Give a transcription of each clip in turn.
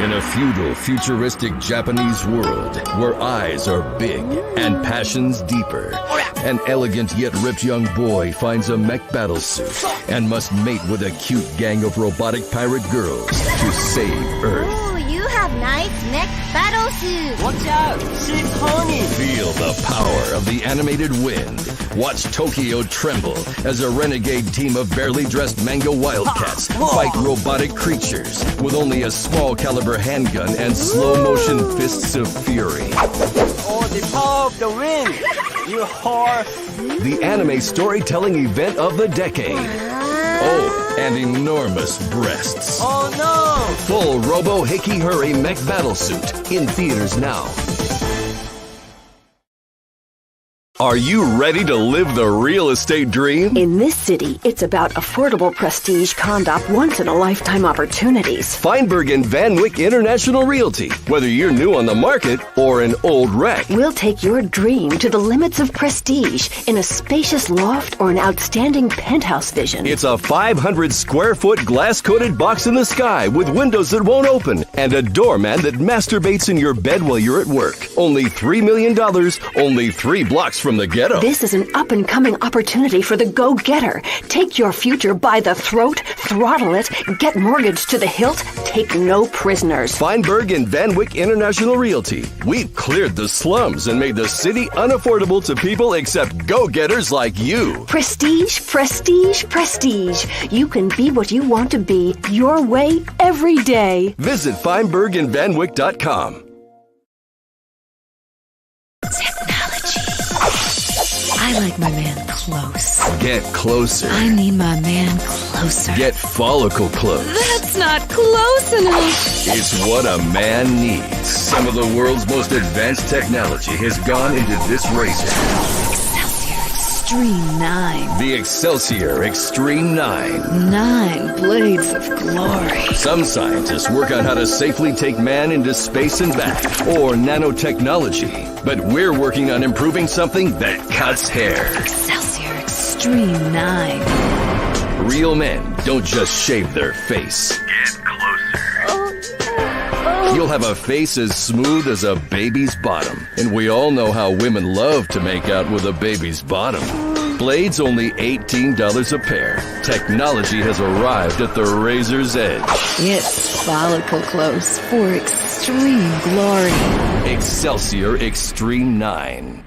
In a feudal, futuristic Japanese world where eyes are big and passions deeper, an elegant yet ripped young boy finds a mech battlesuit and must mate with a cute gang of robotic pirate girls to save Earth. Ooh, you have nice mech battlesuit. Watch out! She's horny! Feel the power of the animated wind. Watch Tokyo tremble as a renegade team of barely dressed mango wildcats fight robotic creatures with only a small caliber handgun and slow-motion fists of fury. Oh, the power of the wind! You whore! The anime storytelling event of the decade. Oh, and enormous breasts. Oh no! Full Robo Hickey Hurry Mech Battlesuit in theaters now. Are you ready to live the real estate dream? In this city, it's about affordable prestige condo once-in-a-lifetime opportunities. Feinberg and Van Wyck International Realty. Whether you're new on the market or an old wreck. We'll take your dream to the limits of prestige in a spacious loft or an outstanding penthouse vision. It's a 500-square-foot glass-coated box in the sky with windows that won't open and a doorman that masturbates in your bed while you're at work. Only $3 million, only 3 blocks from the ghetto. This is an up-and-coming opportunity for the go-getter. Take your future by the throat, throttle it, get mortgaged to the hilt, take no prisoners. Feinberg and Van Wyck International Realty. We've cleared the slums and made the city unaffordable to people except go-getters like you. Prestige, prestige, prestige. You can be what you want to be, your way, every day. Visit FeinbergandVanWyck.com. I like my man close. Get closer. I need my man closer. Get follicle close. That's not close enough. It's what a man needs. Some of the world's most advanced technology has gone into this razor. Extreme 9. The Excelsior Extreme 9. 9 blades of glory. Some scientists work on how to safely take man into space and back, or nanotechnology. But we're working on improving something that cuts hair. Excelsior Extreme 9. Real men don't just shave their face. Get closer. You'll have a face as smooth as a baby's bottom. And we all know how women love to make out with a baby's bottom. Blades only $18 a pair. Technology has arrived at the razor's edge. It's follicle close for extreme glory. Excelsior Extreme 9.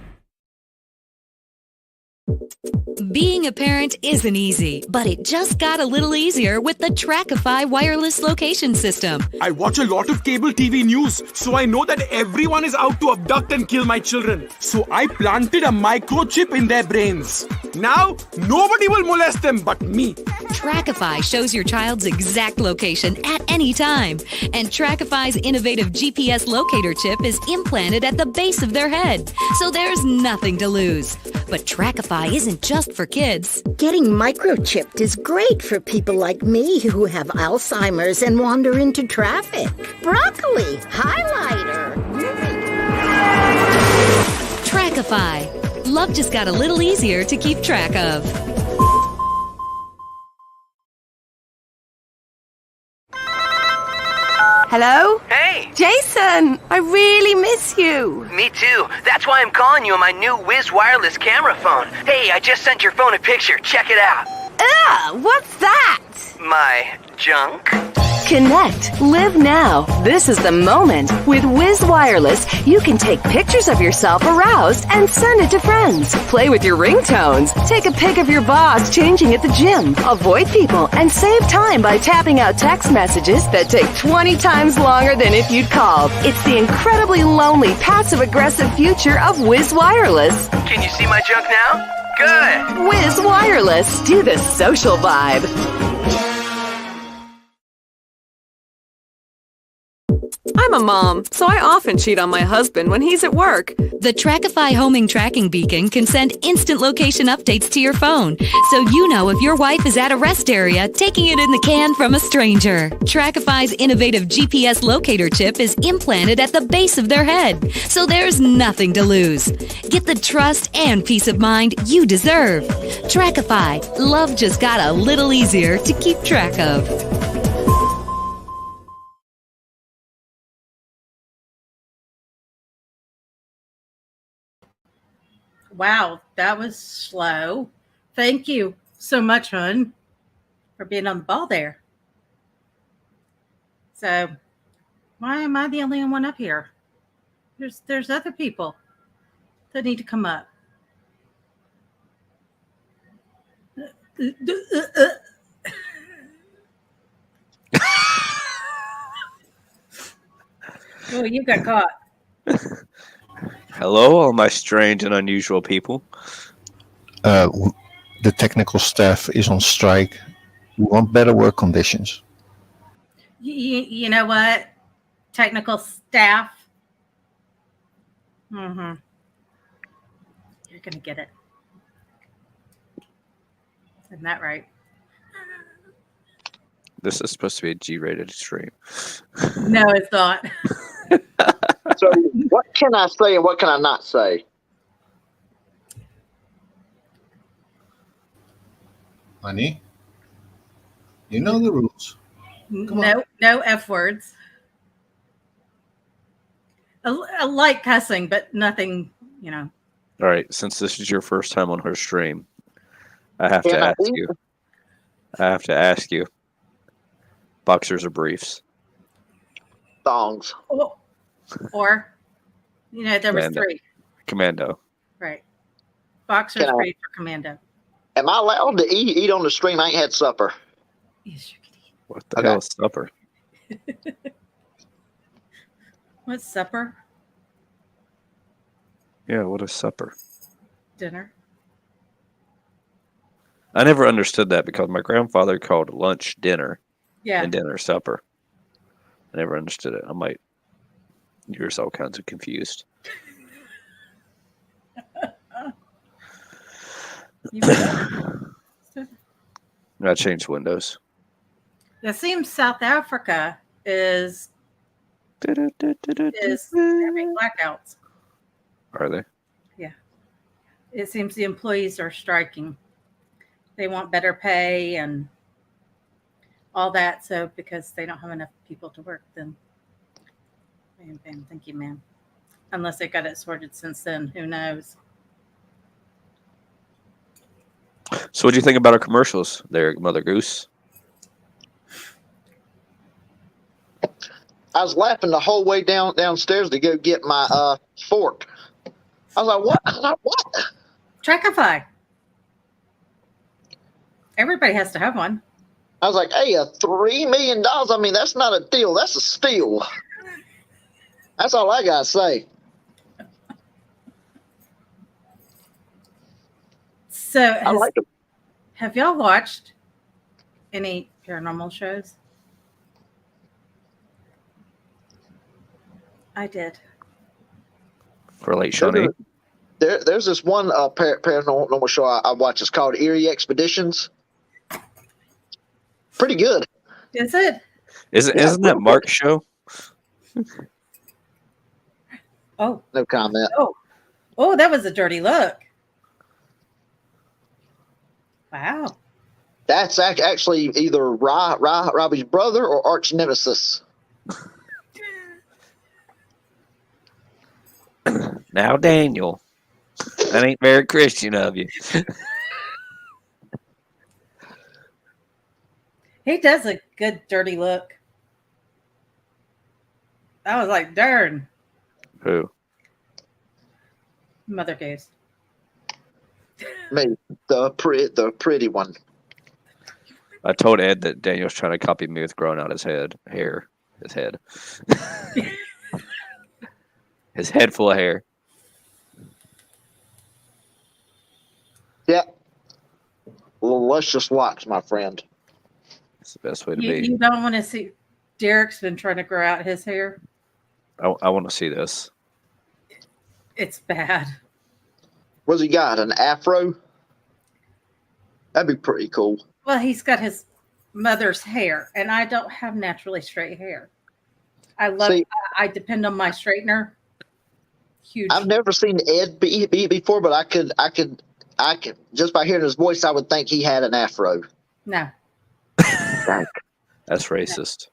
Being a parent isn't easy, but it just got a little easier with the Trackify wireless location system. I watch a lot of cable TV news, so I know that everyone is out to abduct and kill my children. So I planted a microchip in their brains. Now, nobody will molest them but me. Trackify shows your child's exact location at any time. And Trackify's innovative GPS locator chip is implanted at the base of their head, so there's nothing to lose. But Trackify isn't just for kids. Getting microchipped is great for people like me who have Alzheimer's and wander into traffic. Broccoli, highlighter. Trackify. Love just got a little easier to keep track of. Hello? Hey! Jason, I really miss you. Me too. That's why I'm calling you on my new Wiz wireless camera phone. Hey, I just sent your phone a picture. Check it out. Ugh, what's that? My junk? Connect. Live now. This is the moment. With Wiz Wireless, you can take pictures of yourself aroused and send it to friends. Play with your ringtones. Take a pic of your boss changing at the gym. Avoid people and save time by tapping out text messages that take 20 times longer than if you'd called. It's the incredibly lonely, passive-aggressive future of Wiz Wireless. Can you see my junk now? Good. Wiz Wireless. Do the social vibe. I'm a mom, so I often cheat on my husband when he's at work. The Trackify homing tracking beacon can send instant location updates to your phone, so you know if your wife is at a rest area taking it in the can from a stranger. Trackify's innovative GPS locator chip is implanted at the base of their head, so there's nothing to lose. Get the trust and peace of mind you deserve. Trackify. Love just got a little easier to keep track of. Wow, that was slow. Thank you so much, hon, for being on the ball there. So, why am I the only one up here? There's other people that need to come up. Oh, you got caught. Hello, all my strange and unusual people. The technical staff is on strike. We want better work conditions. You know what? Technical staff. Mm-hmm. You're going to get it. Isn't that right? This is supposed to be a G-rated stream. No, it's not. So what can I say and what can I not say? Honey, you know the rules. No F words. I like cussing, but nothing, All right, since this is your first time on her stream, I have to ask you. Boxers or briefs? Thongs. Or, there was three. Commando. Right. Boxers, brief, or commando. Am I allowed to eat on the stream? I ain't had supper. Yes, you can eat. What the hell is supper? What's supper? Yeah, what is supper? Dinner. I never understood that because my grandfather called lunch dinner and dinner supper. I never understood it. You're all kinds of confused. I changed windows. It seems South Africa is having blackouts. Are they? Yeah. It seems the employees are striking. They want better pay and all that. So because they don't have enough people to work, then bam, thank you, ma'am. Unless they got it sorted since then, who knows? So what do you think about our commercials there, Mother Goose? I was laughing the whole way downstairs to go get my fork. I was like, what? What? Trackify. Everybody has to have one. I was like, hey, $3 million? I mean, that's not a deal. That's a steal. That's all I got to say. So have y'all watched any paranormal shows? I did. For late Shawnee? There's this one paranormal show I watch. It's called Eerie Expeditions. Pretty good. Is it? Isn't that Mark's show? Oh. No comment. Oh, that was a dirty look. Wow. That's actually either Robbie's brother or arch nemesis. Now, Daniel, that ain't very Christian of you. He does a good dirty look. I was like, darn. Who? Mother Goose. Me, the pretty one. I told Ed that Daniel's trying to copy me with growing out his head. His head full of hair. Yeah. Well, let's just watch, my friend. It's the best way to be. You don't want to see. Derek's been trying to grow out his hair. I want to see this. It's bad. What's he got? An afro? That'd be pretty cool. Well, he's got his mother's hair, and I don't have naturally straight hair. I depend on my straightener. Huge. I've never seen Ed be before, but I could just by hearing his voice, I would think he had an afro. No. That's racist.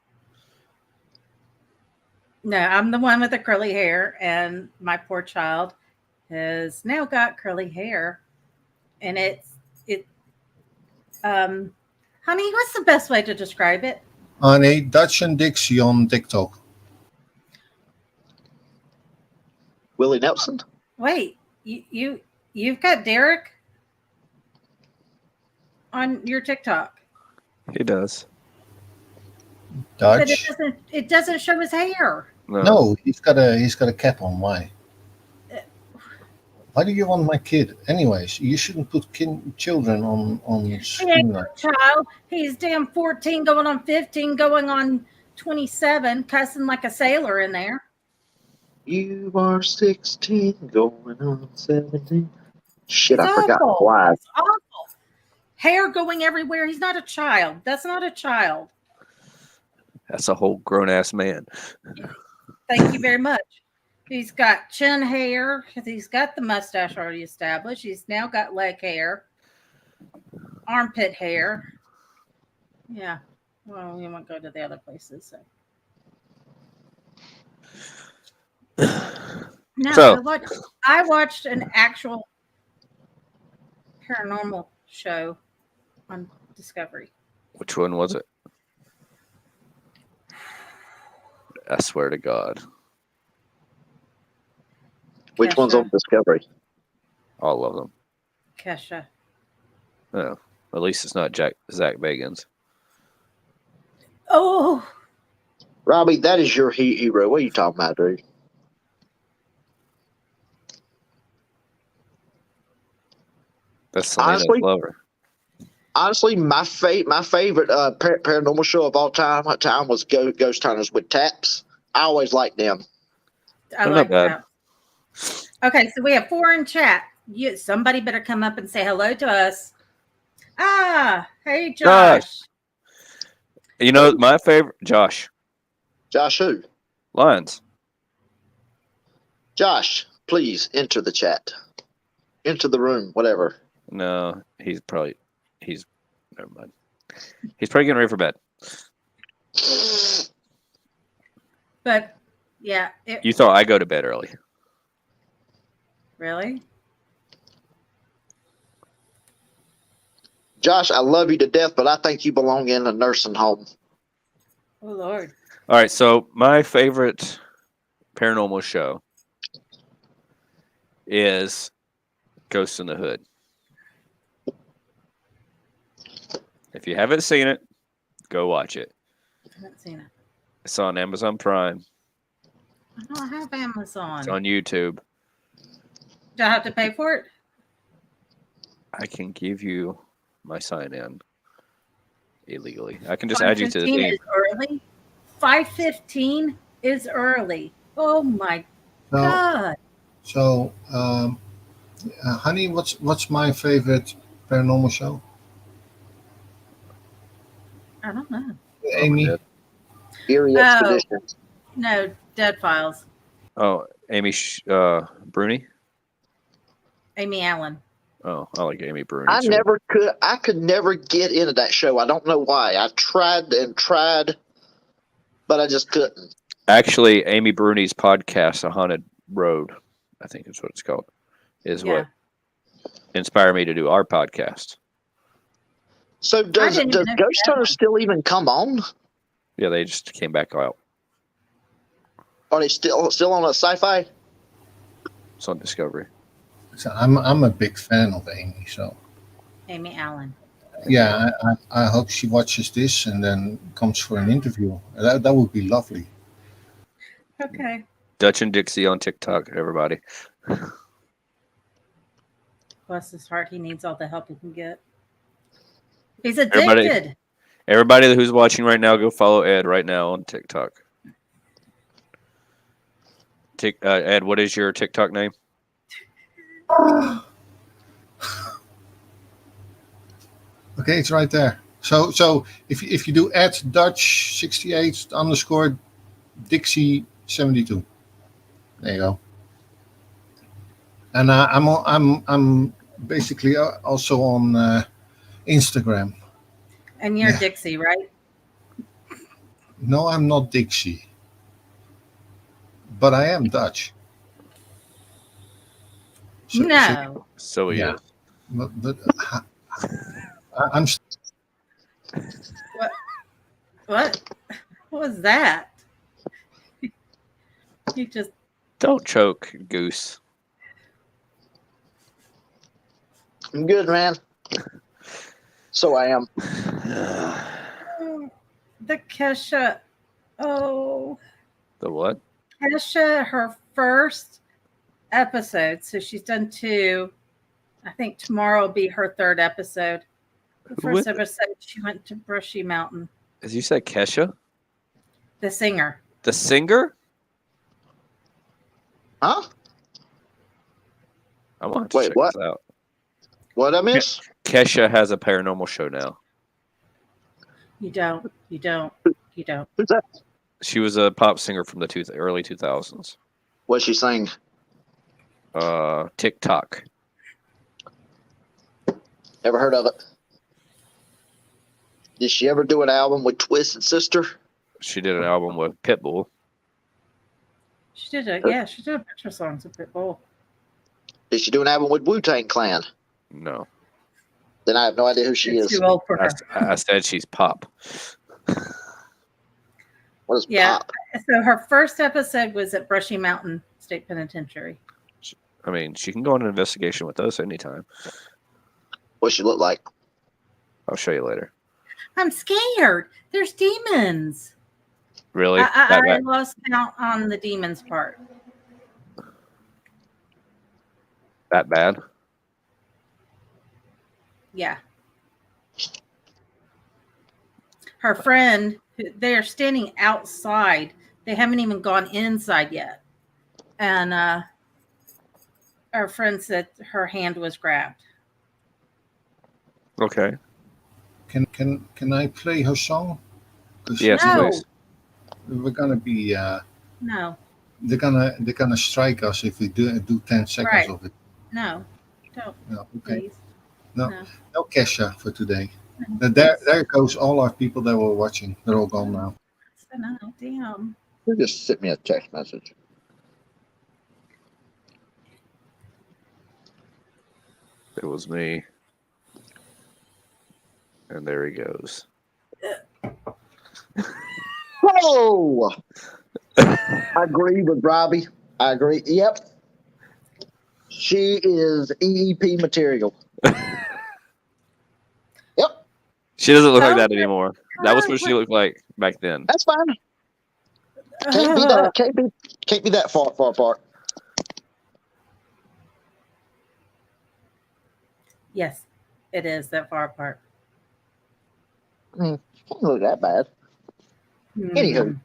No, I'm the one with the curly hair, and my poor child has now got curly hair, and honey, what's the best way to describe it? Honey, Dutch and Dixie on TikTok. Willie Nelson. Wait, you've got Derek on your TikTok. He does. Dutch. But it doesn't show his hair. No, he's got a cap on. Why? Why do you want my kid? Anyways, you shouldn't put children on screen. Child, he's damn 14, going on 15, going on 27, cussing like a sailor in there. You are 16, going on 17. Shit, It's I forgot awful. why. It's awful. Hair going everywhere. He's not a child. That's not a child. That's a whole grown-ass man. Thank you very much. He's got chin hair. He's got the mustache already established. He's now got leg hair, armpit hair. Yeah. Well, we won't go to the other places. No, I watched an actual paranormal show on Discovery. Which one was it? I swear to God. Which one's on Discovery? All of them. Kesha. Oh, at least it's not Zach Bagans. Oh, Robbie, that is your hero. What are you talking about, dude? That's Selena's lover. Honestly, my favorite paranormal show of all time was Ghost Hunters with Taps. I always liked them. I like that. Okay, so we have 4 in chat. Somebody better come up and say hello to us. Hey, Josh. You know, my favorite, Josh. Josh who? Lyons. Josh, please enter the chat. Enter the room, whatever. No, he's never mind. He's probably getting ready for bed. But, yeah. You thought I go to bed early. Really? Josh, I love you to death, but I think you belong in a nursing home. Oh, Lord. All right, so my favorite paranormal show is Ghost in the Hood. If you haven't seen it, go watch it. I haven't seen it. It's on Amazon Prime. I don't have Amazon. It's on YouTube. Do I have to pay for it? I can give you my sign-in illegally. I can just add you to the team. 5:15 is early. Oh my God. So, honey, what's my favorite paranormal show? I don't know. Amy. Eerie Expeditions. No, Dead Files. Oh, Amy Bruni? Amy Allen. Oh, I like Amy Bruni. I could never get into that show. I don't know why. I tried and tried, but I just couldn't. Actually, Amy Bruni's podcast, A Haunted Road, I think is what it's called, is what inspired me to do our podcast. So does Ghost Hunter still even come on? Yeah, they just came back out. Are they still on a sci-fi? It's on Discovery. So I'm a big fan of Amy. So Amy Allen. Yeah, I hope she watches this and then comes for an interview. That would be lovely. Okay. Dutch and Dixie on TikTok, everybody. Bless his heart, he needs all the help he can get. He's addicted. Everybody who's watching right now, go follow Ed right now on TikTok. Ed, what is your TikTok name? Okay, it's right there. So if you do @Dutch68_Dixie72, there you go. And I'm basically also on Instagram. And you're Dixie, right? No, I'm not Dixie, but I am Dutch. No. So he is. But I'm. What? What was that? You just Don't choke, Goose. I'm good, man. So I am. the Kesha. Oh. The what? Kesha, her first episode. So she's done 2. I think tomorrow will be her 3rd episode. The first episode, she went to Brushy Mountain. As you said, Kesha? The singer. The singer? Huh? I want to check this out. What I miss? Kesha has a paranormal show now. You don't. Who's that? She was a pop singer from the early 2000s. What'd she sing? TikTok. Ever heard of it? Did she ever do an album with Twisted Sister? She did an album with Pitbull. She did a bunch of songs with Pitbull. Did she do an album with Wu-Tang Clan? No. Then I have no idea who she is. Too old for her. I said she's pop. What is pop? So her first episode was at Brushy Mountain State Penitentiary. I mean, she can go on an investigation with us anytime. What's she look like? I'll show you later. I'm scared. There's demons. Really? I lost count on the demons part. That bad? Yeah. Her friend, they are standing outside. They haven't even gone inside yet. And our friend said her hand was grabbed. Okay. Can I play her song? Yes, please. We're gonna be. No. They're gonna strike us if we do 10 seconds of it. No, don't. No, okay. Please. No Kesha for today. There goes all our people that were watching. They're all gone now. No, damn. You just sent me a text message. It was me. And there he goes. Whoa! I agree with Robbie. I agree. Yep. She is EEP material. Yep. She doesn't look like that anymore. That was what she looked like back then. That's fine. Can't be that. Can't be that far apart. Yes, it is that far apart. Can't look that bad. Anywho.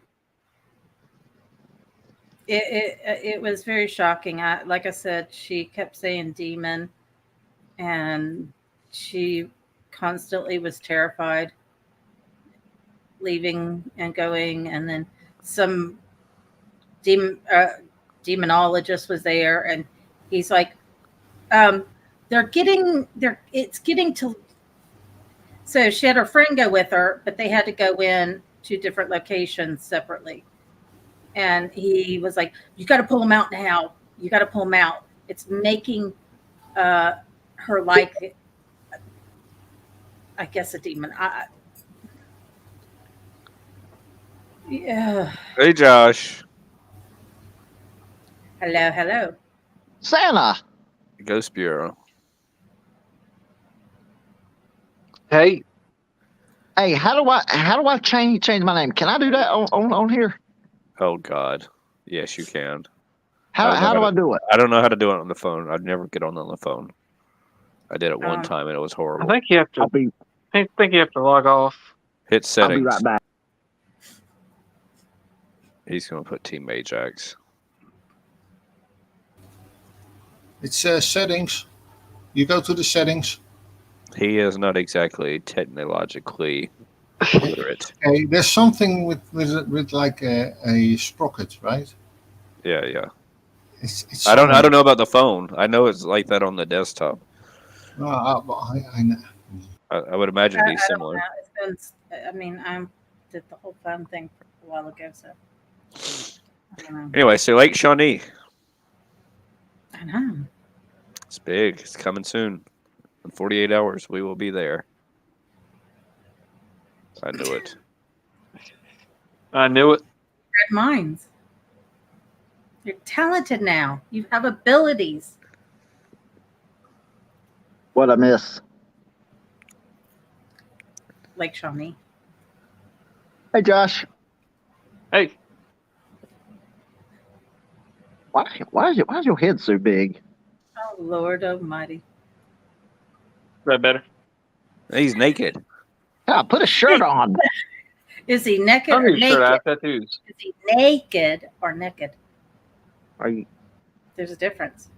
It was very shocking. Like I said, she kept saying demon, and she constantly was terrified, leaving and going. And then some demonologist was there, and he's like, it's getting to. So she had her friend go with her, but they had to go in to different locations separately. And he was like, you got to pull them out now. You got to pull them out. It's making her like, I guess, a demon. Yeah. Hey, Josh. Hello. Santa. Ghost Bureau. Hey, how do I change my name? Can I do that on here? Oh God, yes you can. How do I do it? I don't know how to do it on the phone. I'd never get on the phone. I did it one time and it was horrible. I think you have to. I think you have to log off. Hit settings. I'll be right back. He's gonna put Team Ajax. It's settings. You go to the settings. He is not exactly technologically literate. Okay, there's something with like a sprocket, right? Yeah. It's I don't know about the phone. I know it's like that on the desktop. I know. I would imagine it'd be similar. I did the whole phone thing a while ago, so I don't know. Anyway, so Lake Shawnee. I know. It's big. It's coming soon. In 48 hours, we will be there. I knew it. I knew it. Red minds. You're talented now. You have abilities. What I miss? Like Shawnee. Hey, Josh. Hey. Why is your head so big? Oh, Lord Almighty. Is that better? He's naked. Yeah, put a shirt on. Is he naked I'm or sure naked? I have tattoos. Is he naked or naked? Are you? There's a difference.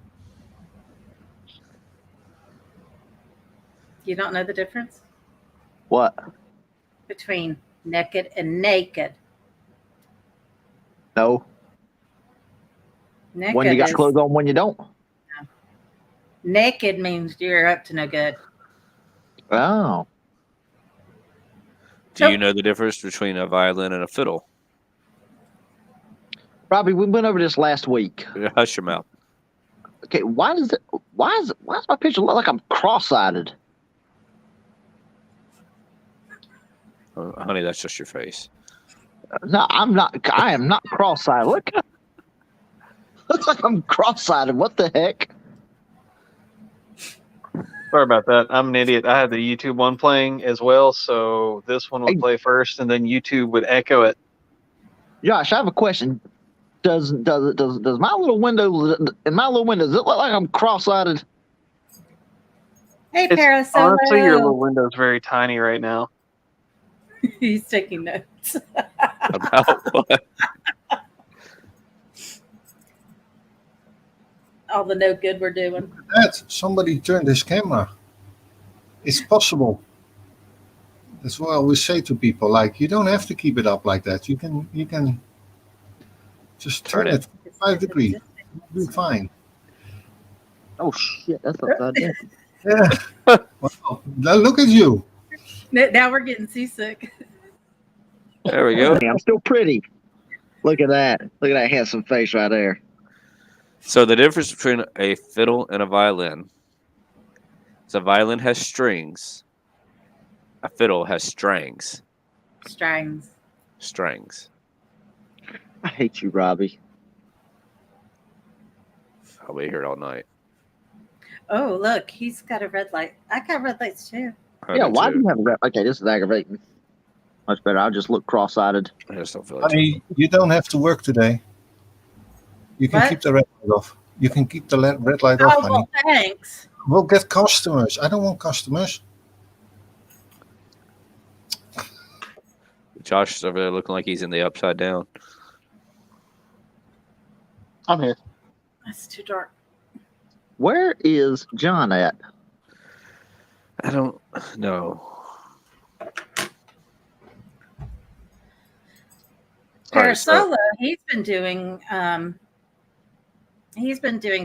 You don't know the difference What? between naked and naked? No. Naked When you got is- clothes on, when you don't. Naked means you're up to no good. Oh. Do you know the difference between a violin and a fiddle? Robbie, we went over this last week. Hush your mouth. Okay, why does my picture look like I'm cross-eyed? Oh, honey, that's just your face. No, I'm not. I am not cross-eyed. Look. Looks like I'm cross-eyed. What the heck? Sorry about that. I'm an idiot. I had the YouTube one playing as well, so this one would play first, and then YouTube would echo it. Josh, I have a question. Does my little window does it look like I'm cross-eyed? Hey, It's, Parasolo. honestly, your little window's very tiny right now. He's taking notes. About what? All the no good we're doing. That somebody turned his camera. It's possible. That's what I always say to people. Like, you don't have to keep it up like that. You can just turn it 5 degrees. You'll be fine. Oh shit, that's upside down. Yeah. Wow. Now look at you. Now we're getting seasick. There we go. I'm still pretty. Look at that. Look at that handsome face right there. So the difference between a fiddle and a violin is a violin has strings. A fiddle has strings. Strings. Strings. I hate you, Robbie. I'll be here all night. Oh, look, he's got a red light. I got red lights too. Yeah, why do you have a red? Okay, this is aggravating. Much better. I'll just look cross-eyed. I just don't feel like Honey, you don't have to work today. You can keep the red light off. You can keep the red light off, Oh, honey. well, thanks. We'll get customers. I don't want customers. Josh is over there looking like he's in the upside down. I'm here. It's too dark. Where is John at? I don't know. Parasolo, he's been doing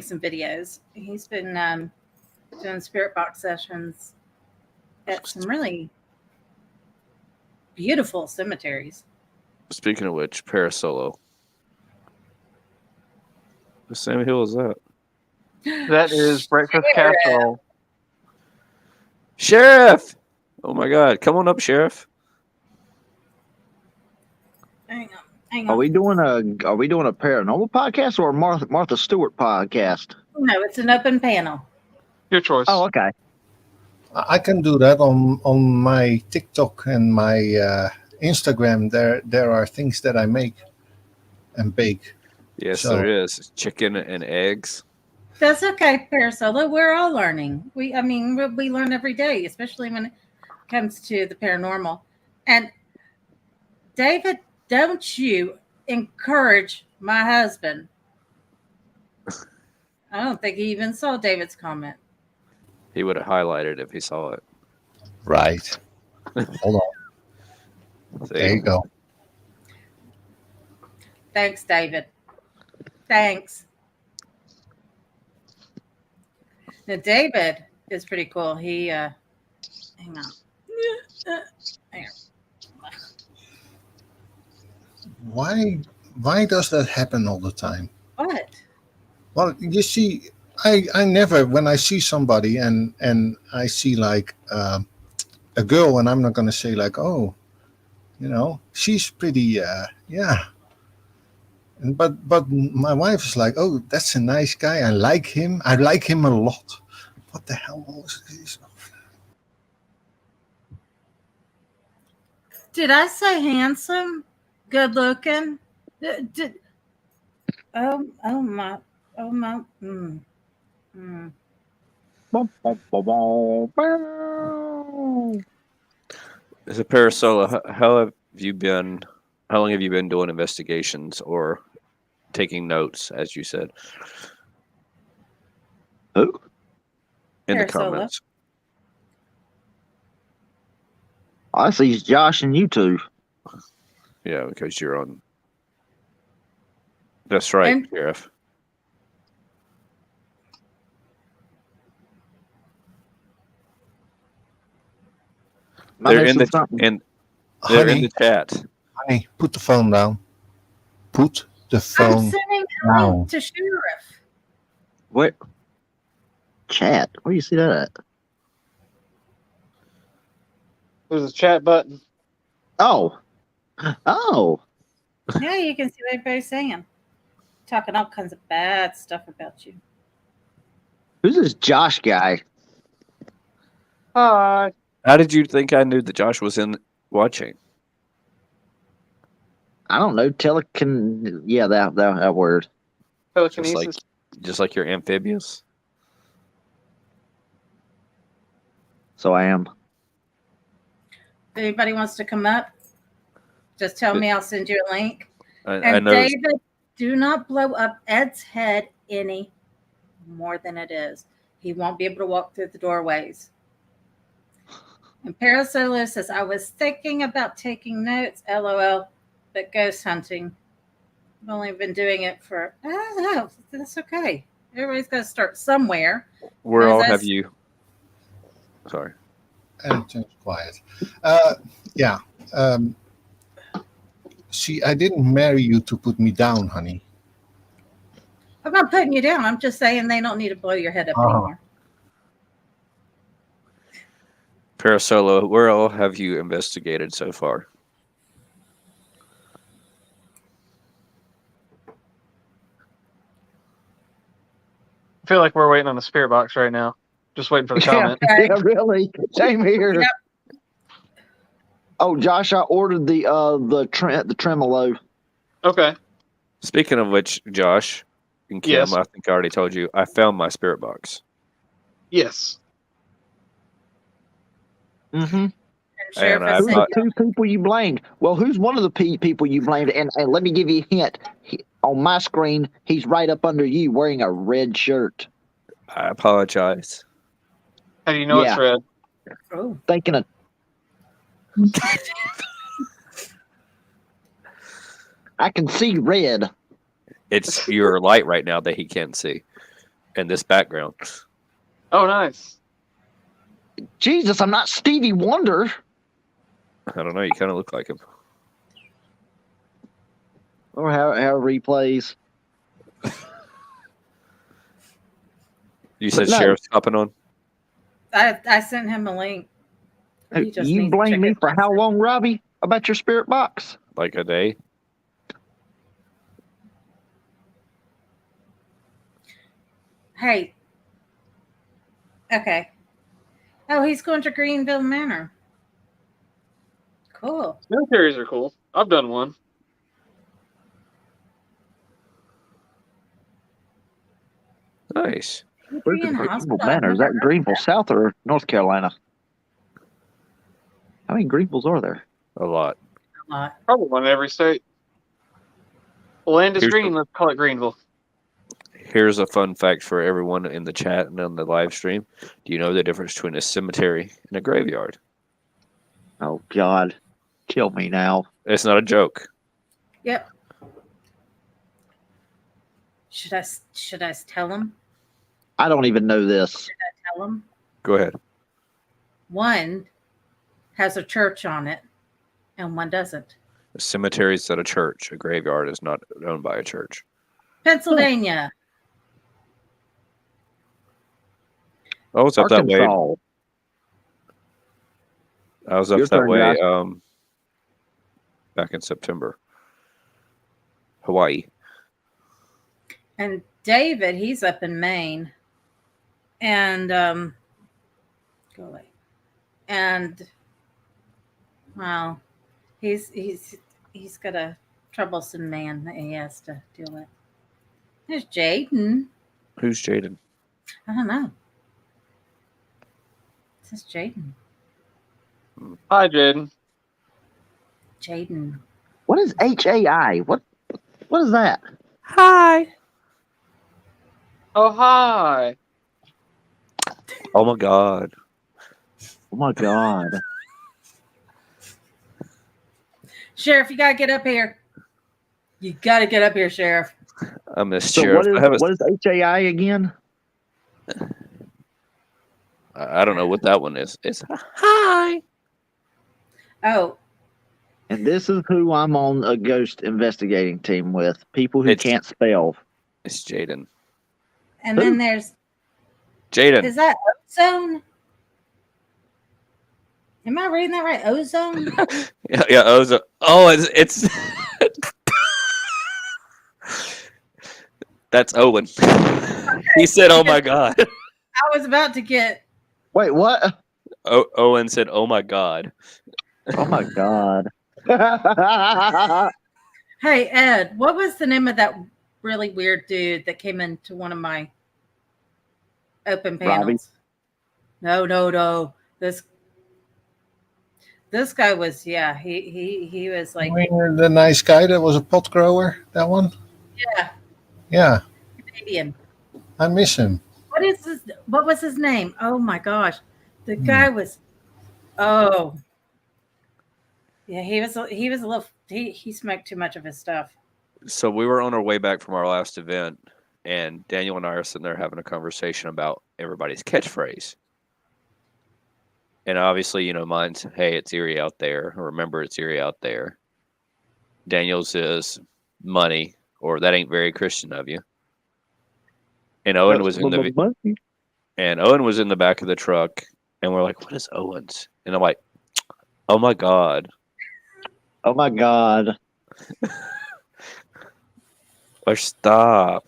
some videos. He's been doing spirit box sessions at some really beautiful cemeteries. Speaking of which, Parasolo. The same hill as that. That is breakfast casserole. Sheriff! Oh my God. Come on up, Sheriff. Hang on. Are we doing a paranormal podcast or a Martha Stewart podcast? No, it's an open panel. Your choice. Oh, okay. I can do that on my TikTok and my Instagram. There are things that I make and bake. Yes, So- there is. Chicken and eggs. That's okay, Parasolo. We're all learning. We learn every day, especially when it comes to the paranormal. And David, don't you encourage my husband. I don't think he even saw David's comment. He would have highlighted if he saw it. Right. Hold on. There you go. Thanks, David. Thanks. Now, David is pretty cool. He, hang on. Hang on. Why does that happen all the time? What? Well, you see, I never, when I see somebody and I see like a girl, and I'm not going to say like, oh, she's pretty, yeah. But my wife is like, oh, that's a nice guy. I like him. I like him a lot. What the hell was this? Did I say handsome? Good looking? Oh my. As a Parasola, how long have you been doing investigations or taking notes, as you said? Who? In the Parasola. comments. I see Josh and you two. Yeah, because you're on. That's right, Sheriff. They're in the chat. Honey, put the phone down. Put the phone I'm sending a down. link to Sheriff. What? Chat? Where do you see that at? There's a chat button. Oh. Yeah, you can see what everybody's saying. Talking all kinds of bad stuff about you. Who's this Josh guy? Hi. How did you think I knew that Josh was in watching? I don't know. Yeah, that word. Telekinesis. Just like you're amphibious. So I am. If anybody wants to come up, just tell me. I'll send you a link. I know. David, do not blow up Ed's head any more than it is. He won't be able to walk through the doorways. And Parasola says, I was thinking about taking notes, LOL, but ghost hunting. I've only been doing it for, I don't know, that's okay. Everybody's got to start somewhere. Where all have you? Sorry. Everything's quiet. Yeah. See, I didn't marry you to put me down, honey. I'm not putting you down. I'm just saying they don't need to blow your head up anymore. Parasola, where all have you investigated so far? I feel like we're waiting on the spirit box right now. Just waiting for the comment. Yeah, really. Same here. Yep. Oh, Josh, I ordered the tremolo. Okay. Speaking of which, Josh and Kim, Yes. I think I already told you, I found my spirit box. Yes. Mm-hmm. And Who's the two people you blamed? Well, who's one of the people you blamed? And let me give you a hint. On my screen, he's right up under you wearing a red shirt. I apologize. How do you know it's red? Oh. Thinking of. I can see red. It's your light right now that he can't see in this background. Oh, nice. Jesus, I'm not Stevie Wonder. I don't know. You kind of look like him. Or however he plays. You said Sheriff's hopping on? I sent him a link. You blame me for how long, Robbie? About your spirit box? Like a day. Hey. Okay. Oh, he's going to Greenville Manor. Cool. Cemeteries are cool. I've done one. Nice. Where's the Greenville Manor? Is that Greenville, South or North Carolina? How many Greenvilles are there? A lot. Probably one in every state. Land is green. Let's call it Greenville. Here's a fun fact for everyone in the chat and on the live stream. Do you know the difference between a cemetery and a graveyard? Oh, God. Kill me now. It's not a joke. Yep. Should I tell him? I don't even know this. Should I tell him? Go ahead. One has a church on it, and one doesn't. A cemetery is at a church. A graveyard is not owned by a church. Pennsylvania. I was up that way. I was up Your that turn, way Josh. back in September. Hawaii. And David, he's up in Maine. And go away. And well, he's got a troublesome man that he has to deal with. There's Jeyden. Who's Jeyden? I don't know. This is Jeyden. Hi, Jeyden. Jeyden. What is HAI? What is that? Hi. Oh, hi. Oh my God. Oh my God. Sheriff, you gotta get up here. You gotta get up here, Sheriff. I missed So Sheriff. what is HAI again? I don't know what that one is. It's hi. Oh. And this is who I'm on a ghost investigating team with. People who can't spell. It's Jeyden. And then there's Jeyden. Is that ozone? Am I reading that right? Ozone? Yeah, ozone. Oh, it's that's Owen. He said, "Oh my God." I was about to get. Wait, what? Owen said, "Oh my God." Oh my God. Hey, Ed, what was the name of that really weird dude that came into one of my open panels? Robbie? No. This guy was, he was like. You mean the nice guy that was a pot grower, that one? Yeah. Yeah. Canadian. I miss him. What was his name? Oh my gosh. The guy was, oh. Yeah, he was a little, he smoked too much of his stuff. So we were on our way back from our last event, and Daniel and I are sitting there having a conversation about everybody's catchphrase. And obviously, mine's, "Hey, it's Eerie out there," or "Remember, it's Eerie out there." Daniel's is "Money," or "That ain't very Christian of you." And Owen was in the back of the truck, and we're like, "What is Owen's?" And I'm like, "Oh my God." Oh my God. Or stop.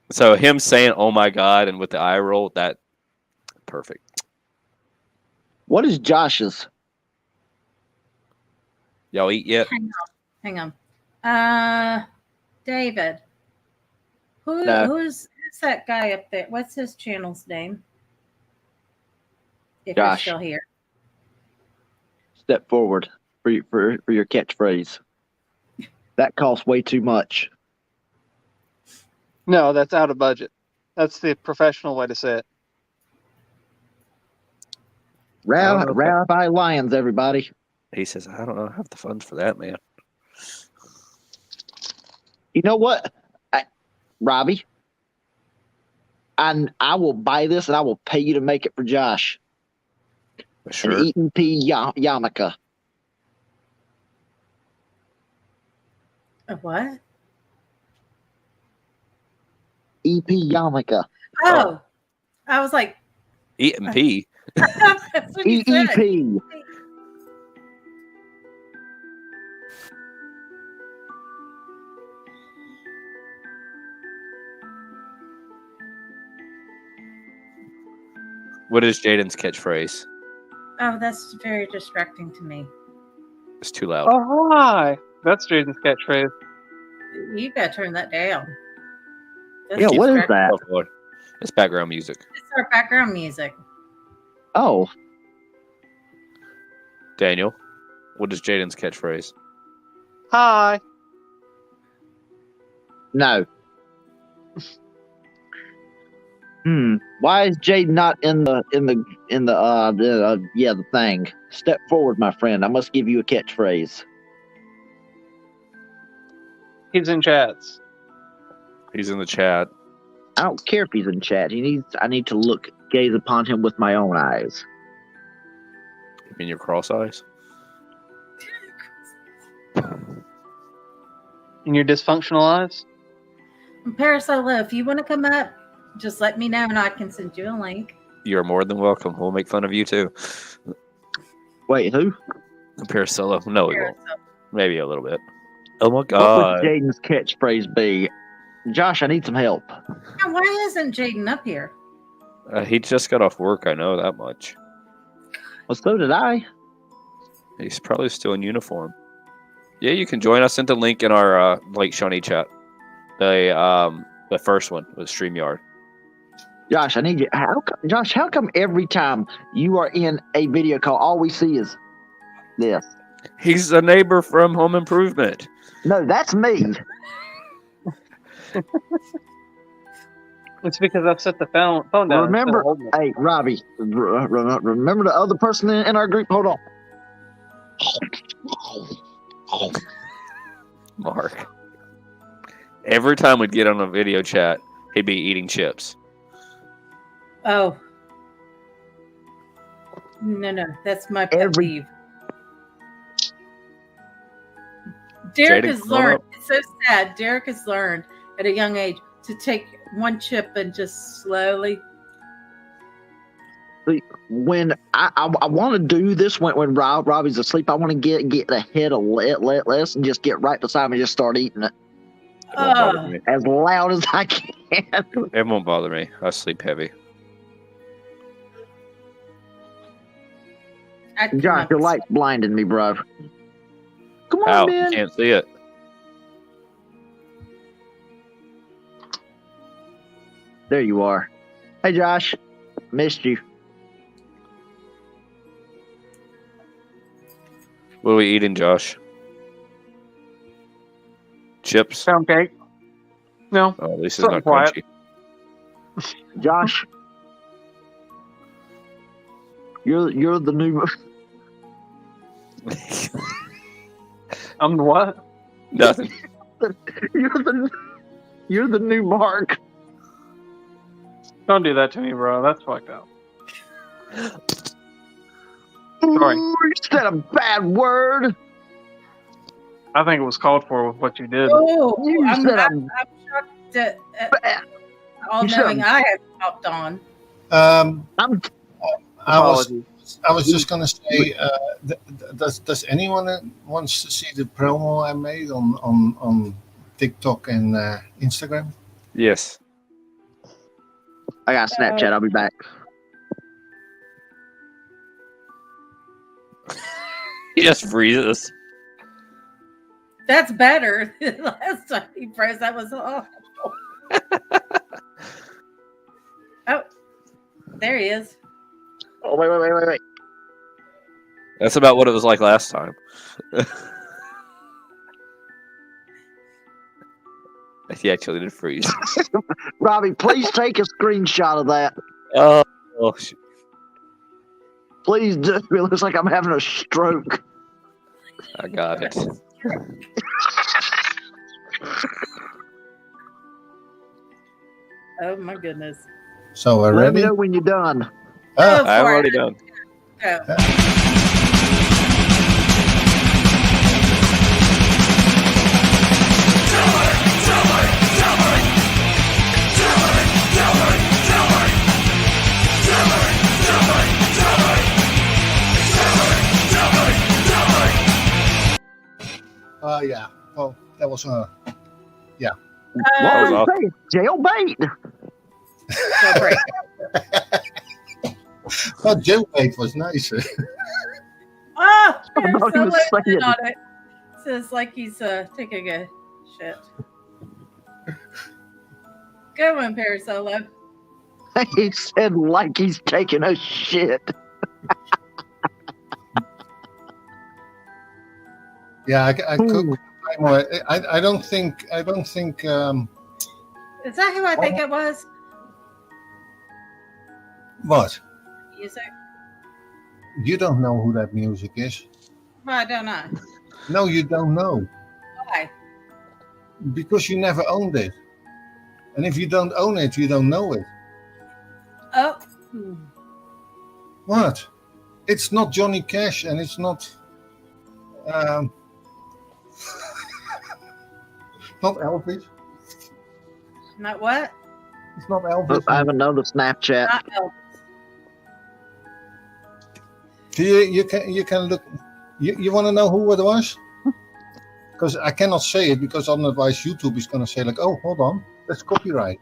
So him saying "Oh my God" and with the eye roll, that perfect. What is Josh's? Y'all eat yet? Hang on. David. Who's that guy up there? What's his channel's name? If Josh. you're still here. Step forward for your catchphrase. That costs way too much. No, that's out of budget. That's the professional way to say it. Rabbi Lyons, everybody. He says, "I don't know. I have the funds for that, man." You know what, Robbie? I will buy this and I will pay you to make it for Josh. Sure. An Eaton P. yarmulke. A what? EP yarmulke. Oh. I was like. Eaton P. That's what you said. EEP. What is Jayden's catchphrase? Oh, that's very distracting to me. It's too loud. Oh, hi. That's Jayden's catchphrase. You gotta turn that down. That's Yeah, what is distracting. that? Oh, Lord. It's background music. It's our background music. Oh. Daniel, what is Jayden's catchphrase? Hi. No. Why is Jayden not in the thing? Step forward, my friend. I must give you a catchphrase. He's in chats. He's in the chat. I don't care if he's in chat. I need to gaze upon him with my own eyes. You mean your cross eyes? In your dysfunctional eyes? And Parasolo, if you want to come up, Just let me know and I can send you a link. You're more than welcome. We'll make fun of you too. Wait, who? Parasolo. No, we won't. Maybe a little bit. Oh my What god. would Jayden's catchphrase be? Josh, I need some help. Now, why isn't Jeyden up here? He just got off work. I know that much. Well, so did I. He's probably still in uniform. Yeah, you can join us. Send the link in our Lake Shawnee chat. The first one was StreamYard. Josh, I need you. Josh, how come every time you are in a video call, all we see is this? He's a neighbor from Home Improvement. No, that's me. It's because I've set the phone down. Remember, hey, Robbie, remember the other person in our group? Hold on. Mark. Every time we'd get on a video chat, he'd be eating chips. Oh. No, that's my pet peeve. Derek has learned, it's so sad, Derek has learned at a young age to take one chip and just slowly. When I want to do this when Robbie's asleep, I want to get ahead of Les and just get right beside him and just start eating it. As loud as I can. It won't bother me. I sleep heavy. Josh, your light's blinding me, bro. Come on, Ow, man. Can't see it. There you are. Hey, Josh. Missed you. What are we eating, Josh? Chips? Pound cake. No. Oh, at least it's Something not quiet. crunchy. Josh. You're the new. I'm the what? Nothing. You're the new Mark. Don't do that to me, bro. That's fucked up. Sorry. Ooh, you said a bad word. I think it was called for with what you did. Oh, You I'm said shocked that all knowing I have hopped on. I was just going to say, does anyone wants to see the promo I made on TikTok and Instagram? Yes. I got Snapchat. I'll be back. He just freezes. That's better. Last time he froze, that was awful. Oh, there he is. Oh, wait. That's about what it was like last time. He actually did freeze. Robbie, please take a screenshot of that. Oh, Please do. It looks like I'm having a stroke. I got it. Oh my goodness. So we're Let me ready? know when you're done. I'm already done. Go. Yeah. Oh, that was yeah. What was you saying? Jailbait. Well, jailbait was nice. Oh, I you're thought he so was late saying- on it. Says like he's taking a shit. Good one, Parasolo. He said like he's taking a shit. Yeah, I could. I don't think. Is that who I think it was? What? Music? You don't know who that music is? Well, I don't know. No, you don't know. Why? Because you never owned it. And if you don't own it, you don't know it. Oh. What? It's not Johnny Cash and it's not not Elvis. Not what? It's not Elvis. Look, I have another Snapchat. You can look. You want to know who it was? Because I cannot say it because otherwise YouTube is going to say like, oh, hold on, that's copyright.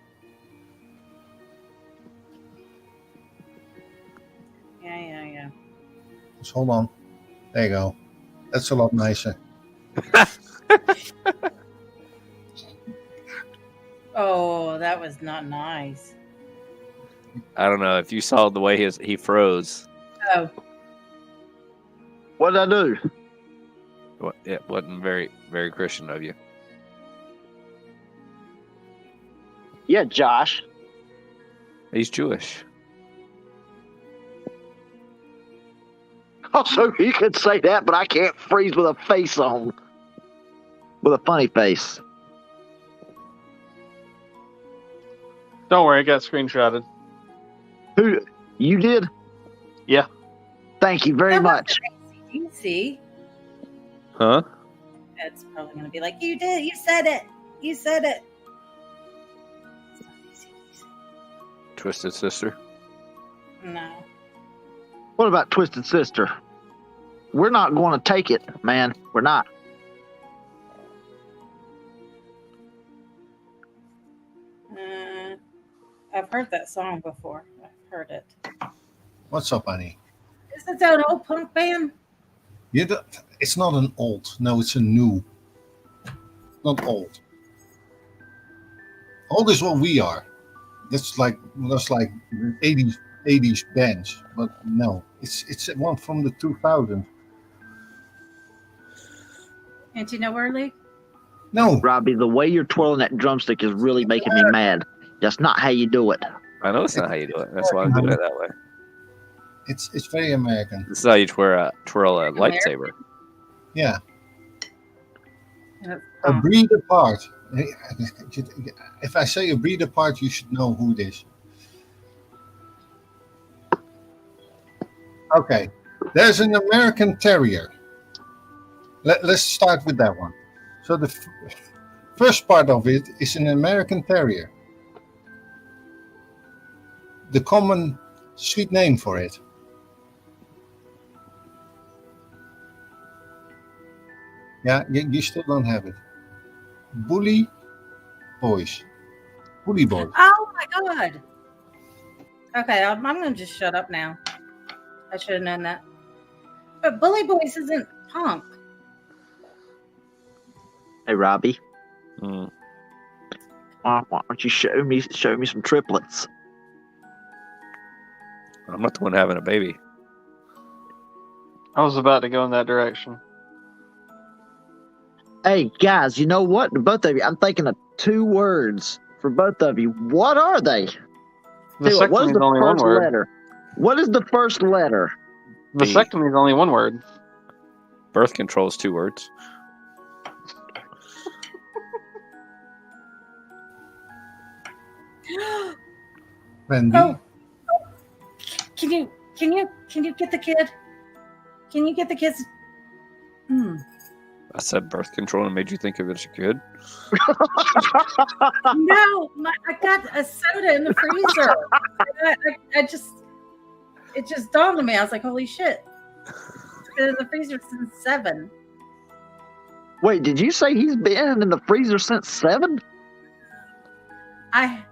Yeah. Just hold on. There you go. That's a lot nicer. Oh, that was not nice. I don't know if you saw the way he froze. Oh. What did I do? It wasn't very, very Christian of you. Yeah, Josh. He's Jewish. Also, you could say that, but I can't freeze with a face on. With a funny face. Don't worry, I got screenshotted. Who? You did? Yeah. Thank you very much. Easy. Huh? It's probably going to be like, you did. You said it. You said it. Twisted Sister. No. What about Twisted Sister? We're not going to take it, man. We're not. I've heard that song before. I've heard it. What's up, honey? Is it an old punk band? It's not an old. No, it's a new. Not old. Old is what we are. That's like 80s bands, but no, it's one from the 2000s. And you know Early? No, Robbie, the way you're twirling that drumstick is really making me mad. That's not how you do it. I know it's not how you do it. That's why I'm doing it that way. It's very American. This is how you twirl a lightsaber. Yeah. A breed apart. If I say a breed apart, you should know who it is. Okay. There's an American Terrier. Let's start with that one. So the first part of it is an American Terrier. The common sweet name for it. Yeah, you still don't have it. Bully boys. Bully boys. Oh my God. Okay, I'm going to just shut up now. I should have known that. But Bully Boys isn't punk. Hey, Robbie. Why don't you show me some triplets? I'm not the one having a baby. I was about to go in that direction. Hey, guys, you know what? Both of you, I'm thinking of 2 words for both of you. What are they? Vasectomy is only one word. Letter? What is the first letter? Vasectomy is only one word. Birth control is 2 words. Wendy? Oh. Can you get the kid? Can you get the kids? I said birth control and made you think of it as a kid. No, I got a soda in the freezer. It just dawned on me. I was like, holy shit. It's been in the freezer since 7. Wait, did you say he's been in the freezer since 7? I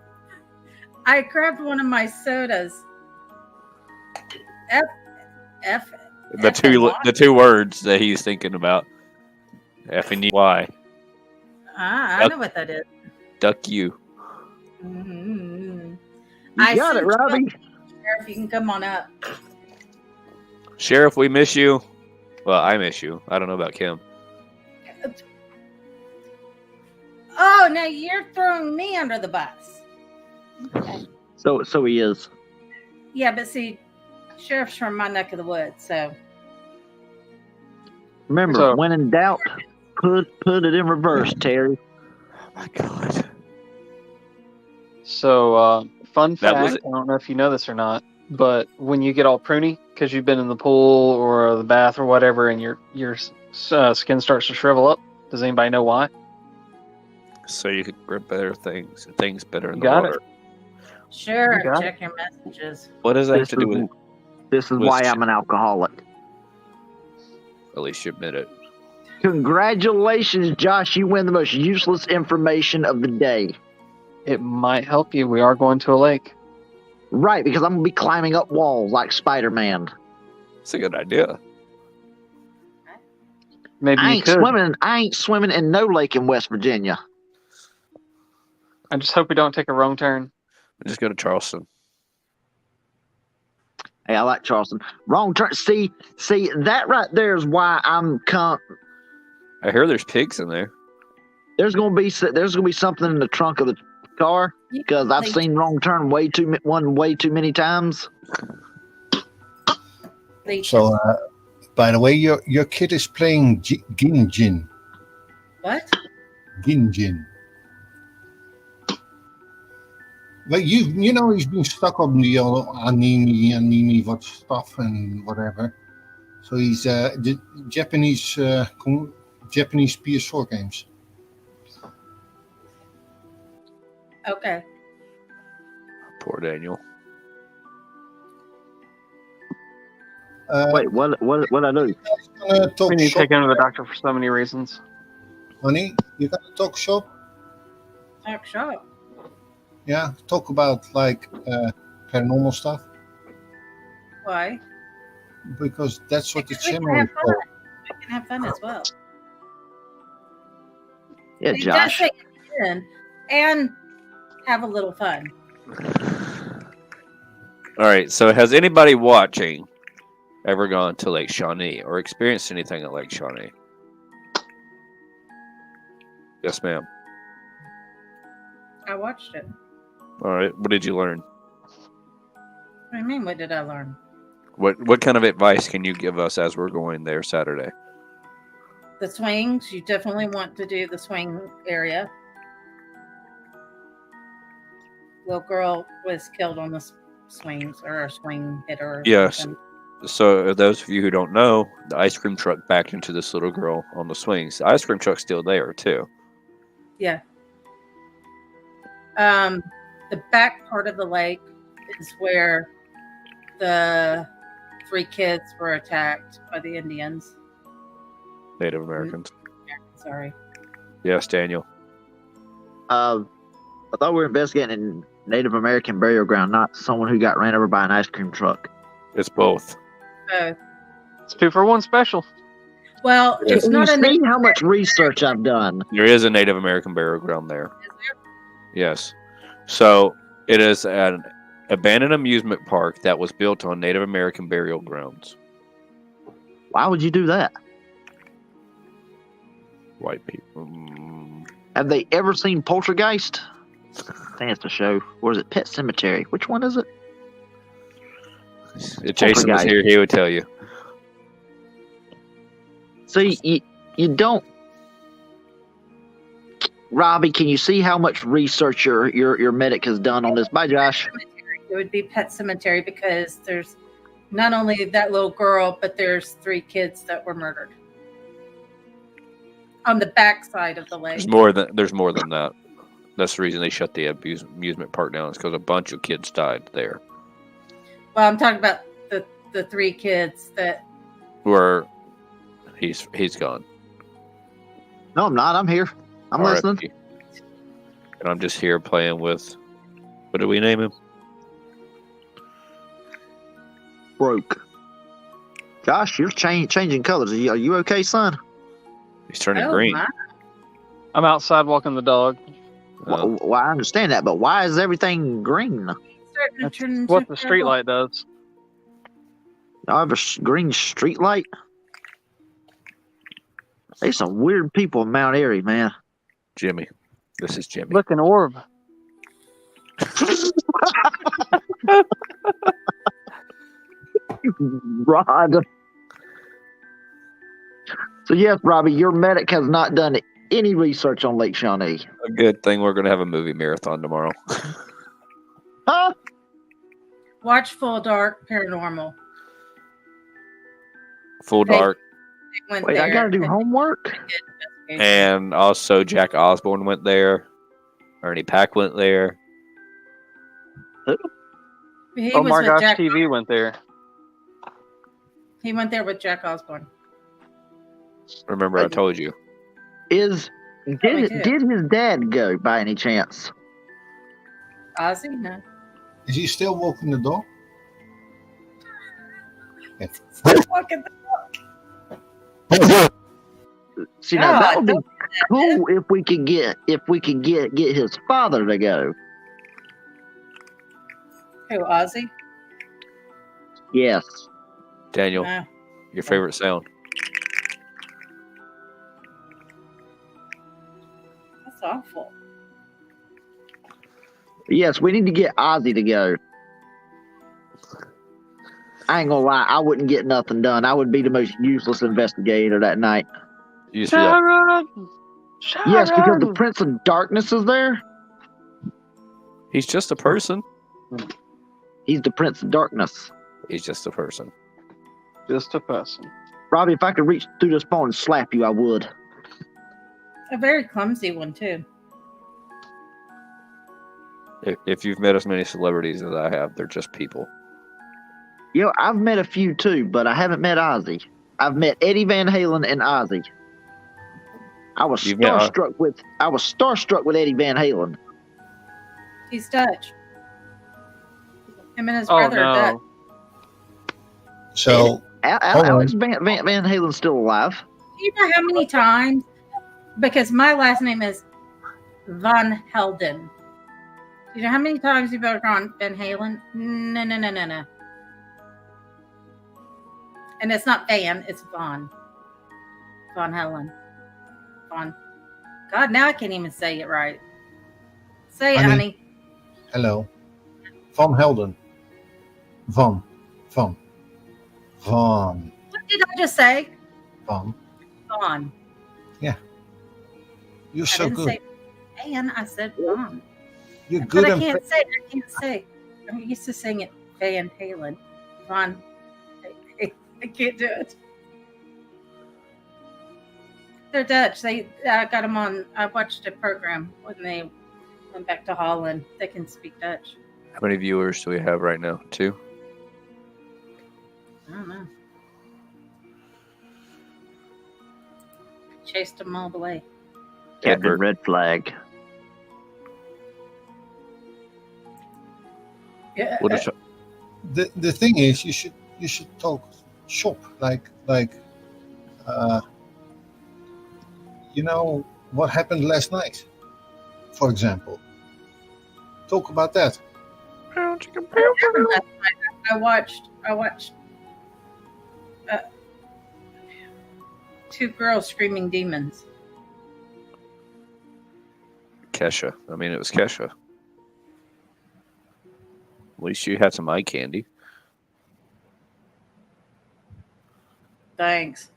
grabbed one of my sodas. The two words that he's thinking about. F and Y. I know what that is. Duck you. Mm-hmm. You got it, Robbie. Sheriff, you can come on up. Sheriff, we miss you. Well, I miss you. I don't know about Kim. Oh, now you're throwing me under the bus. Okay. So he is. Yeah, but see, Sheriff's from my neck of the woods, so. Remember, when in doubt, put it in reverse, Terry. Oh my God. So, fun fact, I don't know if you know this or not, but when you get all pruny, because you've been in the pool or the bath or whatever, and your skin starts to shrivel up, does anybody know why? So you could grip better things better in You the got water. it. Sure, You got check your messages. What does that have to do with? This is with why shit? I'm an alcoholic. At least you admit it. Congratulations, Josh. You win the most useless information of the day. It might help you. We are going to a lake. Right, because I'm going to be climbing up walls like Spider-Man. It's a good idea. Maybe I you ain't could. swimming. I ain't swimming in no lake in West Virginia. I just hope we don't take a wrong turn. Just go to Charleston. Hey, I like Charleston. Wrong turn. See, that right there is why I'm. I hear there's pigs in there. There's gonna be something in the trunk of the car because I've seen wrong turn way too many times. So, by the way, your kid is playing Ginjin. What? Ginjin. Well, you know he's been stuck on the anime what stuff and whatever. So he's the Japanese PS4 games. Okay. Poor Daniel. Wait, what I do? We need to take him to the doctor for so many reasons. Honey, you got to talk shop? Talk shop. Yeah, talk about like paranormal stuff. Why? Because that's what the We can channel is have fun. called. We can have fun as well. Yeah, He Josh. does take it in and have a little fun. All right. So, has anybody watching ever gone to Lake Shawnee or experienced anything at Lake Shawnee? Yes, ma'am. I watched it. All right. What did you learn? What do you mean? What did I learn? What kind of advice can you give us as we're going there Saturday? The swings. You definitely want to do the swing area. Little girl was killed on the swings, or a swing hit her. Yes. Something. So, those of you who don't know, the ice cream truck backed into this little girl on the swings. The ice cream truck's still there, too. Yeah. The back part of the lake is where the 3 kids were attacked by the Indians. Native Americans. Sorry. Yes, Daniel. I thought we were investigating a Native American burial ground, not someone who got ran over by an ice cream truck. It's both. It's 2 for 1 special. Well, it's Can not you a see how much research I've done? There is a Native American burial ground there. Yes. So it is an abandoned amusement park that was built on Native American burial grounds. Why would you do that? White people. Have they ever seen Poltergeist? I think it's the show. Or is it Pet Cemetery? Which one is it? If Jason was here, he would tell you. See, you don't. Robbie, can you see how much research your medic has done on this? Bye, Josh. It would be Pet Cemetery because there's not only that little girl, but there's 3 kids that were murdered on the back side of the lake. There's more than that. That's the reason they shut the amusement park down. It's because a bunch of kids died there. Well, I'm talking about the 3 kids that Where he's gone. No, I'm not. I'm here. I'm listening. And I'm just here playing with. What do we name him? Broke. Josh, you're changing colors. Are you okay, son? He's turning green. My. I'm outside walking the dog. Well, I understand that, but why is everything green? That's what the street light does. I have a green street light. There's some weird people in Mount Eerie, man. Jimmy. This is Jimmy. Look, an orb. Rod. So yes, Robbie, your medic has not done any research on Lake Shawnee. A good thing we're going to have a movie marathon tomorrow. Huh? Watch Full Dark Paranormal. Full Dark. Wait, I got to do homework? And also Jack Osborne went there. Ernie Pack went there. He Oh was my with gosh, Jack. TV went there. He went there with Jack Osborne. Remember, I told you. Did his dad go by any chance? Ozzy? No. Is he still walking the dog? Yeah. Still walking the dog. See, now that would be cool if we could get his father to go. Who, Ozzy? Yes. Daniel, No. your favorite sound? That's awful. Yes, we need to get Ozzy to go. I ain't gonna lie, I wouldn't get nothing done. I would be the most useless investigator that night. Sharon! Yes, because the Prince of Darkness is there. He's just a person. He's the Prince of Darkness. He's just a person. Just a person. Robbie, if I could reach through this phone and slap you, I would. A very clumsy one, too. If you've met as many celebrities as I have, they're just people. I've met a few too, but I haven't met Ozzy. I've met Eddie Van Halen and Ozzy. I was starstruck with Eddie Van Halen. He's Dutch. Him and his brother are Dutch. So Alex Van Halen's still alive. Do you know how many times? Because my last name is Van Helden. Do you know how many times you've ever gone Van Halen? No. And it's not Van, it's Von. Von Helen. Von. God, now I can't even say it right. Say it, honey. Hello. Van Helden. Van. What did I just say? Van. Von. Yeah. You're so good. I didn't say Van, I said Von. You're good. But I can't say. I'm used to saying it Van Halen. Von. I can't do it. They're Dutch. I got them on. I watched a program when they went back to Holland. They can speak Dutch. How many viewers do we have right now? 2? I don't know. Chased them all the way. Captain Red Flag. Yeah. The thing is, you should talk shop like you know what happened last night, for example. Talk about that. I watched 2 girls screaming demons. Kesha. I mean, it was Kesha. At least you had some eye candy. Thanks.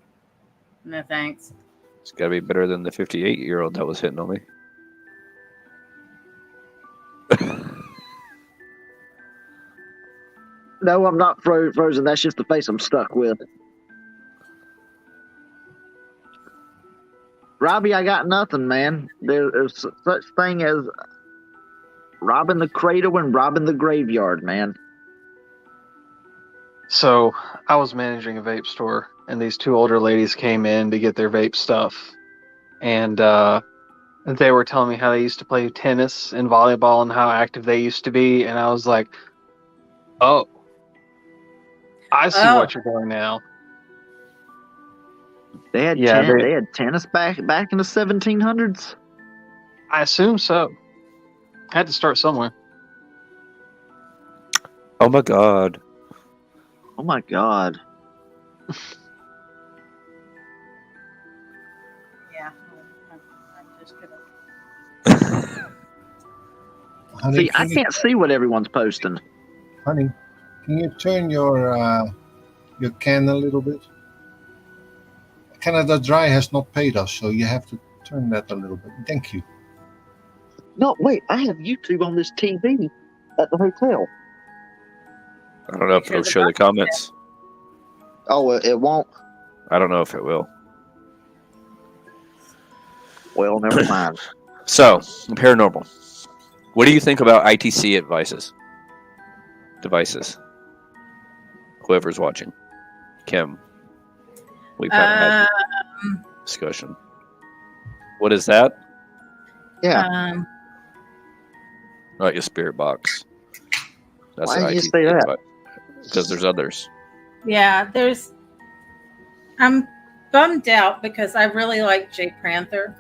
No thanks. It's got to be better than the 58-year-old that was hitting on me. No, I'm not frozen. That's just the face I'm stuck with. Robbie, I got nothing, man. There's such thing as robbing the cradle and robbing the graveyard, man. So I was managing a vape store, and these 2 older ladies came in to get their vape stuff. And they were telling me how they used to play tennis and volleyball and how active they used to be. And I was like, oh, I see what you're doing now. They had they had tennis back in the 1700s. I assume so. Had to start somewhere. Oh my god. Oh my god. Yeah. I'm just gonna. Honey, See, I can't see what everyone's posting. Honey, can you turn your can a little bit? Canada Dry has not paid us, so you have to turn that a little bit. Thank you. No, wait, I have YouTube on this TV at the hotel. I don't know if it'll show the comments. Oh, it won't? I don't know if it will. Well, never mind. So, paranormal. What do you think about ITC advices? devices? Whoever's watching. Kim, we've had discussion. What is that? Yeah. Not your spirit box. That's Why did you say that? Because there's others. Yeah, I'm bummed out because I really like Jay Panther.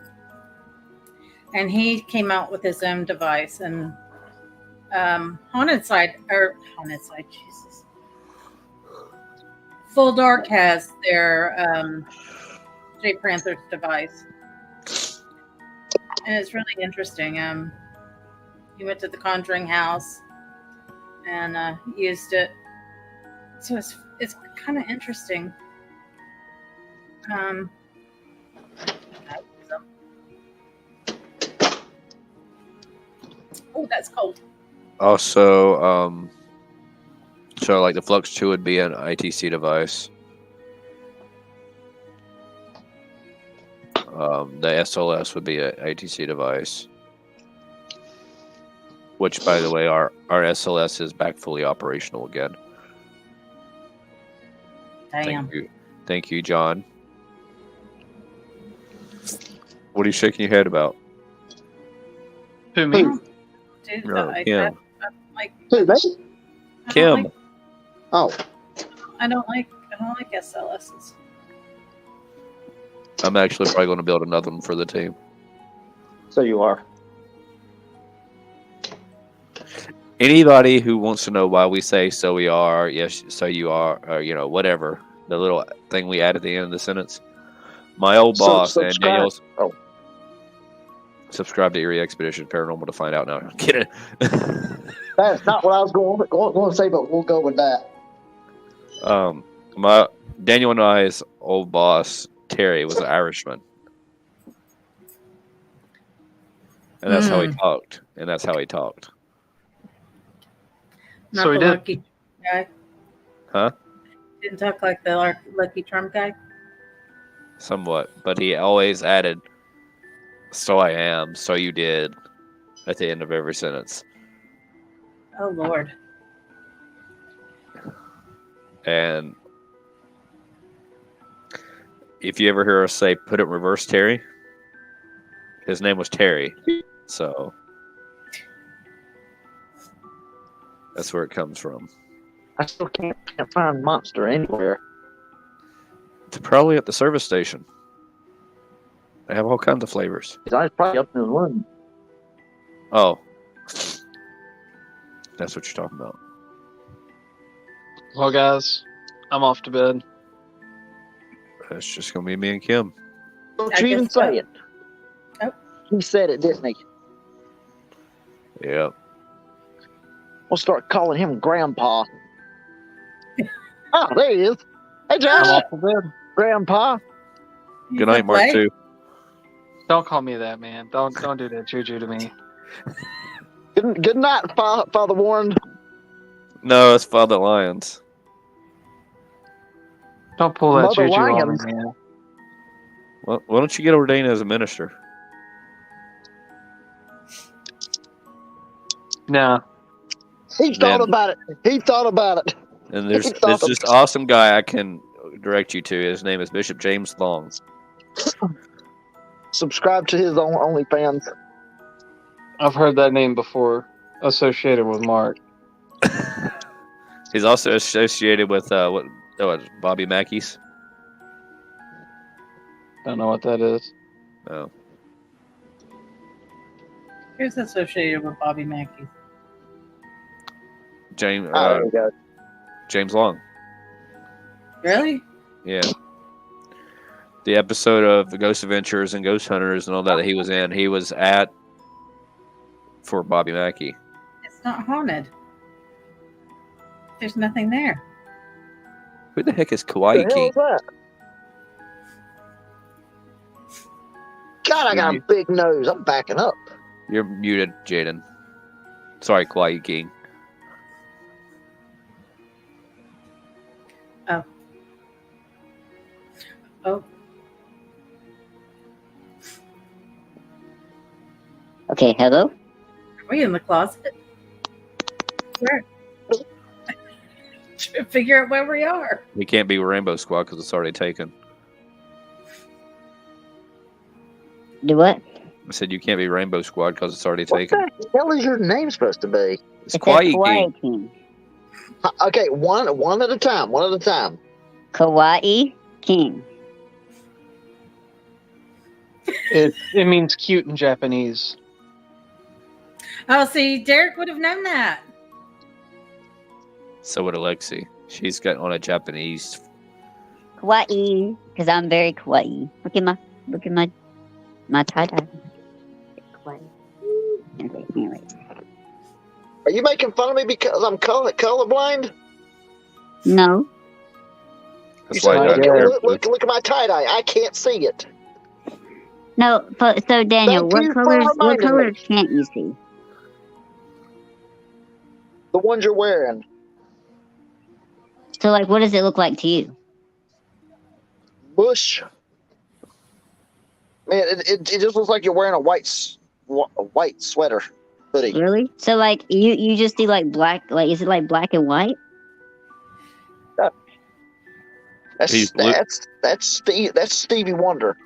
And he came out with his own device. And Haunted Side, Jesus. Full Dark has their Jay Panther's device. And it's really interesting. He went to the Conjuring house and used it. So it's kind of interesting. Oh, that's cold. Also, so like the Flux 2 would be an ITC device. The SLS would be an ITC device. Which, by the way, our SLS is back fully operational again. Damn. Thank you, John. What are you shaking your head about? Who, me? Dude, No, Kim. Who, me? Kim. Oh. I don't like SLSs. I'm actually probably going to build another one for the team. So you are. Anybody who wants to know why we say "so we are," yes, so you are, or whatever, the little thing we add at the end of the sentence. My old boss and Daniel's. Oh. Subscribe to Eerie Expedition Paranormal to find out. No, I'm kidding. That's not what I was going to say, but we'll go with that. My Daniel and I's old boss Terry was an Irishman, and that's how he talked. And that's how he talked. Not So he the did. Lucky guy. Huh? Didn't talk like the Lucky Charm guy. Somewhat, but he always added, "So I am, so you did," at the end of every sentence. Oh Lord. And if you ever hear us say "put it in reverse, Terry," his name was Terry, so that's where it comes from. I still can't find Monster anywhere. It's probably at the service station. They have all kinds of flavors. I was probably up in the room. Oh, that's what you're talking about. Well, guys, I'm off to bed. That's just gonna be me and Kim. Don't you even say it. Oh. He said it, didn't he? Yeah. We'll start calling him Grandpa. Oh, there he is. Hey, I'm Josh. off to bed. Grandpa. Good night, Mark. Too. Don't call me that, man. Don't do that juju to me. Good night, Father Warren. No, it's Father Lyons. Don't pull that Mother juju on me, Lyons. man. Well, why don't you get ordained as a minister? Nah. He thought about it. He thought about it. And there's this awesome guy I can direct you to. His name is Bishop James Long. Subscribe to his own OnlyFans. I've heard that name before, associated with Mark. He's also associated with Bobby Mackey's. Don't know what that is. Oh. Who's associated with Bobby Mackey? James. there you go. James Long. Really? Yeah. The episode of the Ghost Adventures and Ghost Hunters and all that he was in, he was at for Bobby Mackey. It's not haunted. There's nothing there. Who the heck is Kawaii What the hell King? is that? God, I got a big nose. I'm backing up. You're muted, Jeyden. Sorry, Kawaii King. Oh. Oh. Okay, hello? Are we in the closet? Where? to figure out where we are. We can't be Rainbow Squad because it's already taken. Do what? I said you can't be Rainbow Squad because it's already What taken. the hell is your name supposed to be? It's Kawaii King. Okay, one at a time. One at a time. Kawaii King. It means cute in Japanese. Oh, see, Derek would have known that. So would Alexi. She's got on a Japanese. Kawaii, because I'm very kawaii. Look at my tie-dye. Kawaii. Okay, anyway. Are you making fun of me because I'm colorblind? No. That's why I look at my tie-dye. I can't see it. No, so Daniel, what colors can't you see? The ones you're wearing. So, like, what does it look like to you? Bush. Man, it just looks like you're wearing a white sweater hoodie. Really? So, like, you just see, like, black, like, is it, like, black and white? That's Stevie Wonder.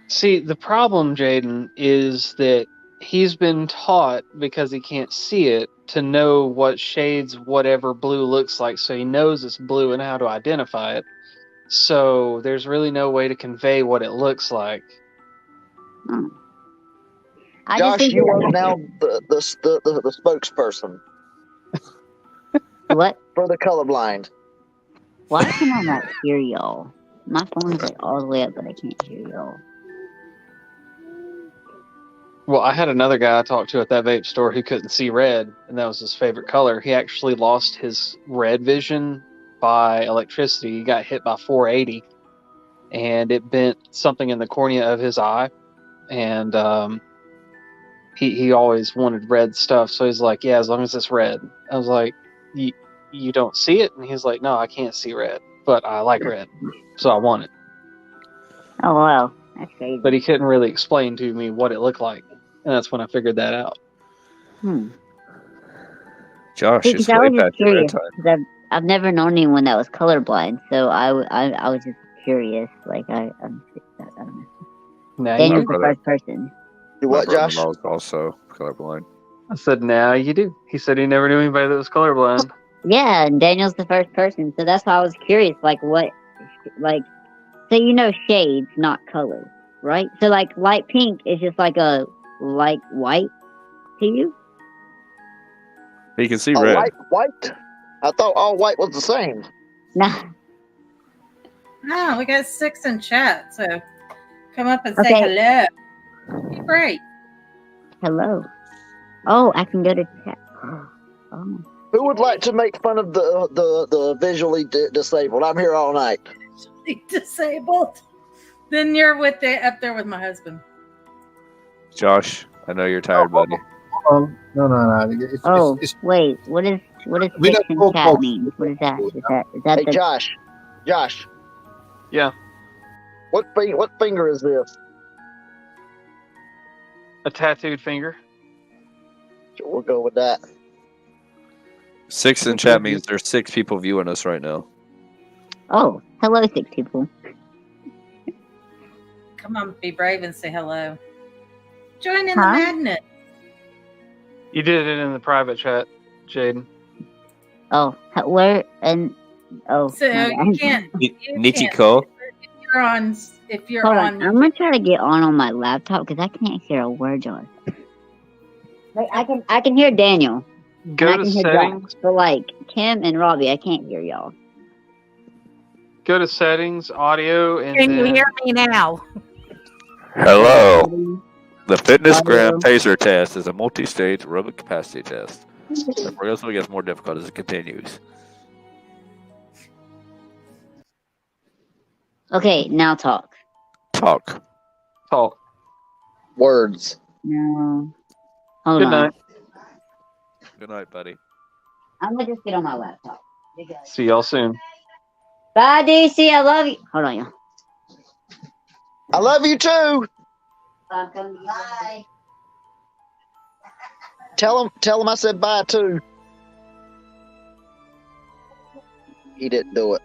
See, the problem, Jeyden, is that he's been taught, because he can't see it, to know what shades whatever blue looks like, so he knows it's blue and how to identify it. So there's really no way to convey what it looks like. Josh, you are now the spokesperson. What? For the colorblind. Why can I not hear y'all? My phone's like all the way up, but I can't hear y'all. Well, I had another guy I talked to at that vape store who couldn't see red, and that was his favorite color. He actually lost his red vision by electricity. He got hit by 480, and it bent something in the cornea of his eye. And he always wanted red stuff, so he's like, yeah, as long as it's red. I was like, you don't see it? And he's like, no, I can't see red, but I like red, so I want it. Oh, wow. That's crazy. But he couldn't really explain to me what it looked like, and that's when I figured that out. Josh, it's way I was past just your red curious, time. because I've never known anyone that was colorblind, so I was just curious. Like, I don't know. Now Daniel's you the first person. You what, Josh? I was also colorblind. I said, now you do. He said he never knew anybody that was colorblind. Yeah, and Daniel's the first person, so that's why I was curious. Like, what, like, so you know shades, not colors, right? So, like, light pink is just like a light white to you? You can see red. White? I thought all white was the same. Nah. No, we got 6 in chat, so come up and say hello. Be great. Hello. Oh, I can go to chat. Oh. Who would like to make fun of the visually disabled? I'm here all night. Disabled? Then you're up there with my husband. Josh, I know you're tired, buddy. No. Wait. What is We don't fiction talk chat about- mean? What is that? Is that Hey, Josh. Yeah. What finger is this? A tattooed finger. We'll go with that. 6 in chat means there's 6 people viewing us right now. Oh, hello, 6 people. Come on, be brave and say hello. Join in the madness. You did it in the private chat, Jeyden. Oh, where and So you can't. Nichiko. If you're Hold on. I'm gonna try to get on my laptop because I can't hear a word on. Like I can hear Daniel. Go to settings. But like Kim and Robbie, I can't hear y'all. Go to settings, audio, and Can then... you hear me now? Hello. The fitness gram taser test is a multi-stage aerobic capacity test. The progressively gets more difficult as it continues. Okay, now talk. Talk. Words. No. Hold Good on. night. Good night, buddy. I'm gonna just get on my laptop. See y'all soon. Bye, DC. I love you. Hold on, y'all. I love you too. Bye. Tell them I said bye too. he didn't do it.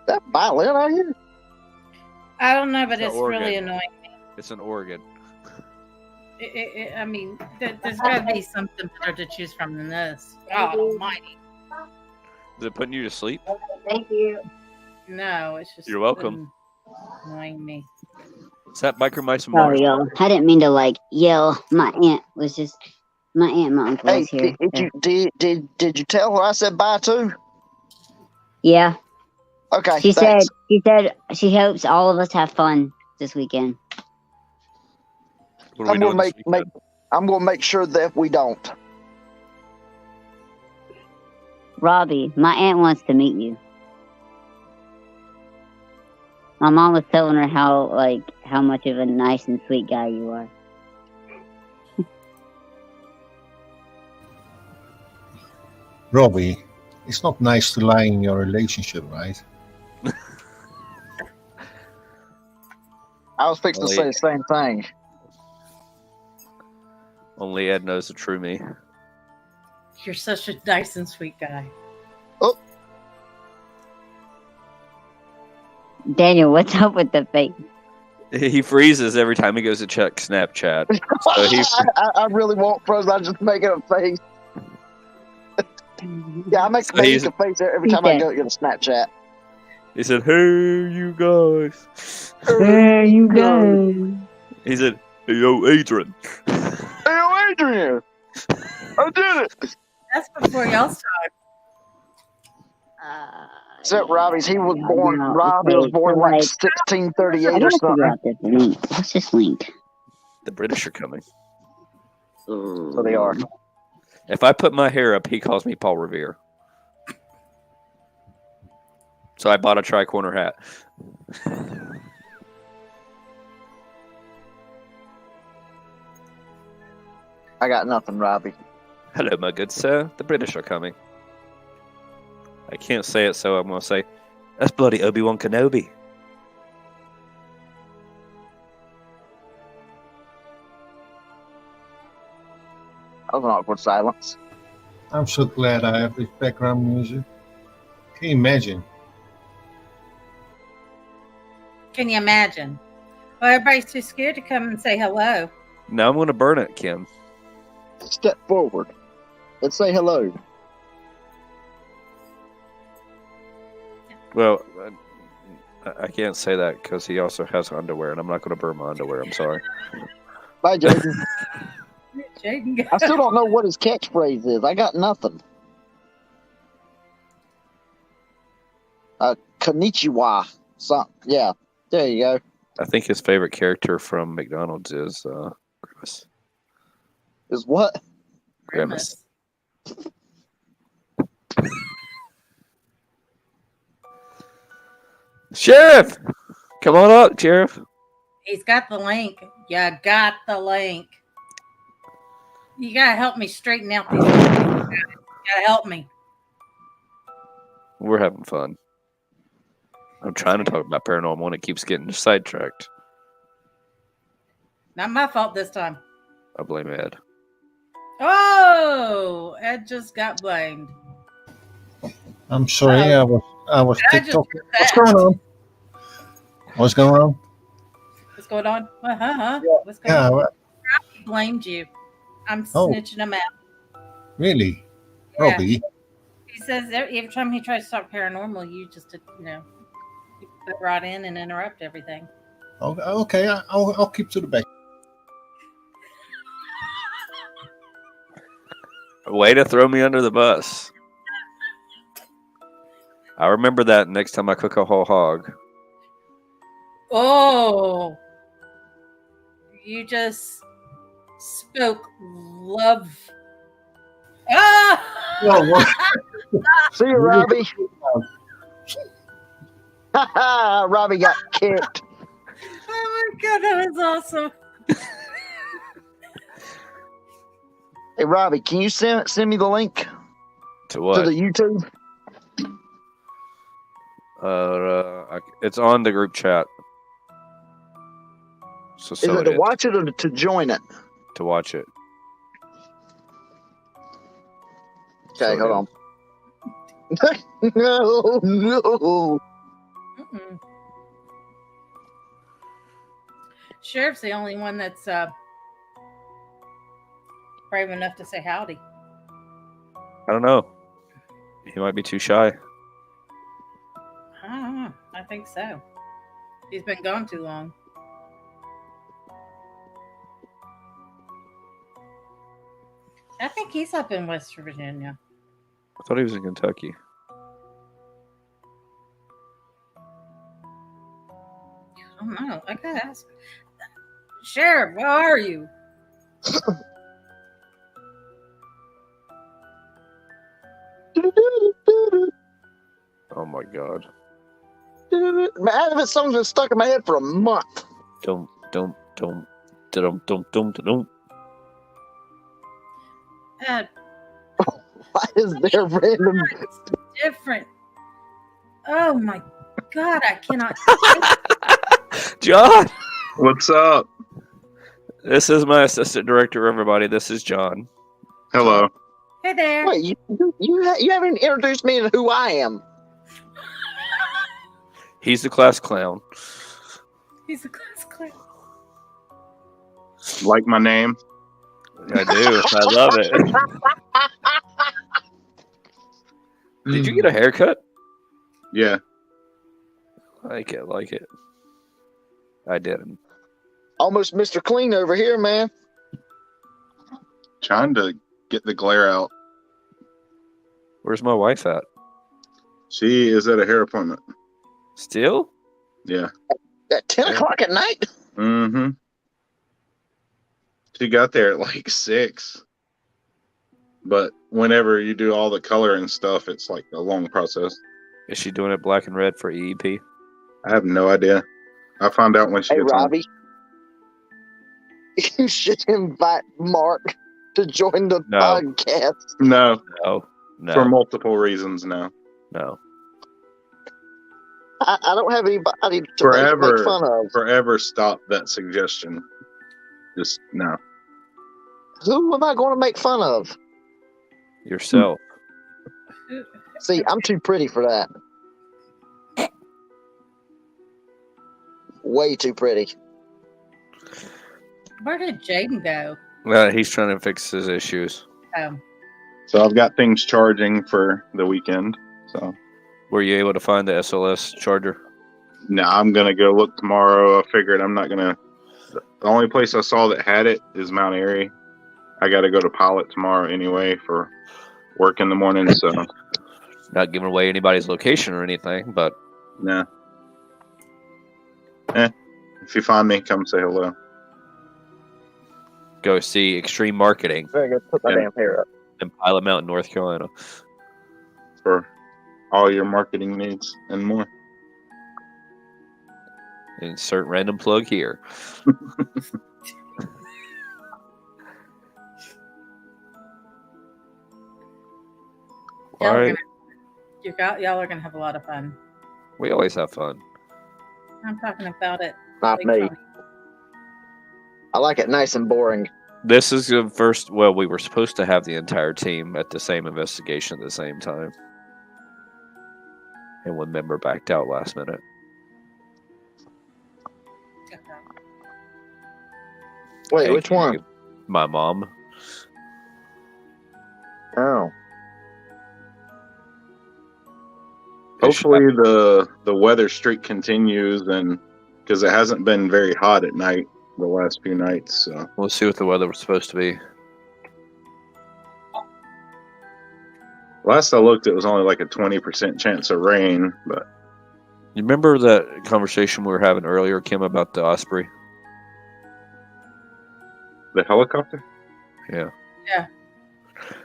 Is that violin out here? I don't know, but It's an it's organ. really annoying. It's an organ. I mean, there's got to be something better to choose from than this. God almighty. Is it putting you to sleep? Thank you. No, it's just. You're welcome. Annoying me. Is that Biker Mice and Sorry, Mars? y'all. I didn't mean to yell. My aunt and my uncle Hey, was here. did you tell her I said bye too? Yeah. Okay. She thanks. said she hopes all of us have fun this weekend. What are we doing this weekend? I'm gonna make sure that we don't. Robbie, my aunt wants to meet you. My mom was telling her how much of a nice and sweet guy you are. Robbie, it's not nice to lie in your relationship, right? I was fixing to say the same thing. Only Ed knows the true me. You're such a nice and sweet guy. Oh. Daniel, what's up with the face? He freezes every time he goes to check Snapchat. So I really won't froze. I'm just making a face. Yeah, I make a face every time I go get a Snapchat. He said, "Hey, you guys." Hey, you guys. He said, "Hey, yo, Adrian." Hey, yo, Adrian. I did it. That's before y'all started. Except Robbie's, Robbie was born like 1638 or something. What's this link? The British are coming. So they are. If I put my hair up, he calls me Paul Revere. So I bought a tri-corner hat. I got nothing, Robbie. Hello, my good sir. The British are coming. I can't say it, so I'm going to say, that's bloody Obi-Wan Kenobi. That was an awkward silence. I'm so glad I have this background music. Can you imagine? Can you imagine? Well, everybody's too scared to come and say hello. Now I'm going to burn it, Kim. Step forward. Let's say hello. Well, I can't say that because he also has underwear, and I'm not going to burn my underwear. I'm sorry. Bye, Jeyden. Jeyden, I still don't know what his catchphrase is. I got nothing. Konnichiwa. Yeah, there you go. I think his favorite character from McDonald's is Grimace. Is what? Grimace. Sheriff! Come on up, Sheriff. He's got the link. You got the link. You gotta help me straighten out these. You gotta help me. We're having fun. I'm trying to talk about paranormal and it keeps getting sidetracked. Not my fault this time. I blame Ed. Oh, Ed just got blamed. I'm sorry, I was TikTok. What's going on? What's going on? What's going on? Yeah. What's going on? Well, Robbie blamed you. I'm snitching him out. really? Yeah. Robbie? He says every time he tries to talk paranormal, you just, you put right in and interrupt everything. Okay, I'll keep to the back. Way to throw me under the bus. I remember that next time I cook a whole hog. Oh, you just spoke love. Ah! See you, Robbie. Robbie got kicked. Oh my God, that was awesome. Hey, Robbie, can you send me the link to what? To the YouTube? It's on the group chat. So Is it to watch it or to join it? To watch it. Okay, hold on. No, no. Mm-mm. Sheriff's the only one that's brave enough to say howdy. I don't know. He might be too shy. I don't know. I think so. He's been gone too long. I think he's up in West Virginia. I thought he was in Kentucky. I don't know. I gotta ask. Sheriff, where are you? Oh my God. Man, this song's been stuck in my head for a month. Don't. Why is there random? Different. Oh my God, I cannot. John! What's up? This is my assistant director, everybody. This is John. Hello. Hey there. Wait, you haven't introduced me to who I am. He's the class clown. He's a class clown. Like my name? I do. I love it. Did you get a haircut? Yeah. Like it. I didn't. Almost Mr. Clean over here, man. Trying to get the glare out. Where's my wife at? She is at a hair appointment. Still? Yeah. At 10 o'clock at night? Mm-hmm. She got there at like 6. But whenever you do all the color and stuff, it's like a long process. Is she doing it black and red for EEP? I have no idea. I found out when she gets Robbie, you should invite Mark to join the podcast. home. No. For multiple reasons, no. No. I don't have anybody to make fun of. Forever stop that suggestion. Just no. Who am I going to make fun of? Yourself. See, I'm too pretty for that. Way too pretty. Where did Jeyden go? He's trying to fix his issues. So I've got things charging for the weekend. So, were you able to find the SLS charger? No, I'm gonna go look tomorrow. I figured I'm not gonna. The only place I saw that had it is Mount Eerie. I got to go to Pilot tomorrow anyway for work in the morning. So, not giving away anybody's location or anything, but nah. If you find me, come say hello. Go see Extreme Marketing. I gotta put my damn hair up. In Pilot Mountain, North Carolina. For all your marketing needs and more. Insert random plug here. Y'all are gonna have a lot of fun. We always have fun. I'm talking about it. Not me. I like it nice and boring. This is the first. Well, we were supposed to have the entire team at the same investigation at the same time, and one member backed out last minute. Wait, which one? My mom. Oh. Hopefully the weather streak continues, and because it hasn't been very hot at night the last few nights. So we'll see what the weather was supposed to be. Last I looked, it was only like a 20% chance of rain. But you remember that conversation we were having earlier, Kim, about the Osprey? The helicopter? Yeah. Yeah.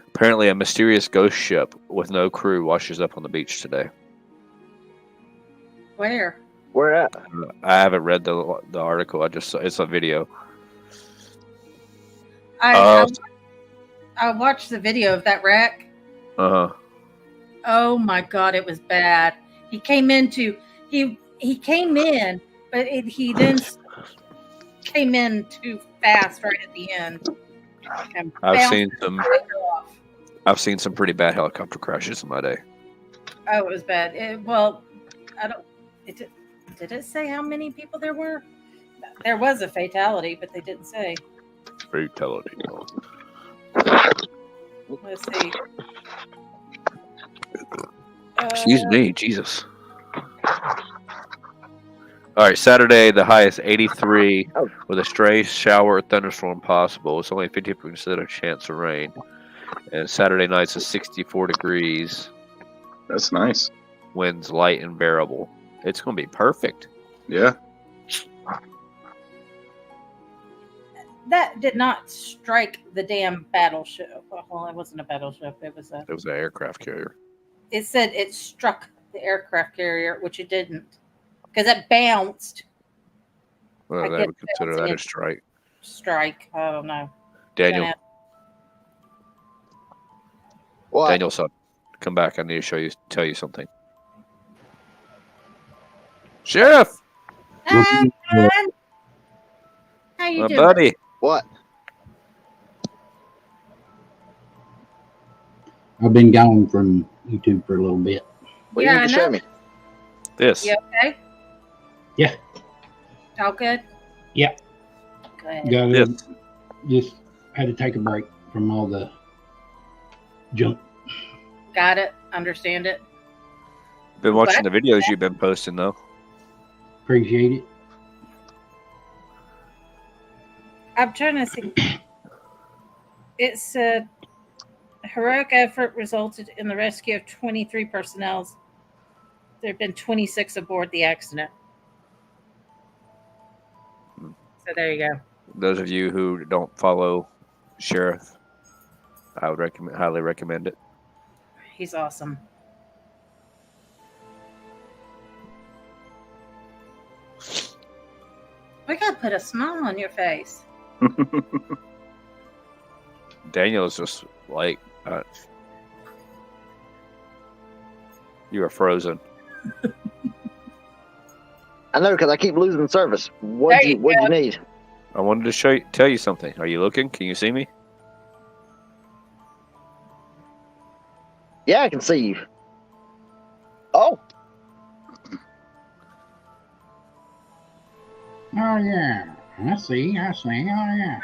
Apparently, a mysterious ghost ship with no crew washes up on the beach today. Where? Where at? I haven't read the article. I just saw it's a video. I watched the video of that wreck. Oh my God, it was bad. He came in, but he then came in too fast right at the end. I've seen some pretty bad helicopter crashes in my day. Oh, it was bad. Well, I don't. Did it say how many people there were? There was a fatality, but they didn't say. Fatality. Let's see. Excuse me, Jesus. All right, Saturday, the highest 83 with a stray shower or thunderstorm possible. It's only 50% of chance of rain. And Saturday night's is 64 degrees. That's nice. Winds light and bearable. It's going to be perfect. Yeah. That did not strike the damn battleship. Well, it wasn't a battleship. It was an aircraft carrier. It said it struck the aircraft carrier, which it didn't, because it bounced. Well, they would consider that a strike. Strike. I don't know. Daniel. What? Daniel, son, come back. I need to tell you something. Sheriff. Hey, man. How you My doing, buddy? What? I've been gone from YouTube for a little bit. What do you need to show me? This. You okay? Yeah. All good? Yeah. Good. Just had to take a break from all the junk. Got it. Understand it. Been watching the videos you've been posting, though. Appreciate it. I'm trying to see. It said heroic effort resulted in the rescue of 23 personnel. There have been 26 aboard the accident. So there you go. Those of you who don't follow Sheriff, I would highly recommend it. He's awesome. We gotta put a smile on your face. Daniel is just like, you are frozen. I know, because I keep losing service. What'd you need? I wanted to tell you something. Are you looking? Can you see me? Yeah, I can see you. Oh. Oh, yeah. I see. Oh, yeah.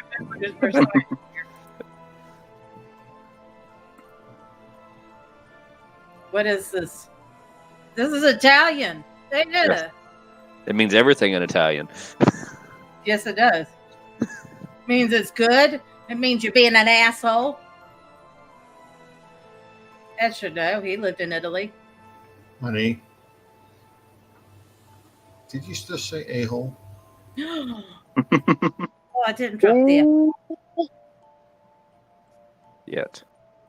What is this? This is Italian. They did Yes. it. It means everything in Italian. Yes, it does. Means it's good. It means you're being an asshole. Ed should know. He lived in Italy. Honey, did you still say a-hole? Oh, I didn't drop the. Yet.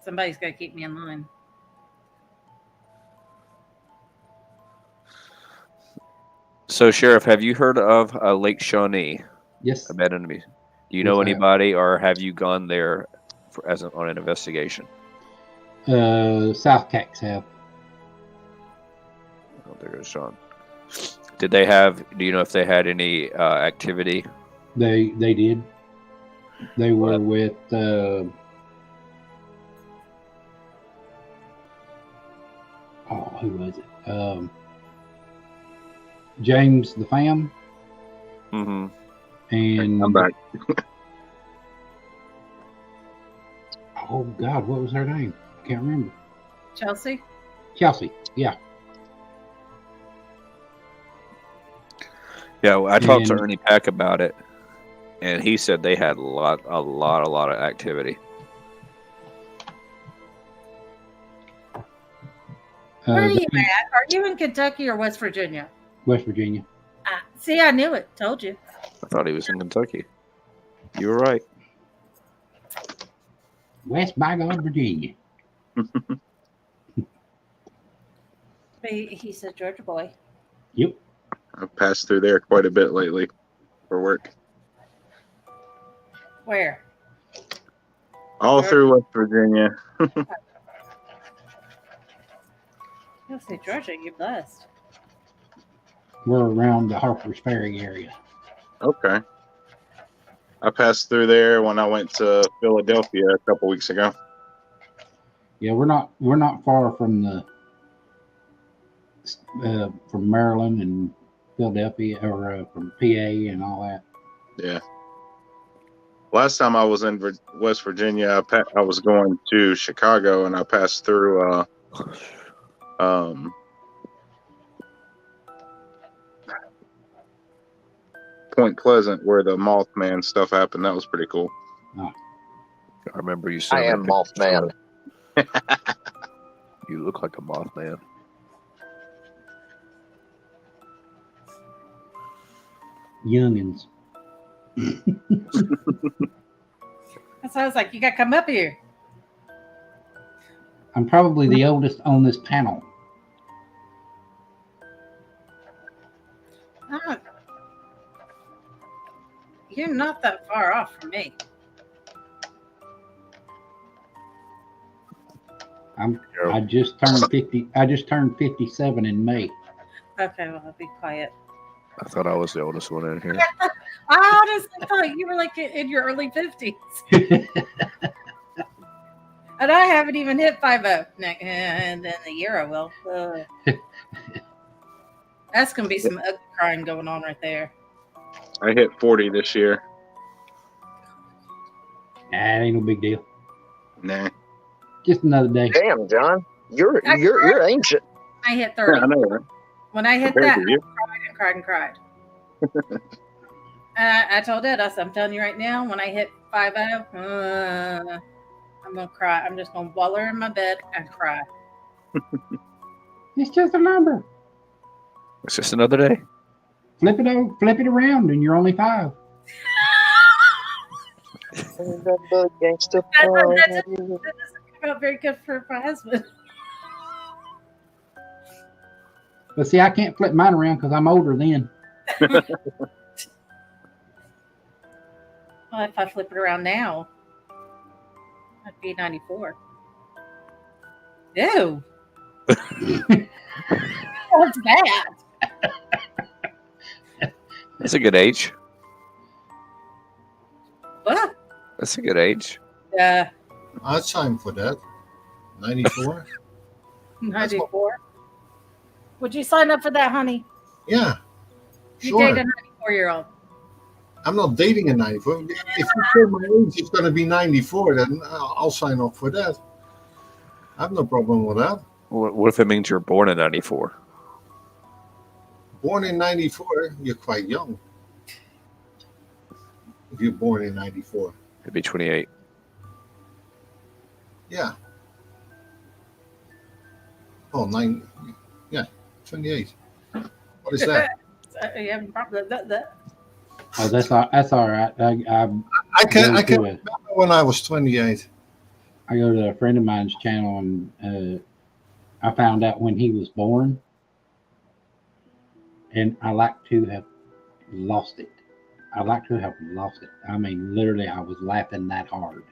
Somebody's got to keep me in line. So, Sheriff, have you heard of Lake Shawnee? Yes. Abandoned. Do you know anybody, or have you gone there on an investigation? South Cax have. Oh, there goes Sean. Did they have? Do you know if they had any activity? They did. They were with. Who was it? James the Fam. Mm-hmm. And I'm back. Oh God, what was her name? I can't remember. Chelsea? Yeah. Yeah, well, I talked to Ernie Pack about it, and he said they had a lot of activity. Where are you at? Are you in Kentucky or West Virginia? West Virginia. See, I knew it. Told you. I thought he was in Kentucky. You were right. West Bygone, Virginia. He said Georgia boy. Yep. I've passed through there quite a bit lately for work. Where? All through West Virginia. You'll say Georgia, you're blessed. We're around the Harper's Ferry area. Okay. I passed through there when I went to Philadelphia a couple weeks ago. Yeah, we're not far from the from Maryland and Philadelphia, or from PA and all that. Yeah. Last time I was in West Virginia, I was going to Chicago, and I passed through Point Pleasant, where the Mothman stuff happened. That was pretty cool. I remember you said I am Mothman. You look like a Mothman. Youngins. That's why I was like, you got to come up here. I'm probably the oldest on this panel. Oh, you're not that far off from me. I just turned 50. I just turned 57 in May. Okay, well, I'll be quiet. I thought I was the oldest one in here. I honestly thought you were like in your early 50s. And I haven't even hit 50. And then the year I will. That's going to be some ugly crying going on right there. I hit 40 this year. Nah, it ain't no big deal. Nah. Just another day. Damn, John, you're ancient. I hit 30. Yeah, I know, right? When I hit Compared that, to you. I cried and cried and cried. And I told Ed, I said, I'm telling you right now, when I hit 50, I'm going to cry. I'm just going to waller in my bed and cry. It's just a number. It's just another day. Flip it around, and you're only 5. That doesn't come out very good for my husband. But see, I can't flip mine around because I'm older then. Well, if I flip it around now, I'd be 94. Ew. What's that? That's a good age. What? That's a good age. Yeah. I'd sign for that. 94. 94. Would you sign up for that, honey? Yeah. You Sure. date a 94-year-old. I'm not dating a 94. If you say my age is going to be 94, then I'll sign up for that. I have no problem with that. What if it means you're born in 94? Born in 94, you're quite young. If you're born in 94. It'd be 28. Yeah. Oh, 9. Yeah, 28. What is that? You have a problem with that? Oh, that's all right. I can't remember when I was 28. I go to a friend of mine's channel, and I found out when he was born, and I like to have lost it. I mean, literally, I was laughing that hard.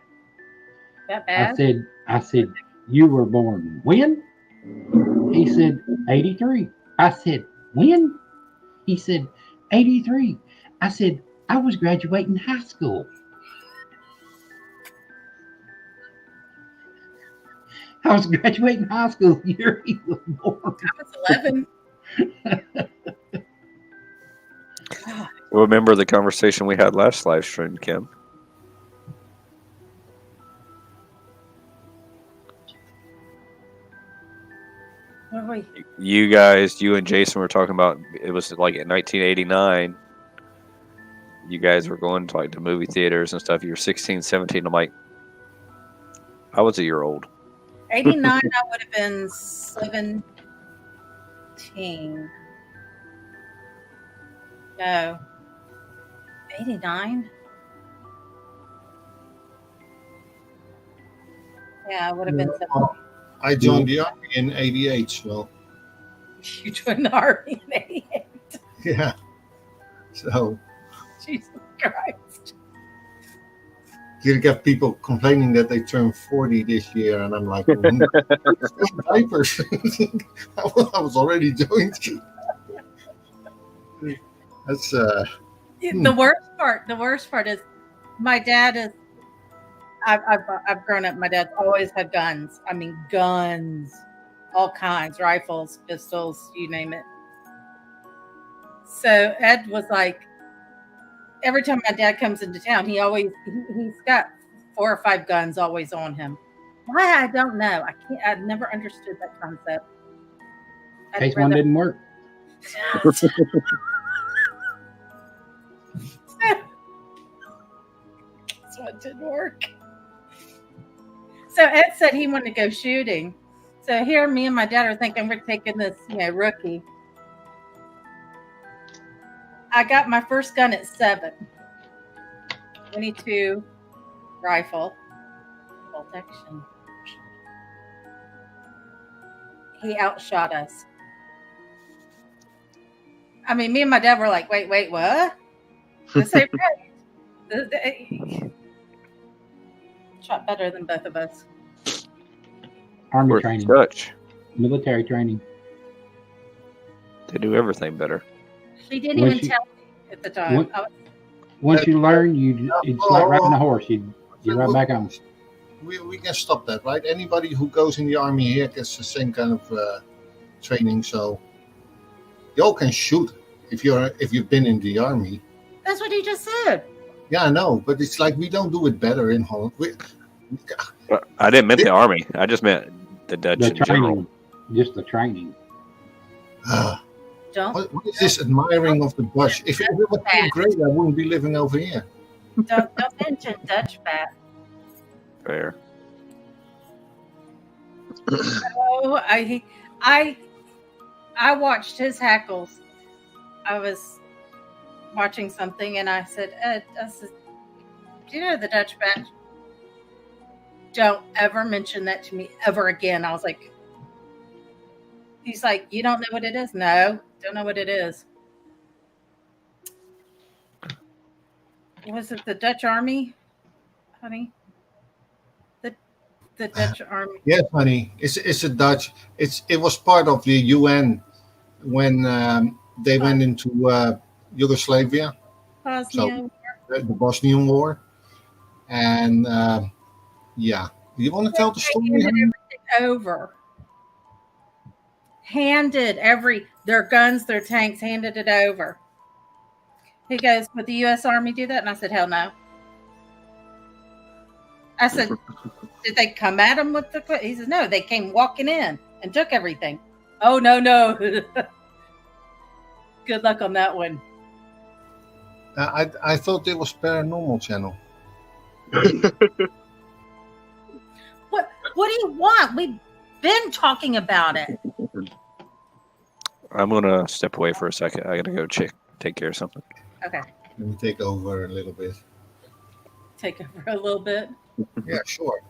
That bad? I said, you were born when? He said, 83. I said, when? He said, 83. I said, I was graduating high school. I was graduating high school the year he was born. I was 11. Remember the conversation we had last live stream, Kim? You and Jason were talking about, it was like in 1989. You guys were going to like the movie theaters and stuff. You were 16, 17. I'm like, I was a year old. 89, I would have been 17. No. 89? Yeah, I would have been 17. I joined the army in 88, so. You joined the army in 88? Yeah. So. Jesus Christ. You get people complaining that they turned 40 this year, and I'm like, diapers. I was already joined. That's The worst part is my dad is. I've grown up. My dad's always had guns. I mean, guns. all kinds, rifles, pistols, you name it. So Ed was like, every time my dad comes into town, he's got 4 or 5 guns always on him. Why? I don't know. I've never understood that concept. In case one didn't work. So it didn't work. So Ed said he wanted to go shooting. So here, me and my dad are thinking we're taking this, rookie. I got my first gun at 7. 22 rifle. Bolt action. He outshot us. I mean, me and my dad were like, wait, what? The same right. Shot better than both of us. Army training. Dutch. Military training. They do everything better. She didn't even tell me at the time. Once you learn, it's like riding a horse. You ride back on. We can stop that, right? Anybody who goes in the army here gets the same kind of training, so y'all can shoot if you've been in the army. That's what he just said. Yeah, I know, but it's like we don't do it better in Holland. I didn't mean the army. I just meant the Dutch in general. Just the training. What is this admiring of the Dutch? If it was too great, I wouldn't be living over here. Don't mention Dutch bat. Fair. Oh, I watched his hackles. I was watching something and I said, Ed, do you know the Dutch bat? Don't ever mention that to me ever again. I was like, he's like, you don't know what it is? No, don't know what it is. Was it the Dutch Army, honey? The Dutch Army. Yes, honey. It's a Dutch. It was part of the UN when they went into Yugoslavia. Bosnia. So, the Bosnian War. And yeah. Do you want to tell the story? Handed everything over. Handed their guns, their tanks, handed it over. He goes, would the U.S. Army do that? And I said, hell no. I said, did they come at him with the... He says, no, they came walking in and took everything. Oh, no. Good luck on that one. I thought it was Paranormal Channel. What do you want? We've been talking about it. I'm going to step away for a second. I got to go take care of something. Okay. Let me take over a little bit. Take over a little bit? Yeah, sure.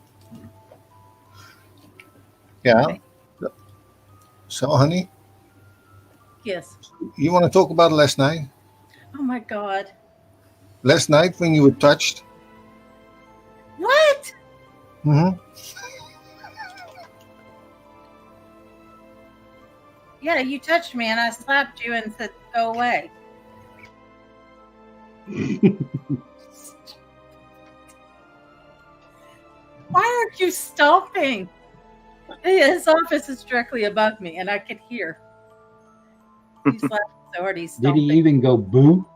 Yeah. Okay. So, honey? Yes. You want to talk about last night? Oh, my God. Last night when you were touched? What? Mm-hmm. Yeah, you touched me and I slapped you and said, go away. Why aren't you stomping? His office is directly above me and I could hear. He slapped so hard he's stomping. Did he even go boo?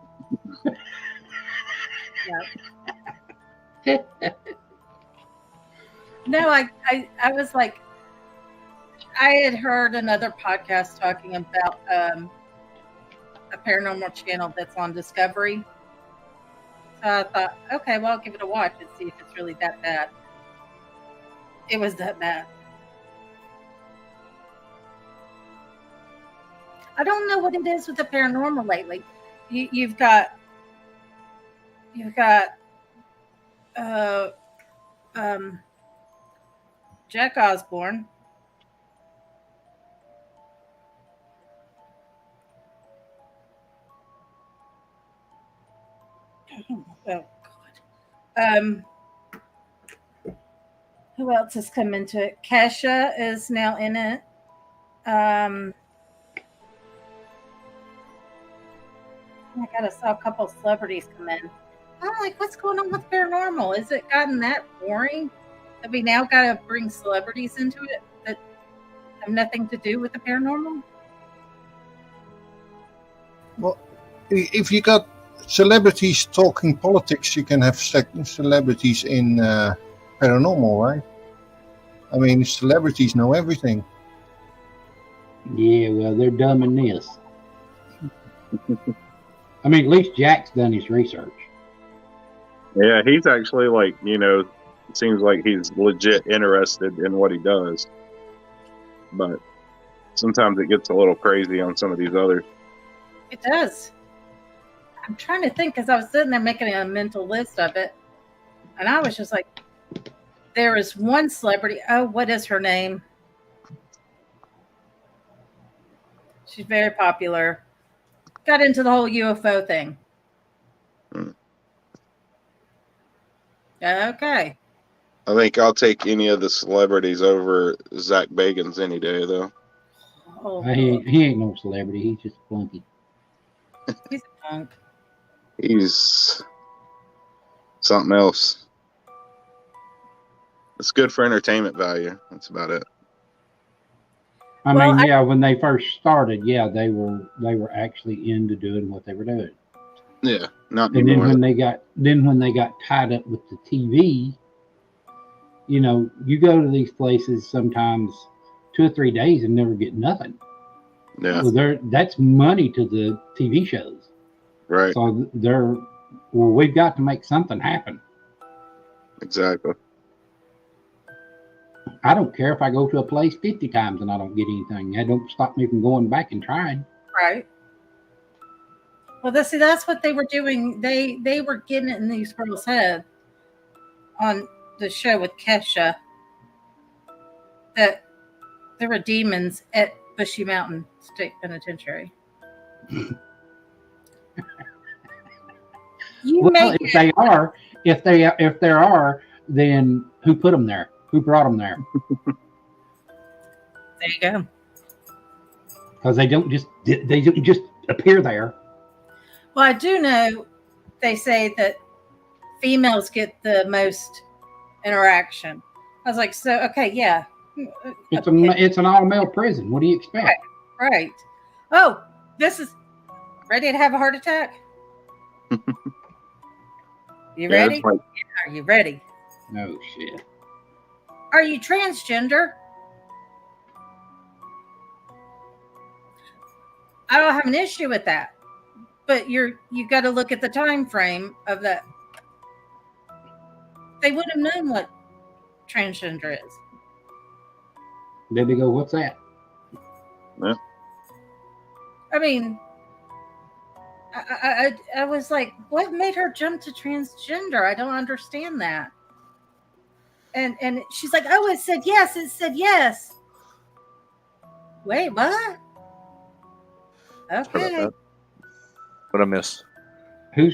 No. No, I was like, I had heard another podcast talking about a paranormal channel that's on Discovery. So I thought, okay, well, I'll give it a watch and see if it's really that bad. It was that bad. I don't know what it is with the paranormal lately. You've got Jack Osborne. Oh God. Who else has come into it? Kesha is now in it. I saw a couple of celebrities come in. I'm like, what's going on with paranormal? Is it gotten that boring that we now got to bring celebrities into it that have nothing to do with the paranormal? Well, if you got celebrities talking politics, you can have celebrities in paranormal, right? I mean, celebrities know everything. Yeah, well, they're dumb in this. I mean, at least Jack's done his research. Yeah, he's actually like, it seems like he's legit interested in what he does. But sometimes it gets a little crazy on some of these others. It does. I'm trying to think because I was sitting there making a mental list of it. And I was just like, there is one celebrity. Oh, what is her name? She's very popular. Got into the whole UFO thing. Okay. I think I'll take any of the celebrities over Zach Bagans any day, though. Oh, he ain't no celebrity. He's just a flunky. He's a punk. He's something else. It's good for entertainment value. That's about it. I mean, when they first started, they were actually into doing what they were doing. Yeah, not and anymore. When they got tied up with the TV, you go to these places sometimes 2 or 3 days and never get nothing. Yeah. Well, that's money to the TV shows. Right. So we've got to make something happen. Exactly. I don't care if I go to a place 50 times and I don't get anything. That don't stop me from going back and trying. Right. Well, that's what they were doing. They were getting it in these girls' head on the show with Kesha that there were demons at Bushy Mountain State Penitentiary. If there are, then who put them there? Who brought them there? There you go. Because they don't just appear there. Well, I do know they say that females get the most interaction. I was like, so okay, yeah. It's an all-male prison. What do you expect? Right. Oh, this is ready to have a heart attack. You ready? Like, Are you ready? No shit. Are you transgender? I don't have an issue with that, but you got to look at the time frame of that. They would have known what transgender is. There they go. What's that? Yeah. I mean, I was like, what made her jump to transgender? I don't understand that. And she's like, oh, it said yes. It said yes. Wait, what? Okay. What I miss? Who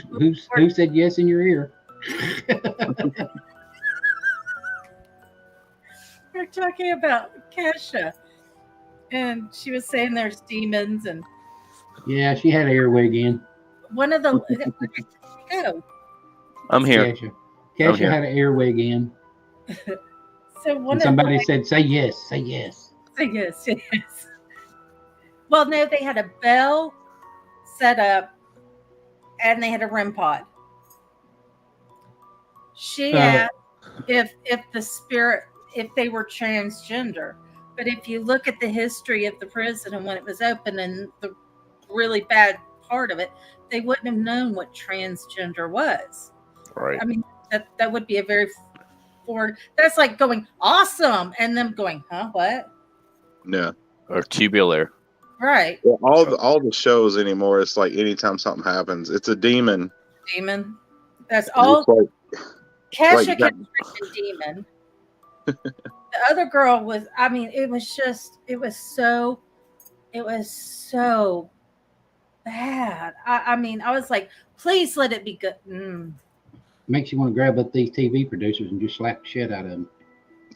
said yes in your ear? We're talking about Kesha, and she was saying there's demons, and yeah, she had an earwig in. One of the go. I'm here. Kesha had an earwig in. So somebody said, "Say yes, say yes." Say yes, yes. Well, no, they had a bell set up, and they had a REM pod. She asked if the spirit, if they were transgender, but if you look at the history of the prison and when it was open and the really bad part of it, they wouldn't have known what transgender was. Right. I mean, that would be a very forward. That's like going awesome, and them going, huh? What? Yeah. Or tubular. Right. Well, all the shows anymore, it's like anytime something happens, it's a demon. Demon. That's all. Kesha kept freaking demon. The other girl was, I mean, it was so bad. I mean, I was like, please let it be good. Makes you want to grab up these TV producers and just slap the shit out of them.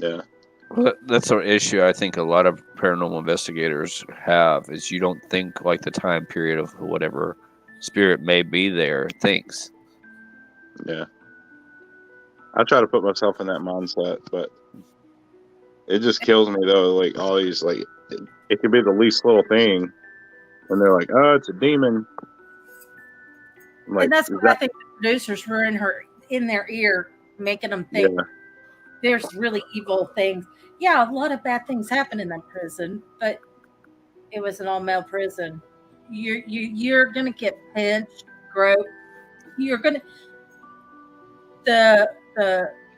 Yeah. Well, that's our issue. I think a lot of paranormal investigators have is you don't think like the time period of whatever spirit may be there thinks. Yeah. I try to put myself in that mindset, but it just kills me though. Like all these like it could be the least little thing, and they're like, "Oh, it's a demon." Like, and that's what I think the producers were in their ear, making them think there's really evil things. Yeah, a lot of bad things happen in that prison, but it was an all-male prison. You're gonna get pinched, groped. You're gonna the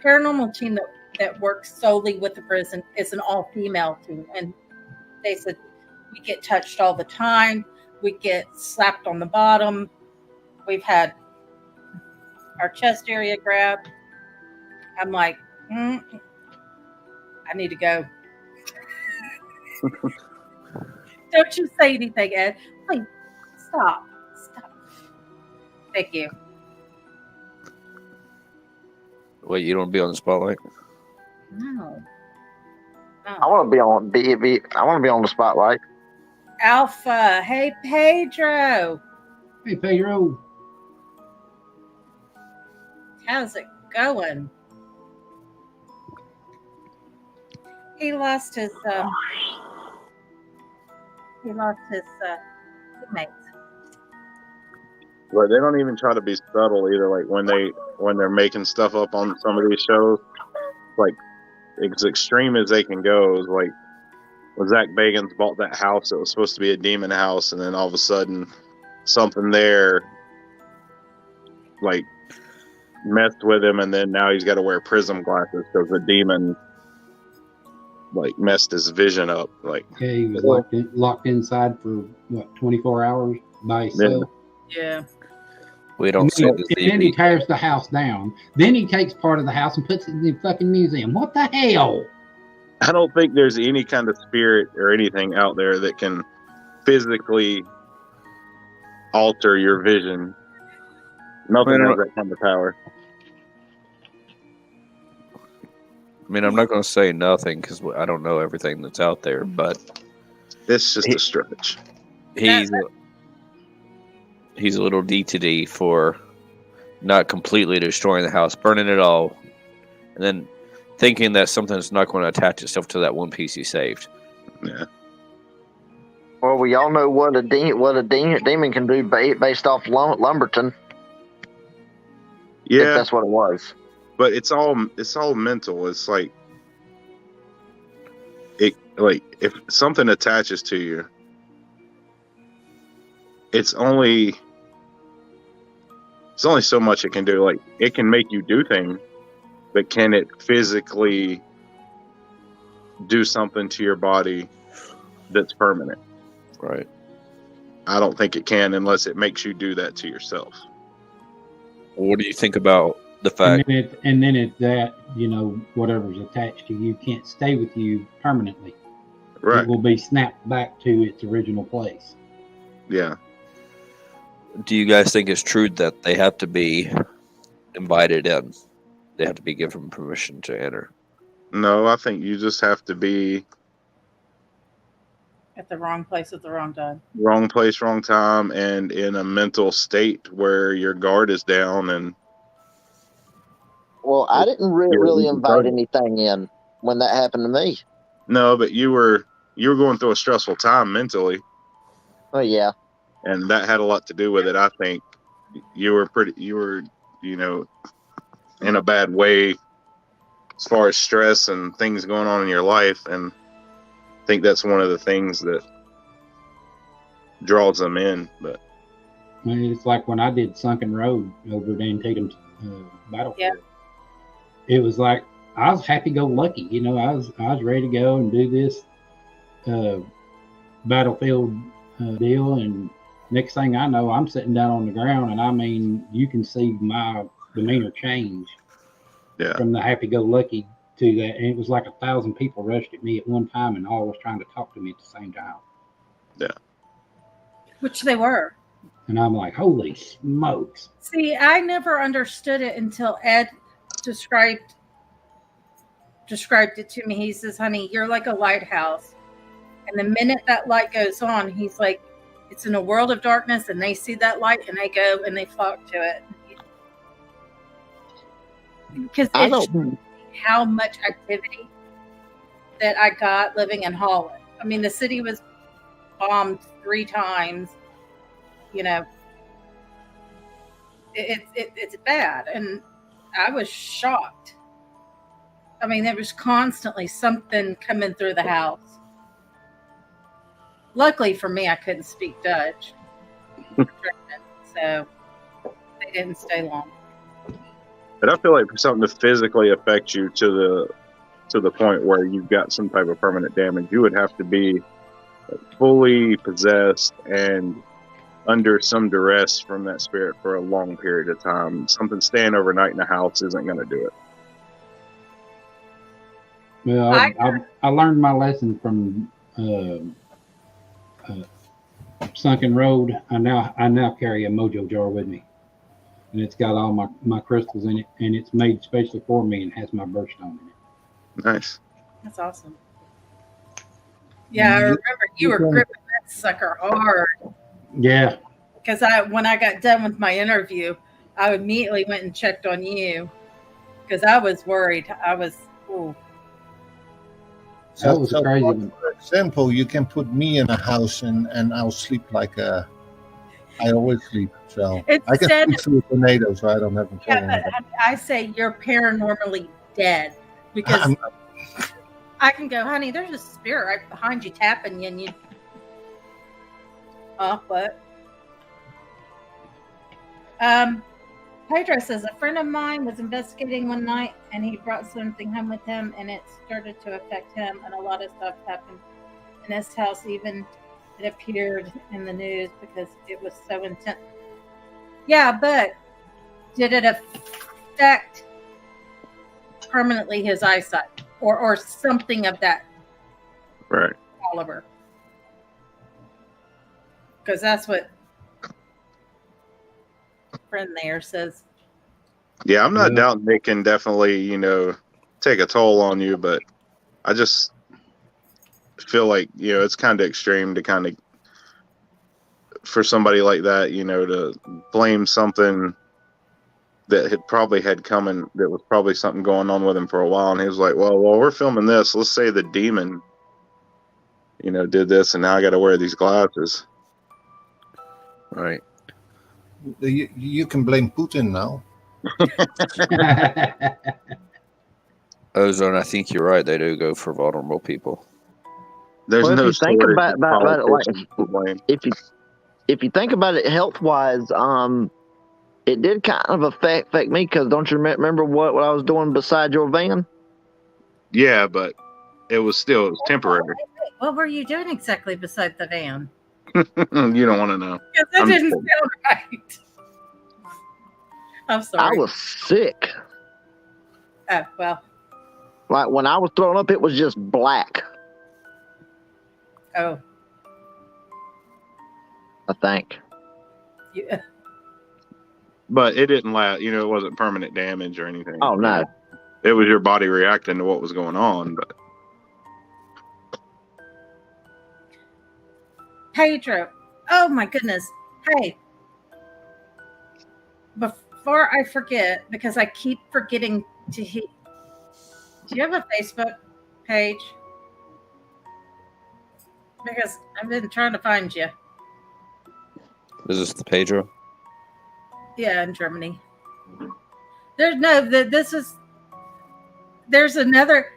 paranormal team that works solely with the prison is an all-female team, and they said we get touched all the time. We get slapped on the bottom. We've had our chest area grabbed. I'm like, I need to go. Don't you say anything, Ed. Please, stop. Thank you. Wait, you don't want to be on the spotlight? No. I want to be on I want to be on the spotlight. Alpha. Hey, Pedro. Hey, Pedro. How's it going? He lost his teammates. Right, they don't even try to be subtle either. Like when they're making stuff up on some of these shows, like as extreme as they can go. Is like when Zach Bagans bought that house, it was supposed to be a demon house, and then all of a sudden, something there, like, messed with him, and then now he's got to wear prism glasses because the demon, like, messed his vision up. Like, yeah, he was locked inside for what, 24 hours by himself. Yeah. We don't see this. And then he tears the house down. Then he takes part of the house and puts it in the fucking museum. What the hell? I don't think there's any kind of spirit or anything out there that can physically alter your vision. Nothing has that kind of power. I mean, I'm not going to say nothing because I don't know everything that's out there, but it's just a stretch. He's a little D2D for not completely destroying the house, burning it all, and then thinking that something's not going to attach itself to that one piece he saved. Yeah. Well, we all know what a demon can do based off Lumberton. Yeah, if that's what it was. But it's all mental. It's like if something attaches to you, it's only so much it can do. Like, it can make you do things, but can it physically do something to your body that's permanent? Right. I don't think it can unless it makes you do that to yourself. What do you think about the fact? And then that, whatever's attached to you can't stay with you permanently. Right. It will be snapped back to its original place. Yeah. Do you guys think it's true that they have to be invited in? They have to be given permission to enter? No, I think you just have to be at the wrong place at the wrong time. Wrong place, wrong time, and in a mental state where your guard is down. And well, I didn't really invite anything in when that happened to me. No, but you were going through a stressful time mentally. Oh yeah. And that had a lot to do with it. I think you were in a bad way as far as stress and things going on in your life. And I think that's one of the things that draws them in. But I mean, it's like when I did Sunken Road over at Antietam Battlefield. Yeah. It was like I was happy-go-lucky. I was ready to go and do this Battlefield deal, and next thing I know, I'm sitting down on the ground, and I mean, you can see my demeanor change from the happy-go-lucky to that. And it was like 1,000 people rushed at me at one time, and all was trying to talk to me at the same time. Yeah. Which they were. And I'm like, holy smokes. See, I never understood it until Ed described it to me. He says, honey, you're like a lighthouse. And the minute that light goes on, he's like, it's in a world of darkness, and they see that light, and they go and they flock to it. Because it showed how much activity that I got living in Holland. I mean, the city was bombed 3 times. You know, it's bad, and I was shocked. I mean, there was constantly something coming through the house. Luckily for me, I couldn't speak Dutch, so they didn't stay long. But I feel like for something to physically affect you to the point where you've got some type of permanent damage, you would have to be fully possessed and under some duress from that spirit for a long period of time. Something staying overnight in the house isn't going to do it. Well, I learned my lesson from Sunken Road. I now carry a mojo jar with me, and it's got all my crystals in it, and it's made specially for me and has my birthstone in it. Nice. That's awesome. Yeah, I remember you were gripping that sucker hard. Yeah. Because when I got done with my interview, I immediately went and checked on you because I was worried. I was, ooh. That was crazy. For example, you can put me in a house and I'll sleep like I always sleep. So I can sleep through tornadoes, so I don't have a problem. Yeah, but I say you're paranormally dead because I can go, honey, there's a spirit right behind you tapping you, and you. But. Pedro says a friend of mine was investigating one night and he brought something home with him and it started to affect him, and a lot of stuff happened in his house. Even it appeared in the news because it was so intense. Yeah, but did it affect permanently his eyesight or something of that caliber? Because that's what friend there says. Yeah, I'm not doubting it can definitely, take a toll on you, but I just feel like, it's kind of extreme to for somebody like that, to blame something that that was probably something going on with him for a while. And he was like, well, while we're filming this, let's say the demon, did this, and now I got to wear these glasses. Right. You can blame Putin now. Ozone, I think you're right. They do go for vulnerable people. There's Well, no if you think about it, like if you think about it health wise, it did kind of affect me because don't you remember what I was doing beside your van? Yeah, but it was temporary. What were you doing exactly beside the van? You don't want to know. Because that didn't sound right. I'm sorry. I was sick. Oh, well. Like when I was throwing up, it was just black. Oh. I think. Yeah. But it didn't last. It wasn't permanent damage or anything. Oh, no. It was your body reacting to what was going on. But Pedro. Oh, my goodness. Hey. Before I forget, because I keep forgetting to hit. Do you have a Facebook page? Because I've been trying to find you. Is this the Pedro? Yeah, in Germany. There's another. There was another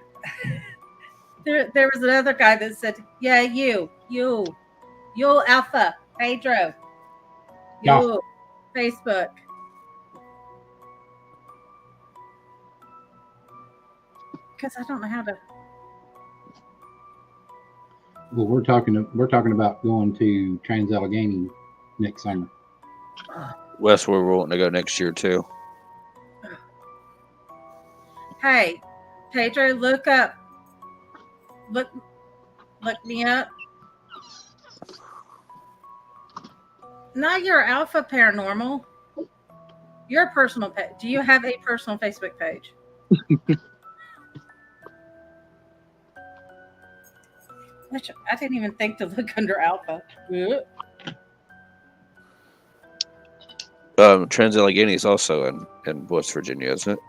guy that said, "Yeah, you Alpha Pedro, you Facebook." Because I don't know how to. Well, we're talking about going to Trans-Allegheny next summer. West, where we're wanting to go next year too. Hey, Pedro, look me up. Not your Alpha Paranormal. Your personal page. Do you have a personal Facebook page? Which I didn't even think to look under Alpha. Trans-Allegheny is also in West Virginia, isn't it?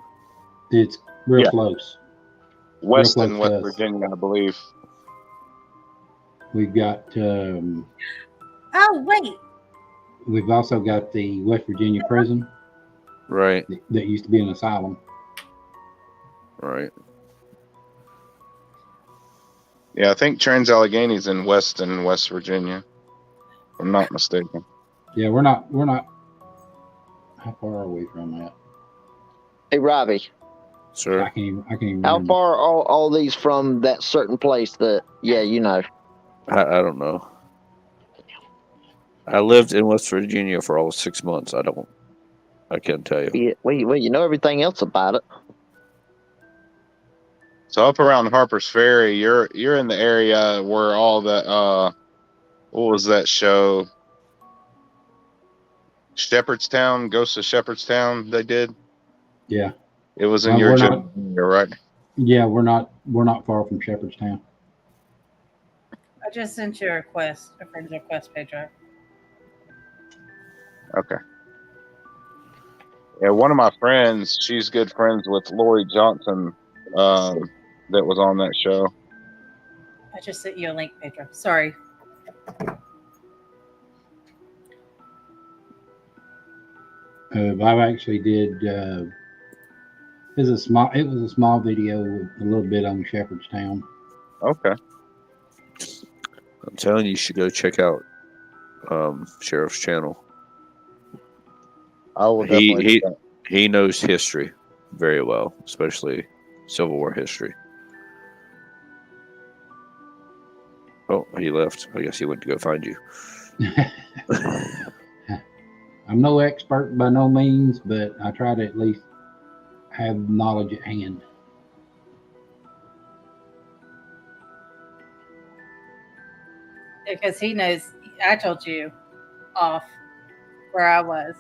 It's real close. West Virginia, I believe. We've got. Oh wait. We've also got the West Virginia prison. Right. That used to be an asylum. Right. Yeah, I think Trans-Allegheny's in West Virginia. If I'm not mistaken. Yeah, we're not. How far are we from that? Hey, Robbie. Sure. I can't even How remember. far are all these from that certain place that, yeah, you know? I don't know. I lived in West Virginia for almost 6 months. I can't tell you. Yeah, well, you know everything else about it. So up around Harper's Ferry, you're in the area where all the what was that show? Shepherdstown, Ghost of Shepherdstown. They did. Yeah. It was in your area, right? Yeah, we're not far from Shepherdstown. I just sent you a request, a friend's request, Pedro. Okay. Yeah, one of my friends, she's good friends with Lori Johnson, that was on that show. I just sent you a link, Pedro. Sorry. I actually did. It was a small video with a little bit on Shepherdstown. Okay. I'm telling you should go check out Sheriff's channel. I will definitely. He knows history very well, especially Civil War history. Oh, he left. I guess he went to go find you. I'm no expert by no means, but I try to at least have knowledge at hand. Because he knows, I told you off where I was.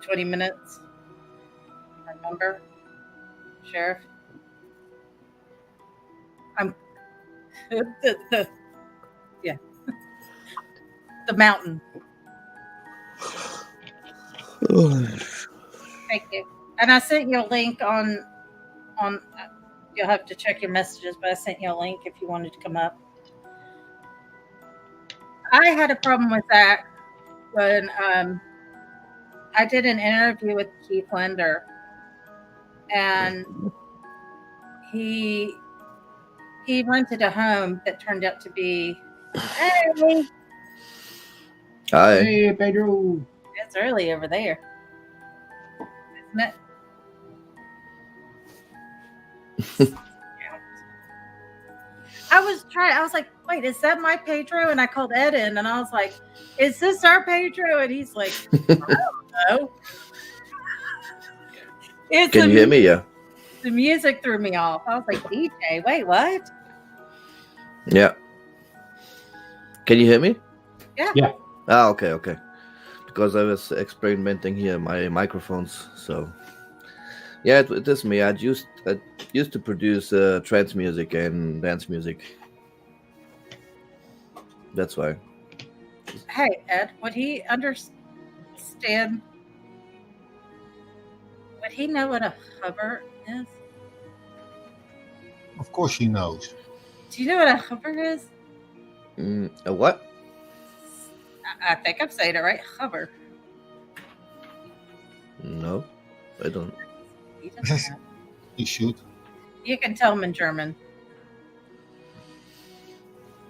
20 minutes. Remember, Sheriff? I'm yeah. The mountain. Thank you. And I sent you a link on you'll have to check your messages, but I sent you a link if you wanted to come up. I had a problem with that when I did an interview with Keith Linder, and he rented a home that turned out to be hey. Hi. Hey, Pedro. It's early over there, isn't it? I was like, wait, is that my Pedro? And I called Ed in and I was like, is this our Pedro? And he's like, I don't know. Can you hear me? Yeah. The music threw me off. I was like, DJ, wait, what? Yeah. Can you hear me? Yeah. Yeah. Ah, okay. Because I was experimenting here my microphones, so yeah, it is me. I used to produce trance music and dance music. That's why. Hey, Ed, would he understand? Would he know what a hover is? Of course he knows. Do you know what a hover is? A what? I think I'm saying it right. Hover. No, I don't. He doesn't know. He should. You can tell him in German.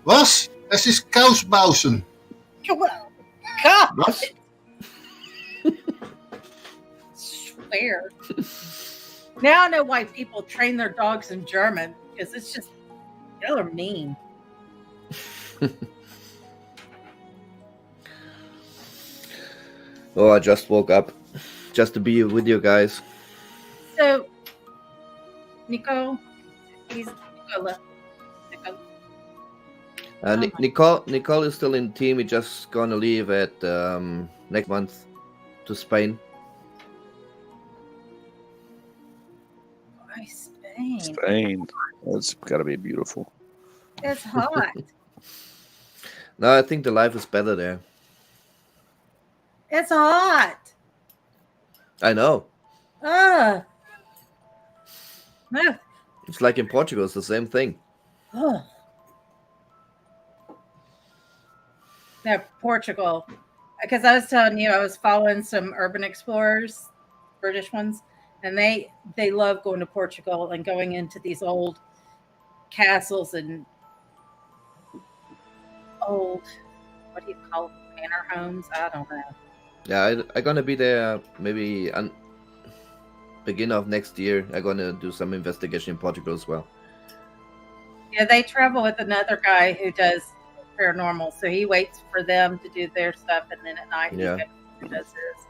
Was? Es ist Kausbausen. God! Was? Swear. Now I know why people train their dogs in German, because it's just, y'all are mean. Oh, I just woke up just to be with you guys. So, Nico, he's Nicola. Nicole is still in the team. We're just gonna leave at next month to Spain. Why Spain? Spain. That's got to be beautiful. It's hot. No, I think the life is better there. It's hot. I know. No. It's like in Portugal, it's the same thing. Oh. No, Portugal. Because I was telling you, I was following some urban explorers, British ones, and they love going to Portugal and going into these old castles and old, what do you call them, manor homes? I don't know. Yeah, I'm gonna be there maybe beginning of next year. I'm gonna do some investigation in Portugal as well. Yeah, they travel with another guy who does paranormal, so he waits for them to do their stuff, and then at night he does his.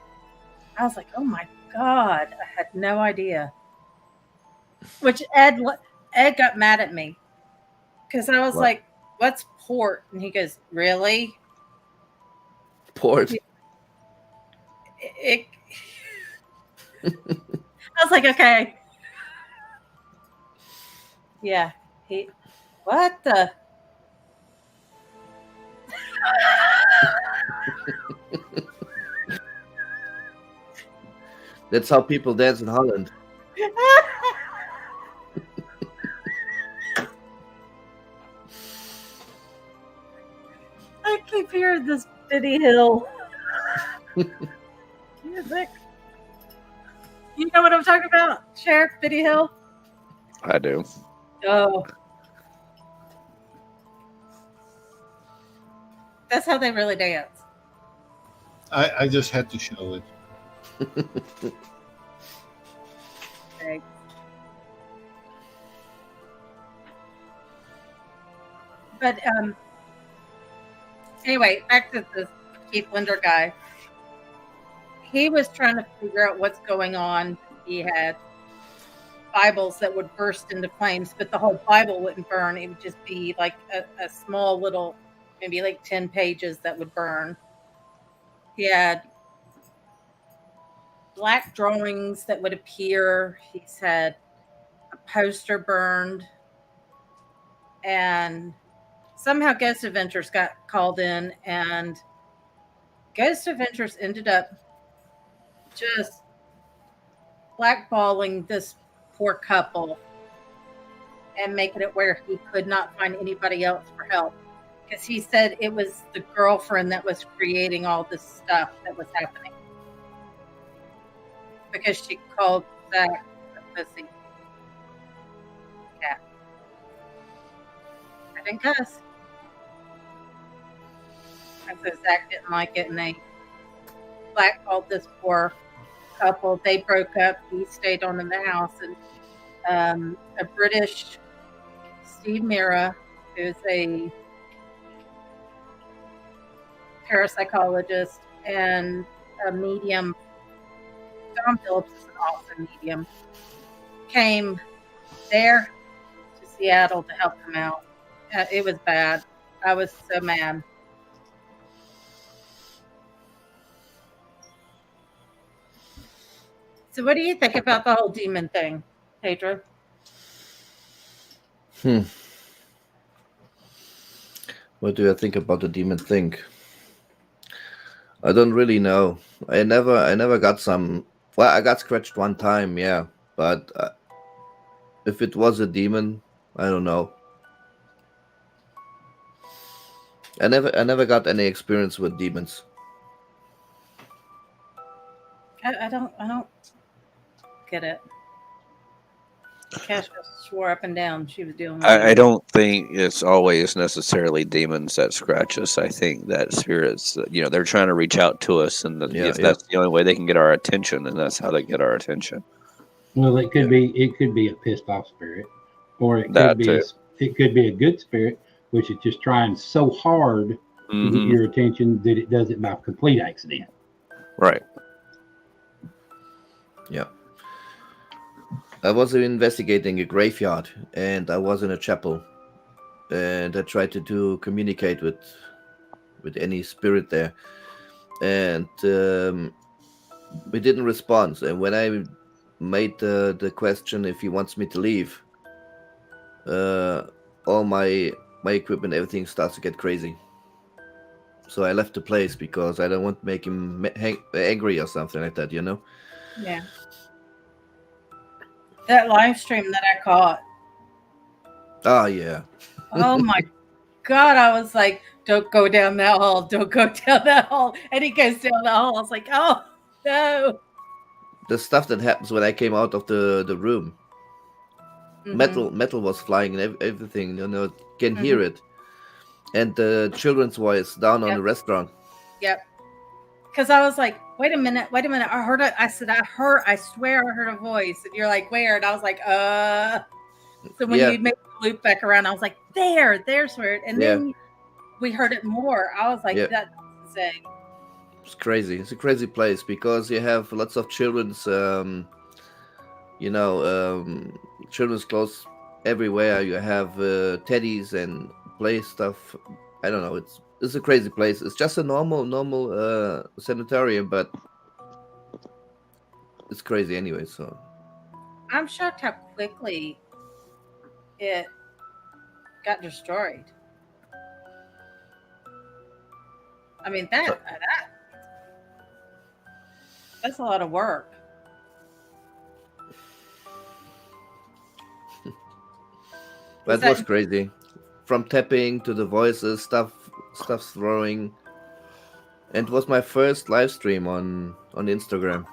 I was like, oh my God, I had no idea. Which Ed got mad at me because I was like, what's port? And he goes, really? Port? I was like, okay. Yeah. What the? That's how people dance in Holland. I keep hearing this Biddy Hill music. You know what I'm talking about, Sheriff Biddy Hill? I do. Oh. That's how they really dance. I just had to show it. Okay. But anyway, back to the Keith Linder guy. He was trying to figure out what's going on. He had Bibles that would burst into flames, but the whole Bible wouldn't burn. It would just be like a small little, maybe like 10 pages that would burn. He had black drawings that would appear. He's had a poster burned. And somehow Ghost Adventures got called in, and Ghost Adventures ended up just blackballing this poor couple and making it where he could not find anybody else for help. Because he said it was the girlfriend that was creating all this stuff that was happening. Because she called Zach a pussy cat. I didn't cuss. And so Zach didn't like it, and they blackballed this poor couple. They broke up. He stayed on in the house, and a British Steve Mira, who's a parapsychologist and a medium. Tom Phillips is an awesome medium. Came there to Seattle to help him out. It was bad. I was so mad. So what do you think about the whole demon thing, Pedro? What do I think about the demon thing? I don't really know. I never got some. Well, I got scratched one time, yeah, but if it was a demon, I don't know. I never got any experience with demons. I don't get it. Cash swore up and down she was dealing with I don't think it's always necessarily demons that scratch us. I think that spirits, they're trying to reach out to us, and that's the only way they can get our attention, and that's how they get our attention. Well, it could be a pissed off spirit, or it could be a good spirit, which is just trying so hard to get your attention that it does it by complete accident. Right. Yeah. I was investigating a graveyard, and I was in a chapel, and I tried to communicate with any spirit there, and we didn't respond. And when I made the question if he wants me to leave, all my equipment, everything starts to get crazy. So I left the place because I don't want to make him angry or something like that, Yeah. That live stream that I caught Oh yeah. Oh my God. I was like, don't go down that hall. Don't go down that hall. And he goes down the hall. I was like, oh no. The stuff that happens when I came out of the room. Metal was flying and everything. Can hear it. And the children's voice down on the restaurant. Yep. Because I was like, wait a minute. I heard it. I said, I swear I heard a voice. And you're like, where? And I was like, So when you made the loop back around, I was like, there's where it. And then we heard it more. I was like, that's insane. It's crazy. It's a crazy place because you have lots of children's, children's clothes everywhere. You have teddies and play stuff. I don't know. It's a crazy place. It's just a normal sanitarium, but it's crazy anyway. So I'm shocked how quickly it got destroyed. I mean that's a lot of work. That was crazy. From tapping to the voices, stuff's throwing. And it was my first live stream on Instagram.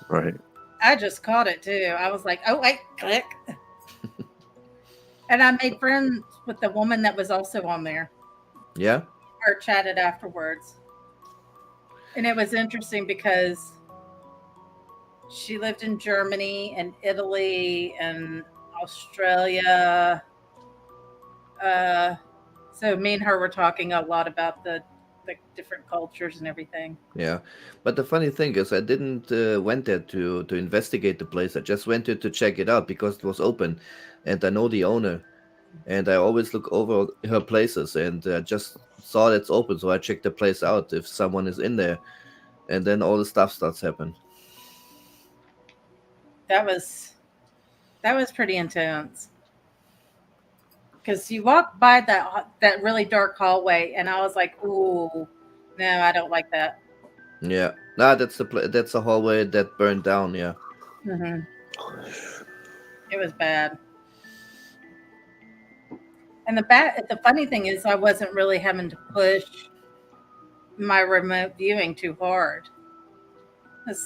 Right. I just caught it too. I was like, oh wait, click. And I made friends with the woman that was also on there. Yeah. Or chatted afterwards. And it was interesting because she lived in Germany and Italy and Australia. So me and her were talking a lot about the different cultures and everything. Yeah, but the funny thing is, I didn't went there to investigate the place. I just went there to check it out because it was open, and I know the owner, and I always look over her places, and just saw it's open, so I checked the place out if someone is in there, and then all the stuff starts happening. That was pretty intense. Because you walk by that really dark hallway, and I was like, "Ooh, no, I don't like that." Yeah, that's that's the hallway that burned down. Yeah. It was bad. And the funny thing is, I wasn't really having to push my remote viewing too hard.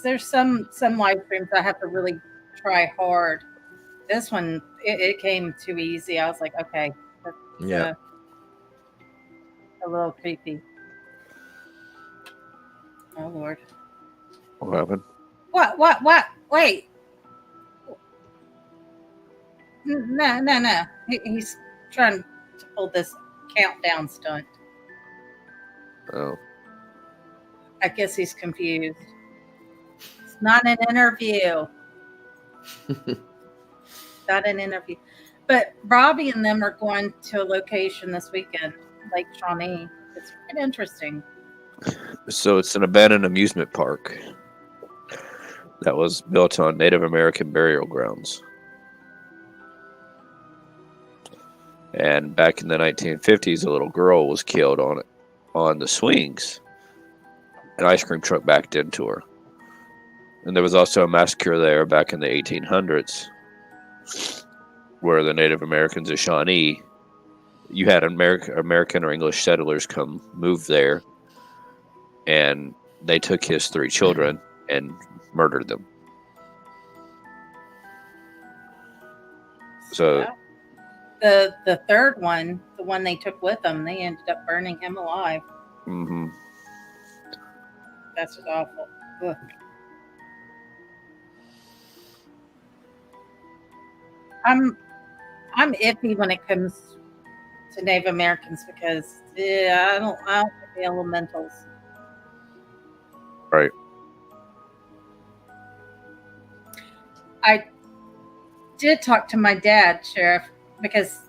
There's some live streams I have to really try hard. This one, it came too easy. I was like, okay, that's a little creepy. Oh Lord. What happened? What? Wait. No. He's trying to pull this countdown stunt. Oh. I guess he's confused. It's not an interview. Not an interview. But Robbie and them are going to a location this weekend, Lake Shawnee. It's quite interesting. So it's an abandoned amusement park that was built on Native American burial grounds. And back in the 1950s, a little girl was killed on the swings. An ice cream truck backed into her. And there was also a massacre there back in the 1800s where the Native Americans of Shawnee, you had American or English settlers move there, and they took his 3 children and murdered them. So the third one, the one they took with them, they ended up burning him alive. Mm-hmm. That's just awful. Ugh. I'm iffy when it comes to Native Americans because I don't like the elementals. Right. I did talk to my dad, Sheriff, because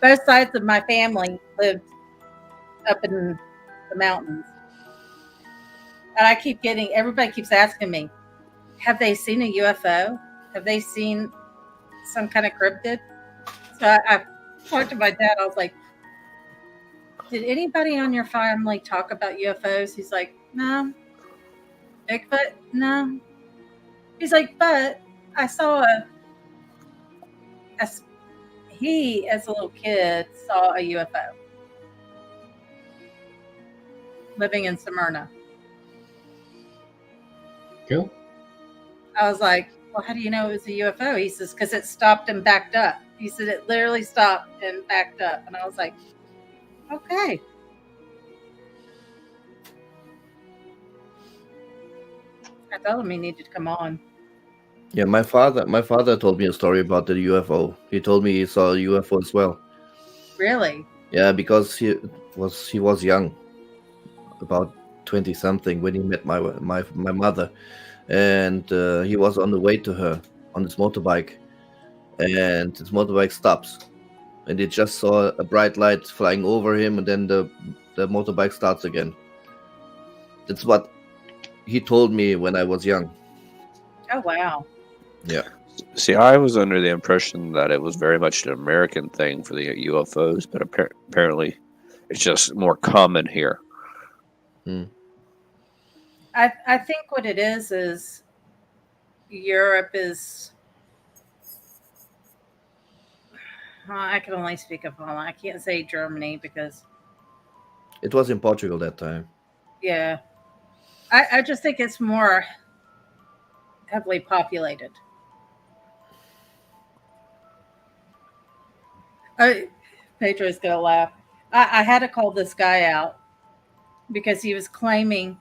both sides of my family lived up in the mountains. And everybody keeps asking me, have they seen a UFO? Have they seen some kind of cryptid? So I talked to my dad. I was like, did anybody on your family talk about UFOs? He's like, no. Bigfoot? No. He's like, but I saw he, as a little kid, saw a UFO living in Smyrna. Cool. I was like, well, how do you know it was a UFO? He says, because it stopped and backed up. He said it literally stopped and backed up. And I was like, okay. I told him he needed to come on. Yeah, my father told me a story about the UFO. He told me he saw a UFO as well. Really? Yeah, because he was young, about 20 something when he met my mother, and he was on the way to her on his motorbike, and his motorbike stops, and he just saw a bright light flying over him, and then the motorbike starts again. That's what he told me when I was young. Oh, wow. Yeah. See, I was under the impression that it was very much an American thing for the UFOs, but apparently it's just more common here. I think what it is Europe is. I can only speak of Holland. I can't say Germany because. It was in Portugal that time. Yeah. I just think it's more heavily populated. Pedro's going to laugh. I had to call this guy out because he was claiming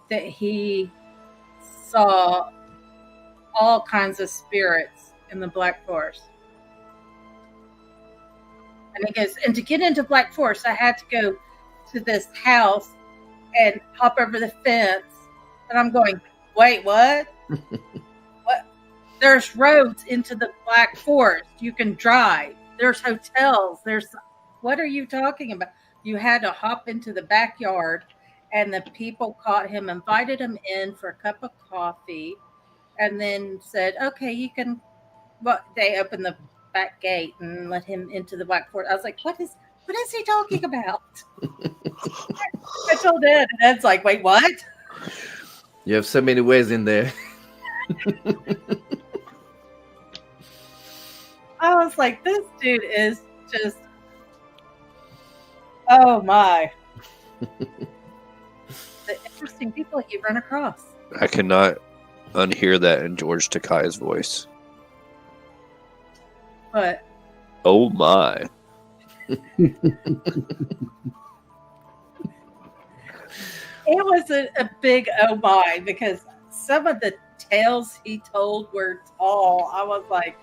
that he saw all kinds of spirits in the Black Forest. And he goes, and to get into Black Forest, I had to go to this house and hop over the fence. And I'm going, wait, what? What? There's roads into the Black Forest. You can drive. There's hotels. What are you talking about? You had to hop into the backyard, and the people caught him, invited him in for a cup of coffee, and then said, okay, you can. Well, they opened the back gate and let him into the Black Forest. I was like, what is he talking about? I told Ed, and Ed's like, wait, what? You have so many ways in there. I was like, this dude is just, oh my. The interesting people you run across. I cannot unhear that in George Takei's voice. But oh my. It was a big oh my, because some of the tales he told were tall. I was like,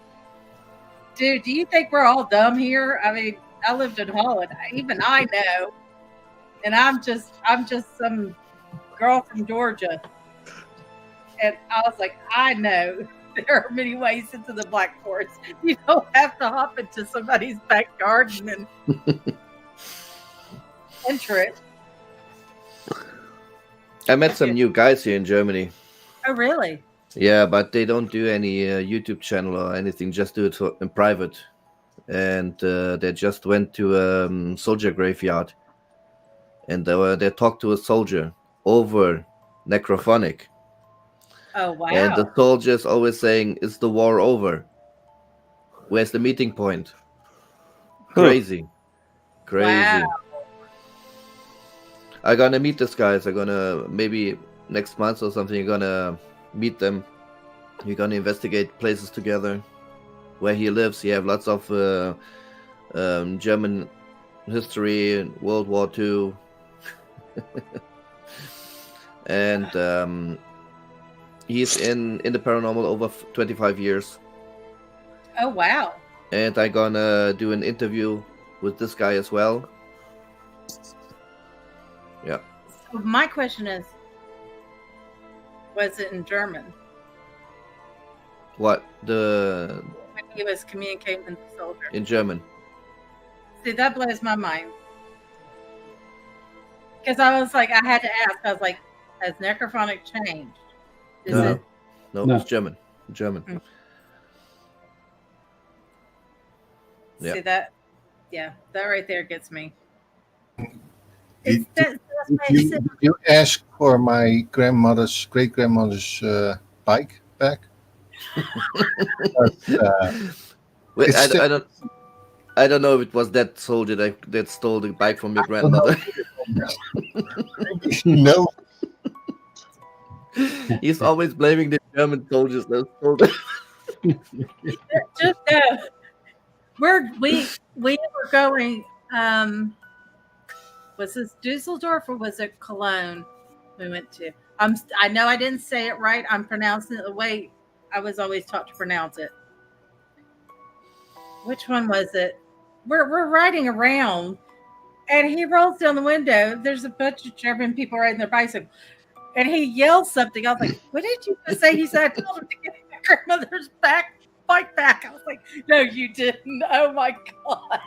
dude, do you think we're all dumb here? I mean, I lived in Holland. Even I know. And I'm just some girl from Georgia. And I was like, I know there are many ways into the Black Forest. You don't have to hop into somebody's back garden and enter it. I met some new guys here in Germany. Oh, really? Yeah, but they don't do any YouTube channel or anything. Just do it in private. And they just went to a soldier graveyard. And they talked to a soldier over necrophonic. Oh, wow. And the soldier's always saying, is the war over? Where's the meeting point? Crazy. Crazy. Wow. I'm gonna meet these guys. I'm gonna, maybe next month or something, you're gonna meet them. You're gonna investigate places together. Where he lives, you have lots of German history, World War II. And he's in the paranormal over 25 years. Oh, wow. And I'm gonna do an interview with this guy as well. Yeah. So my question is, was it in German? What? When he was communicating with the soldier. In German. See, that blows my mind. Because I was like, I had to ask. I was like, has necrophonic changed? Is No. it? No, it's German. German. Mm. Yeah. See that? Yeah, that right there gets me. Did you ask for my great grandmother's bike back? Wait, I don't. I don't know if it was that soldier that stole the bike from your grandmother. No. He's always blaming the German soldiers that stole the Just we were going. Was this Dusseldorf or was it Cologne? We went to. I know I didn't say it right. I'm pronouncing it the way I was always taught to pronounce it. Which one was it? We're riding around, and he rolls down the window. There's a bunch of German people riding their bicycle, and he yells something. I was like, "What did you just say?" He said, "I told him to get my grandmother's bike back." I was like, "No, you didn't." Oh my god.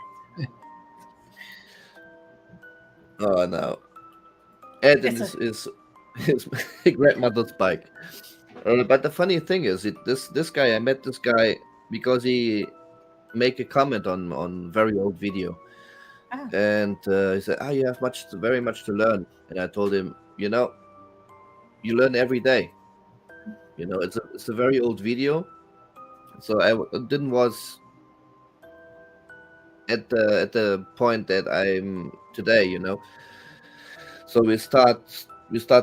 Oh no. Ed is his grandmother's bike. But the funny thing is, this guy, I met this guy because he make a comment on very old video, and he said, you have very much to learn. And I told him, you learn every day. It's a very old video, so I didn't was at the point that I'm today. So we start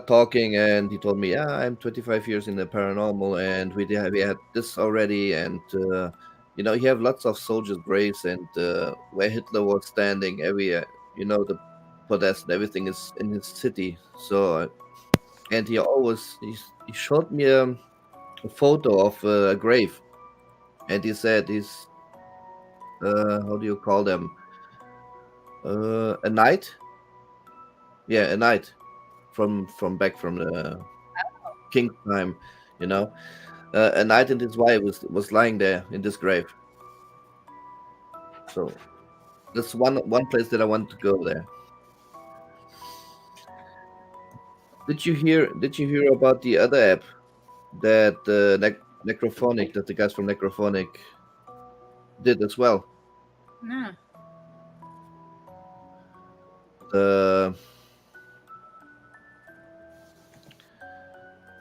talking, and he told me, I'm 25 years in the paranormal, and we had this already, and he have lots of soldiers' graves, and where Hitler was standing, the podest and everything is in his city. So, and he showed me a photo of a grave, and he said he's how do you call them? A knight. Yeah, a knight from back from the king's time, a knight and his wife was lying there in this grave. So that's one place that I want to go there. Did you hear about the other app that Necrophonic, that the guys from Necrophonic did as well? No.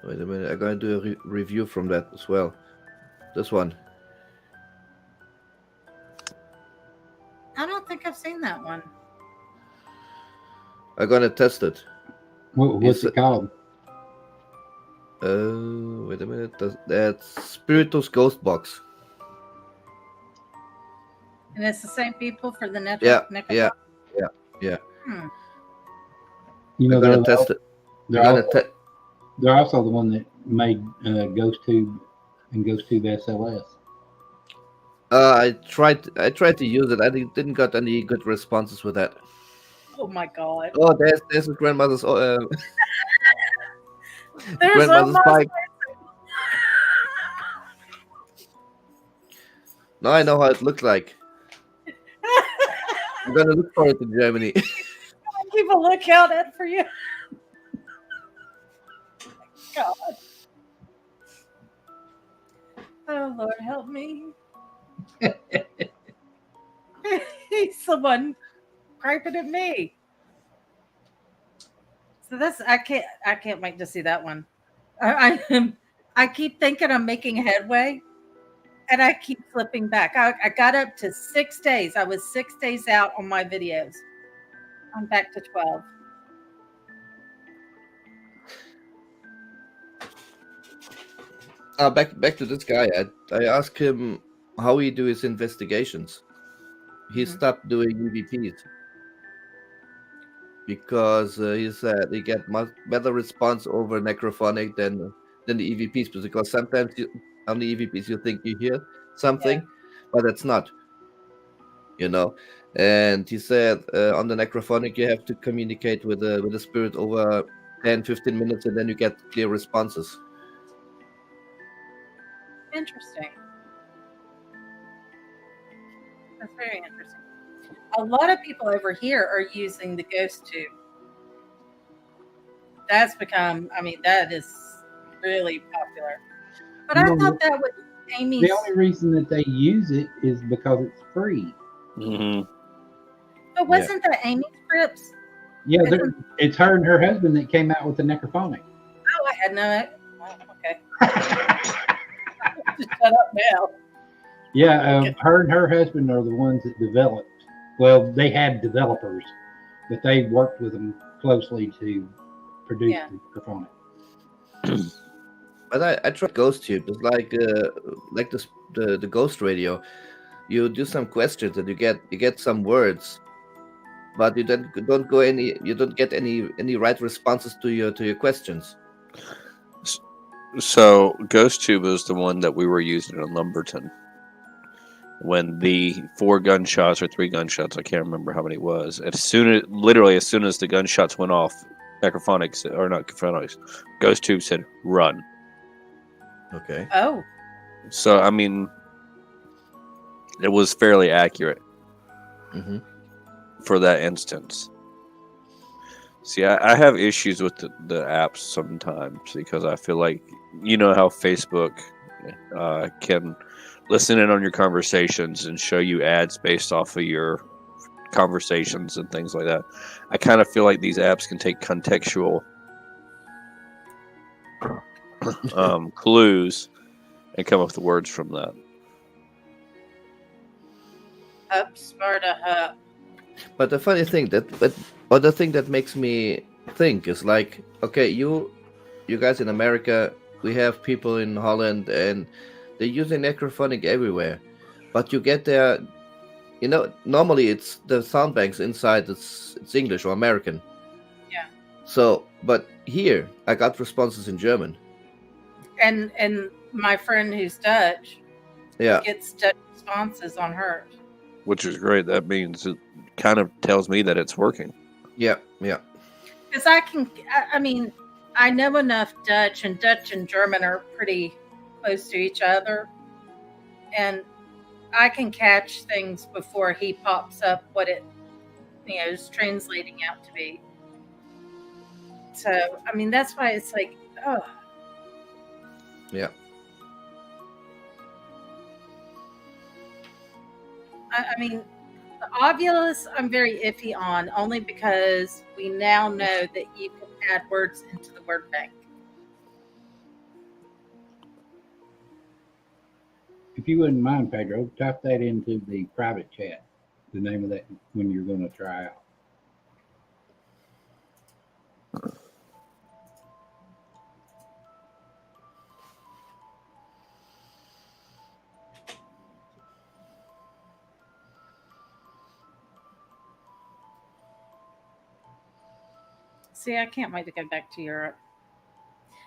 Wait a minute, I'm going to do a review from that as well. This one. I don't think I've seen that one. I'm going to test it. What's it called? Wait a minute. That's Spiritus Ghost Box. And it's the same people for the net. Yeah. I'm going to test it. They're also the one that made GhostTube and GhostTube SLS. I tried to use it. I didn't got any good responses with that. Oh my god! Oh, there's his grandmother's grandmother's bike. Now I know how it looks like. I'm gonna look for it in Germany. Keep a lookout out for you. God. Oh Lord, help me. He's the one griping at me. So I can't wait to see that one. I keep thinking I'm making headway, and I keep flipping back. I got up to 6 days. I was 6 days out on my videos. I'm back to 12. Back to this guy. I asked him how he do his investigations. He stopped doing EVPs because he said he get much better response over Necrophonic than the EVPs, because sometimes on the EVPs you think you hear something, but it's not. And he said on the Necrophonic you have to communicate with the spirit over 10-15 minutes, and then you get clear responses. Interesting. That's very interesting. A lot of people over here are using the GhostTube. That's become, that is really popular. But I thought that was Amy's. The only reason that they use it is because it's free. Mm-hmm. But wasn't that Amy's scripts? Yeah, it's her and her husband that came out with the Necrophonic. Oh, I had no. Oh, okay. Just shut up now. Yeah, her and her husband are the ones that developed. Well, they had developers, but they worked with them closely to produce the Graphonic. But I tried Ghost Tube. It's like the Ghost Radio. You do some questions and you get some words, but you don't get any right responses to your questions. So GhostTube is the one that we were using in Lumberton. When the 4 gunshots or 3 gunshots, I can't remember how many it was. As soon as the gunshots went off, Necrophonics, or not Necrophonics, GhostTube said run. Okay. Oh. So I mean, it was fairly accurate for that instance. See, I have issues with the apps sometimes because I feel like, you know how Facebook can listen in on your conversations and show you ads based off of your conversations and things like that. I kind of feel like these apps can take contextual clues and come up with words from that. Up, Sparta, up. But the funny thing the thing that makes me think is like, okay, you guys in America, we have people in Holland, and they're using Necrophonic everywhere. But you get there, you know, normally it's the sound banks inside, it's English or American. Yeah. So, but here I got responses in German. And my friend who's Dutch gets Dutch responses on hers. Which is great. That means it kind of tells me that it's working. Yeah. Because I mean, I know enough Dutch and German are pretty close to each other. And I can catch things before he pops up what it, is translating out to be. So, I mean, that's why it's like, oh. Yeah. I mean, the Ovilus I'm very iffy on, only because we now know that you can add words into the word bank. If you wouldn't mind, Pedro, type that into the private chat, the name of that when you're going to try out. See, I can't wait to go back to Europe.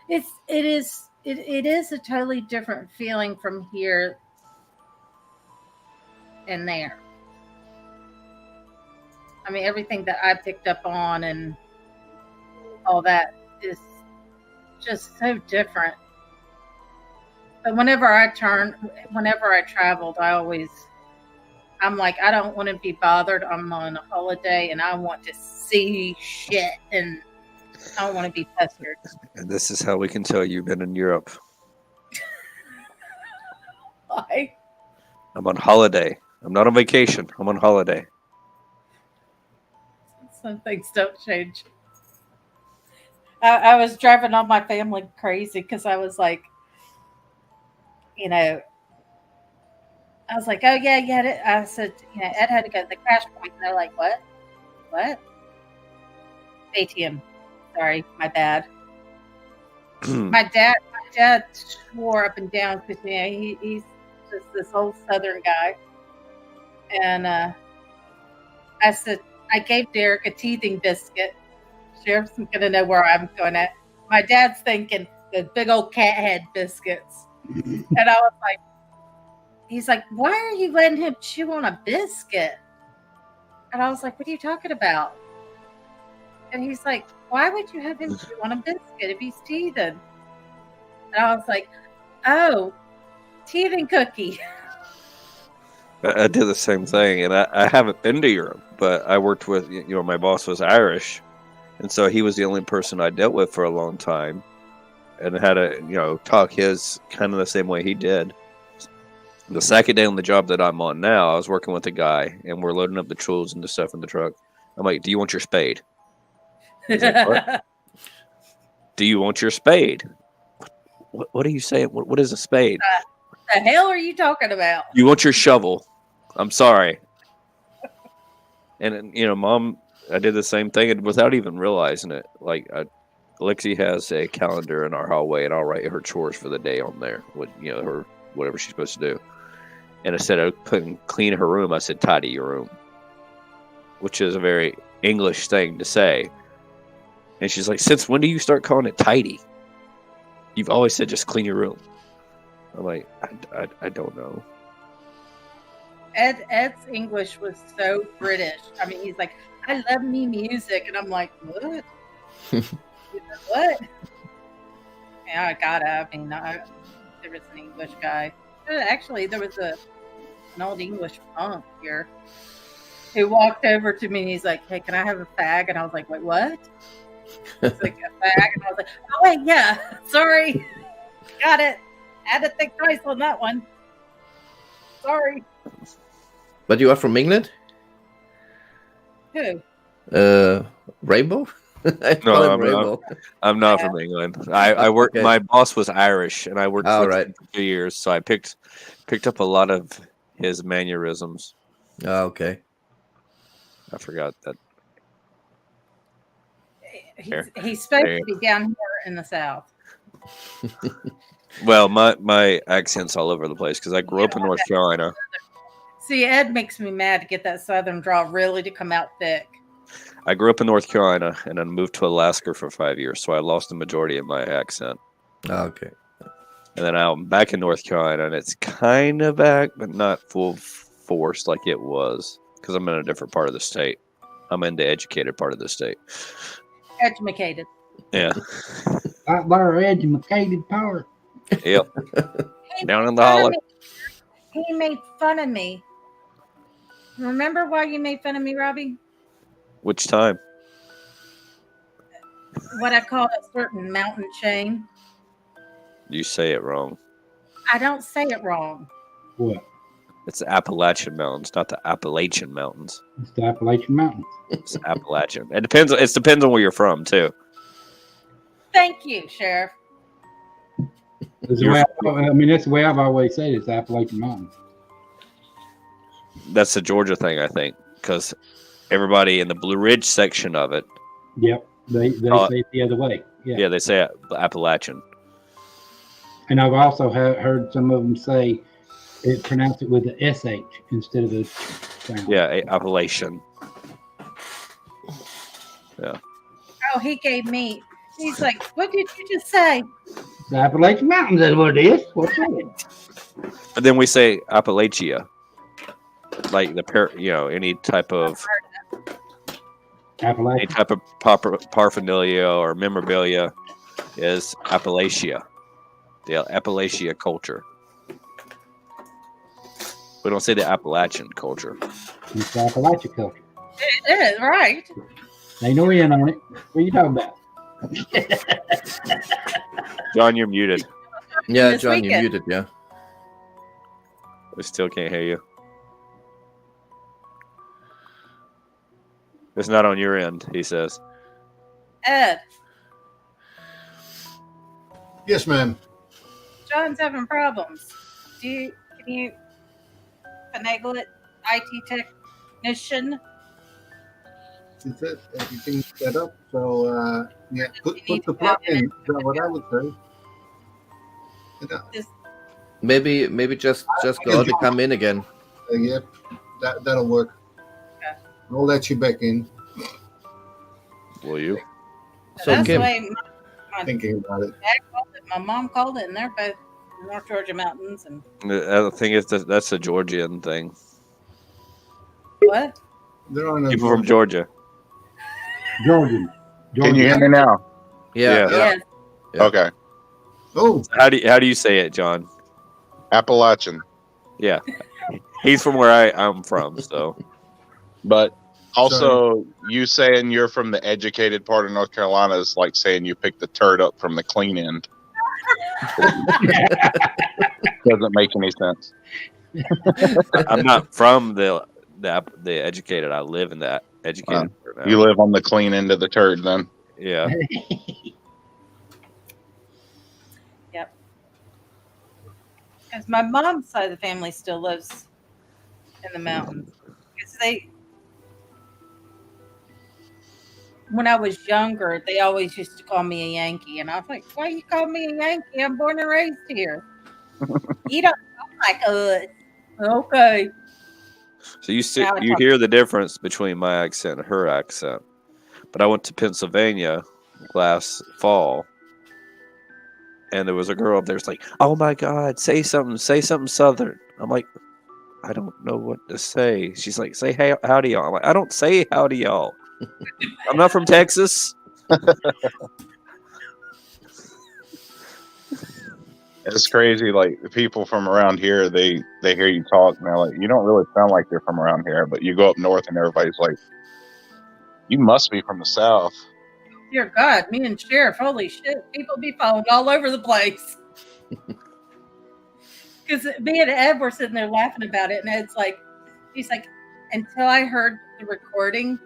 It is a totally different feeling from here and there. I mean, everything that I picked up on and all that is just so different. But whenever I traveled, I'm like, I don't want to be bothered. I'm on a holiday and I want to see shit and I don't want to be pestered. And this is how we can tell you've been in Europe. Why? I'm on holiday. I'm not on vacation. I'm on holiday. Some things don't change. I was driving all my family crazy because I was like, I was like, oh, yeah. I said, Ed had to go to the crash point. And they're like, what? What? ATM. Sorry, my bad. my dad swore up and down because he's just this old Southern guy. And I said, I gave Derek a teething biscuit. Sheriff's going to know where I'm going at. My dad's thinking the big old cat head biscuits. And I was like, he's like, why are you letting him chew on a biscuit? And I was like, what are you talking about? And he's like, why would you have him chew on a biscuit if he's teething? And I was like, oh, teething cookie. I did the same thing, and I haven't been to Europe, but I worked with, my boss was Irish, and so he was the only person I dealt with for a long time, and had to, talk his kind of the same way he did. The second day on the job that I'm on now, I was working with a guy, and we're loading up the tools and the stuff in the truck. I'm like, do you want your spade? He's like, what? Do you want your spade? What are you saying? What is a spade? the hell are you talking about? You want your shovel. I'm sorry. And, Mom, I did the same thing without even realizing it. Like, Lexi has a calendar in our hallway, and I'll write her chores for the day on there. Her whatever she's supposed to do. And instead of putting clean her room, I said tidy your room, which is a very English thing to say. And she's like, since when do you start calling it tidy? You've always said just clean your room. I'm like, I don't know. Ed's English was so British. I mean, he's like, I love me music. And I'm like, what? What? Yeah, I gotta. I mean, there was an English guy. Actually, there was an old English monk here who walked over to me and he's like, hey, can I have a fag? And I was like, wait, what? He's like, a fag? And I was like, oh, wait, yeah. Sorry. Got it. Had to think twice on that one. Sorry. But you are from England? Who? Rainbow? No, I'm not from England. I worked. Okay. My boss was Irish, and I worked for him for 2 years, so I picked up a lot of his mannerisms. Oh, okay. I forgot that. He's supposed to be down here in the South. Well, my accent's all over the place because I grew up in North Carolina. See, Ed makes me mad to get that Southern drawl really to come out thick. I grew up in North Carolina and then moved to Alaska for 5 years, so I lost the majority of my accent. Oh, okay. And then I'm back in North Carolina, and it's kind of back, but not full force like it was, because I'm in a different part of the state. I'm in the educated part of the state. Educated. Yeah. Out there, educated part. Yep. Down in the hollow. He made fun of me. Remember why you made fun of me, Robbie? Which time? What I call a certain mountain chain. You say it wrong. I don't say it wrong. What? It's the Appalachian Mountains, not the Appalachian Mountains. It's the Appalachian Mountains. It's Appalachian. It depends on where you're from, too. Thank you, Sheriff. That's the way I've always said it. It's the Appalachian Mountains. That's the Georgia thing, I think, because everybody in the Blue Ridge section of it. Yep, they say it the other way. Yeah, they say Appalachian. And I've also heard some of them say pronounce it with the SH instead of the sound. Yeah, Appalachian. Yeah. Oh, he gave me. He's like, what did you just say? The Appalachian Mountains is what it is. What's it? And then we say Appalachia. Like any type of Appalachia. Any type of paraphernalia or memorabilia is Appalachia. The Appalachia culture. We don't say the Appalachian culture. It's the Appalachia culture. It is, right. Ain't no in on it. What are you talking about? John, you're muted. Yeah, John, you're muted, yeah. We still can't hear you. It's not on your end, he says. Ed. Yes, ma'am. John's having problems. Can you finagle it? IT technician? Is it everything set up? So yeah, put the plug in. Is that what I would say? Maybe just go out and come in again. Yep, that'll work. Okay. I'll let you back in. Will you? So that's Kim, the way my thinking about it. dad called it, my mom called it, and they're both North Georgia mountains. And I think that's a Georgian thing. what? There are no people from Georgia. Georgian. Can you hear me now? Yeah. Yes. Okay. Oh. How do you say it, John? Appalachian. Yeah. He's from where I'm from, so. But also, you saying you're from the educated part of North Carolina is like saying you picked the turd up from the clean end. Doesn't make any sense. I'm not from the educated. I live in that educated part now. You live on the clean end of the turd, then. Yeah. Yep. Because my mom's side of the family still lives in the mountains. Because when I was younger, they always used to call me a Yankee. And I was like, why you call me a Yankee? I'm born and raised here. You don't talk like us. Okay. So you hear the difference between my accent and her accent. But I went to Pennsylvania last fall, and there was a girl up there. It's like, oh my God, say something Southern. I'm like, I don't know what to say. She's like, say hey, howdy y'all. I'm like, I don't say howdy y'all. I'm not from Texas. It's crazy. Like the people from around here, they hear you talk, and they're like, you don't really sound like you're from around here. But you go up north, and everybody's like, you must be from the South. Dear God, me and Sheriff, holy shit, people be followed all over the place. Because me and Ed were sitting there laughing about it, and Ed's like, he's like, until I heard the recording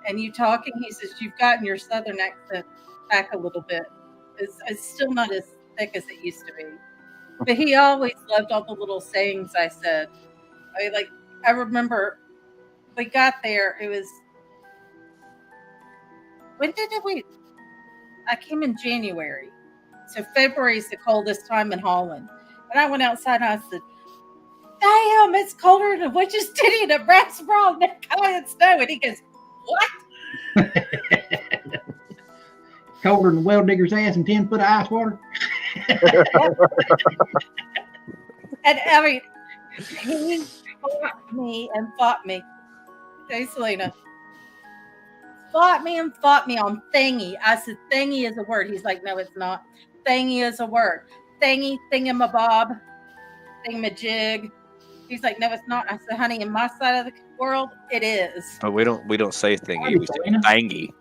and you talking, he says, you've gotten your Southern accent back a little bit. It's still not as thick as it used to be. But he always loved all the little sayings I said. I remember we got there, it was, when did we, I came in January. So February is the coldest time in Holland. And I went outside and I said, damn, it's colder than a witch's titty and a brass bra and that kind of snow. And he goes, what? Colder than a well digger's ass and 10 foot of ice water. And I mean, he fought me. Hey, Selena. Fought me on thingy. I said, thingy is a word. He's like, no, it's not. Thingy is a word. Thingy, thingamabob, thingamajig. He's like, no, it's not. I said, honey, in my side of the world, it is. But we don't say thingy. We say thangy.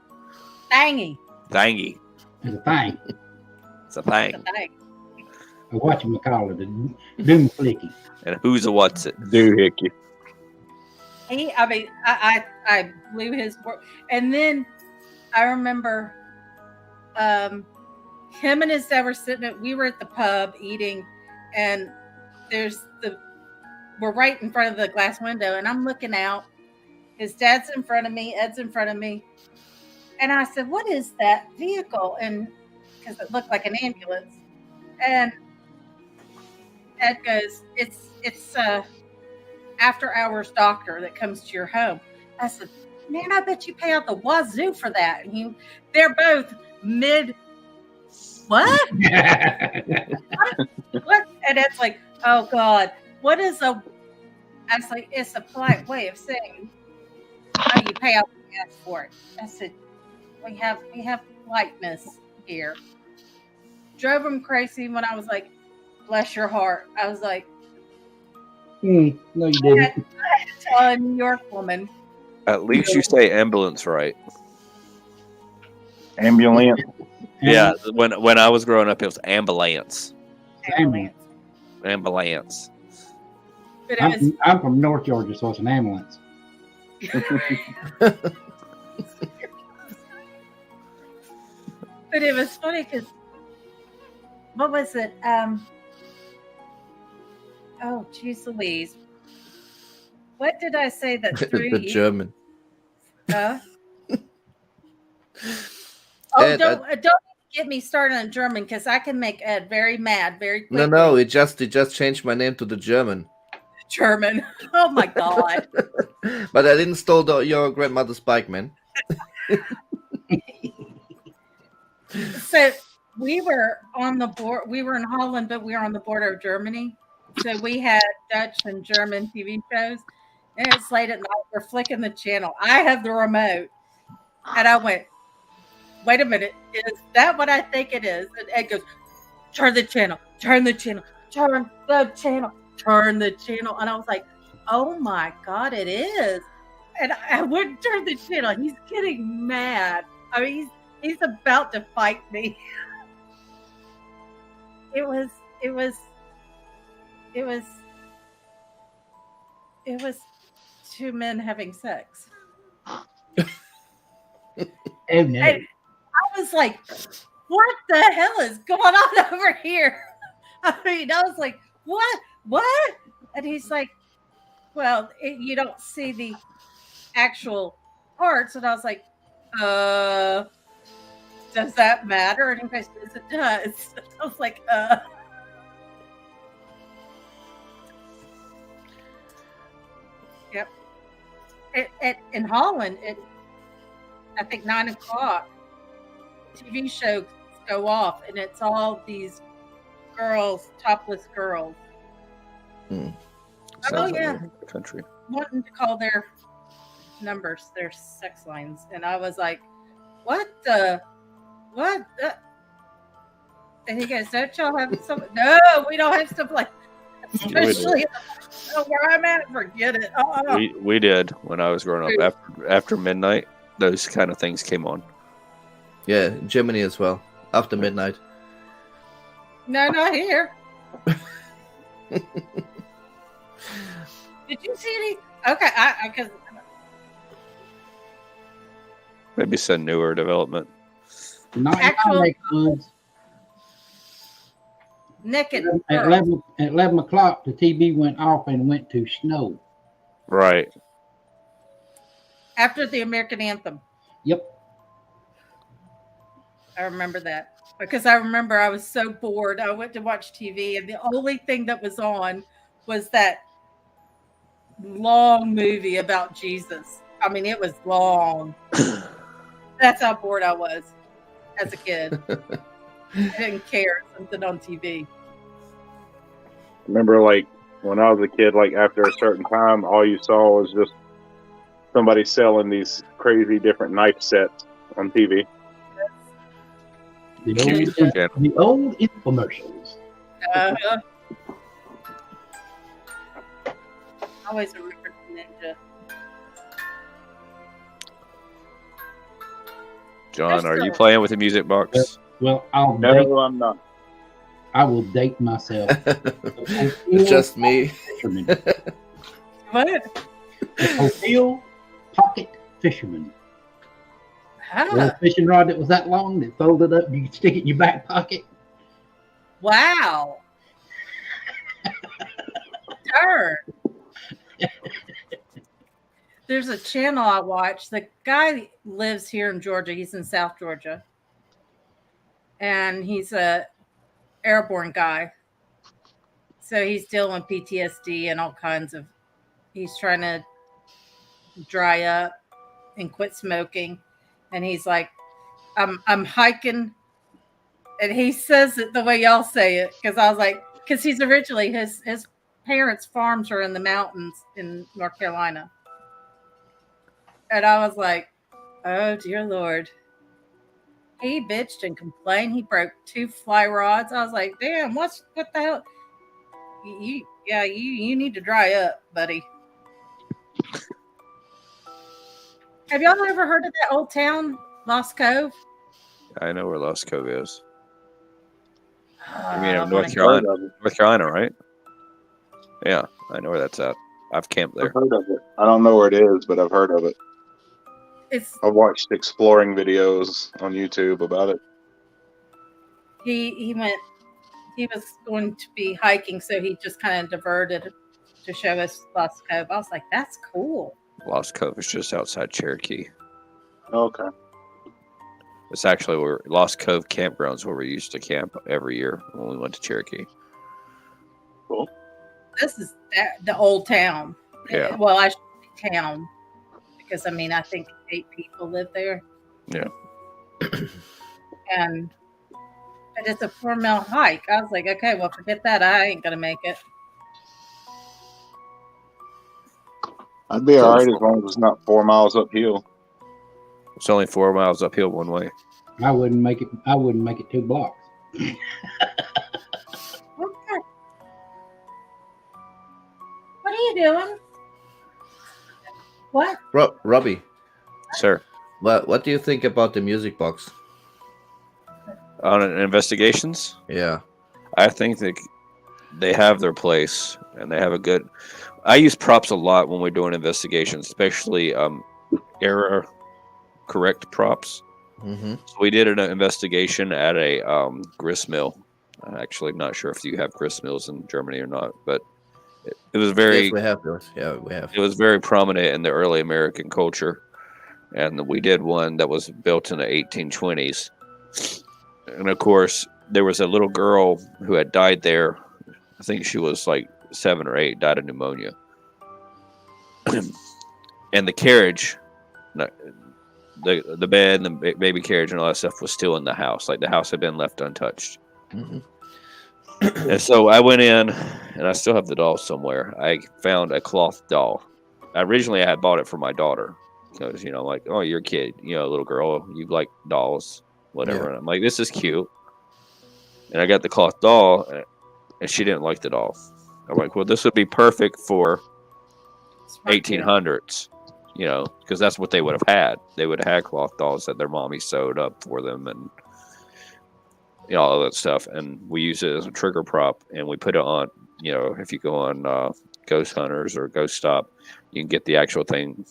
Thangy. Thangy. It's a thing. It's a thing. It's a thing. Whatchamacallit, the doom flicky. And who's a what's it? Doohickey. I blew his word. And then I remember him and his dad were we were at the pub eating, and we're right in front of the glass window, and I'm looking out. His dad's in front of me, Ed's in front of me. And I said, what is that vehicle? And because it looked like an ambulance. And Ed goes, it's after hours doctor that comes to your home. I said, man, I bet you pay out the wazoo for that. And they're both mid. What? What? And it's like, oh God, what is I was like, it's a polite way of saying, oh, you pay out the gas for it. I said, we have politeness here. Drove him crazy when I was like, bless your heart. I was like, no, you didn't. I had to tell a New York woman. At least you say ambulance right. Ambulance. Yeah, when I was growing up, it was ambulance. Ambulance. I'm from North Georgia, so it's an ambulance. But it was funny because, what was it? Oh, geez Louise. What did I say that threw The you? German. Huh? Ed, don't get me started on German because I can make Ed very mad very quickly. No, it just changed my name to the German. German. Oh my God. But I didn't steal your grandmother's bike, man. So we were on the board. We were in Holland, but we were on the border of Germany. So we had Dutch and German TV shows. And it's late at night. We're flicking the channel. I have the remote. And I went, wait a minute. Is that what I think it is? And Ed goes, turn the channel. Turn the channel. Turn the channel. Turn the channel. And I was like, oh my God, it is. And I wouldn't turn the channel. He's getting mad. I mean, he's about to fight me. It was two men having sex. And I was like, what the hell is going on over here? I mean, I was like, What? And he's like, well, you don't see the actual parts. And I was like, does that matter? And he goes, yes, it does. I was like, Yep. In Holland, I think 9 o'clock, TV shows go off, and it's all these girls, topless girls. Sounds like a country. Wanting to call their numbers, their sex lines. And I was like, what? And he goes, don't y'all have some? No, we don't have stuff like that. Especially where I'm at, forget it. We did when I was growing up. After midnight, those kind of things came on. Yeah, Germany as well. After midnight. No, not here. Did you see any? Okay, because Maybe some newer development. Not naked. At 11 o'clock, the TV went off and went to snow. Right. After the American anthem. Yep. I remember that. Because I remember I was so bored. I went to watch TV, and the only thing that was on was that long movie about Jesus. I mean, it was long. That's how bored I was as a kid. I didn't care. Something on TV. Remember, like, when I was a kid, like, after a certain time, all you saw was just somebody selling these crazy different knife sets on TV. The old infomercials. I always remember Ninja. John, are you playing with the music box? Well, I'm not. I will date myself. It's just me. What? O'Neill Pocket Fisherman. A fishing rod that was that long that folded up, you could stick it in your back pocket. Wow. Darn. There's a channel I watch. The guy lives here in Georgia. He's in South Georgia. And he's a airborne guy. So he's dealing with PTSD and all kinds of, he's trying to dry up and quit smoking. And he's like, I'm hiking. And he says it the way y'all say it. Because I was like, because he's originally, his parents' farms are in the mountains in North Carolina. And I was like, oh, dear Lord. He bitched and complained. He broke 2 fly rods. I was like, damn, what the hell? You need to dry up, buddy. Have y'all ever heard of that old town, Lost Cove? I know where Lost Cove is. You mean North Carolina? North Carolina, right? Yeah, I know where that's at. I've camped there. I've heard of it. I don't know where it is, but I've heard of it. I've watched exploring videos on YouTube about it. He was going to be hiking, so he just kind of diverted to show us Lost Cove. I was like, that's cool. Lost Cove is just outside Cherokee. Okay. It's actually where Lost Cove campgrounds where we used to camp every year when we went to Cherokee. Cool. This is the old town. Yeah. Well, I should say town because I mean I think 8 people live there. Yeah. And it's a 4-mile hike. I was like, okay, well, forget that. I ain't gonna make it. I'd be all right as long as it's not 4 miles uphill. It's only 4 miles uphill one way. I wouldn't make it 2 blocks. Okay. What are you doing? What? Robbie. Sir. What do you think about the music box? On investigations? Yeah. I think that they have their place and they have a good... I use props a lot when we're doing investigations, especially error correct props. Mm-hmm. So we did an investigation at a grist mill I'm actually not sure if you have grist mills in Germany or not, but it was very. Yes, we have those. Yeah, we have. It was very prominent in the early American culture, and we did one that was built in the 1820s. And of course, there was a little girl who had died there. I think she was like 7 or 8, died of pneumonia. And the carriage, the bed and the baby carriage and all that stuff was still in the house. Like the house had been left untouched. Mm-hmm. And so I went in, and I still have the doll somewhere. I found a cloth doll. Originally, I had bought it for my daughter because, you know, like, oh, you're a kid, you know, little girl, you like dolls, whatever. Yeah. And I'm like, this is cute. And I got the cloth doll, and she didn't like the doll. I'm like, well, this would be perfect for 1800s, you know, because that's what they would have had. They would have had cloth dolls that their mommy sewed up for them, and you know, all that stuff. And we use it as a trigger prop, and we put it on, you know, if you go on Ghost Hunters or Ghost Stop, you can get the actual thing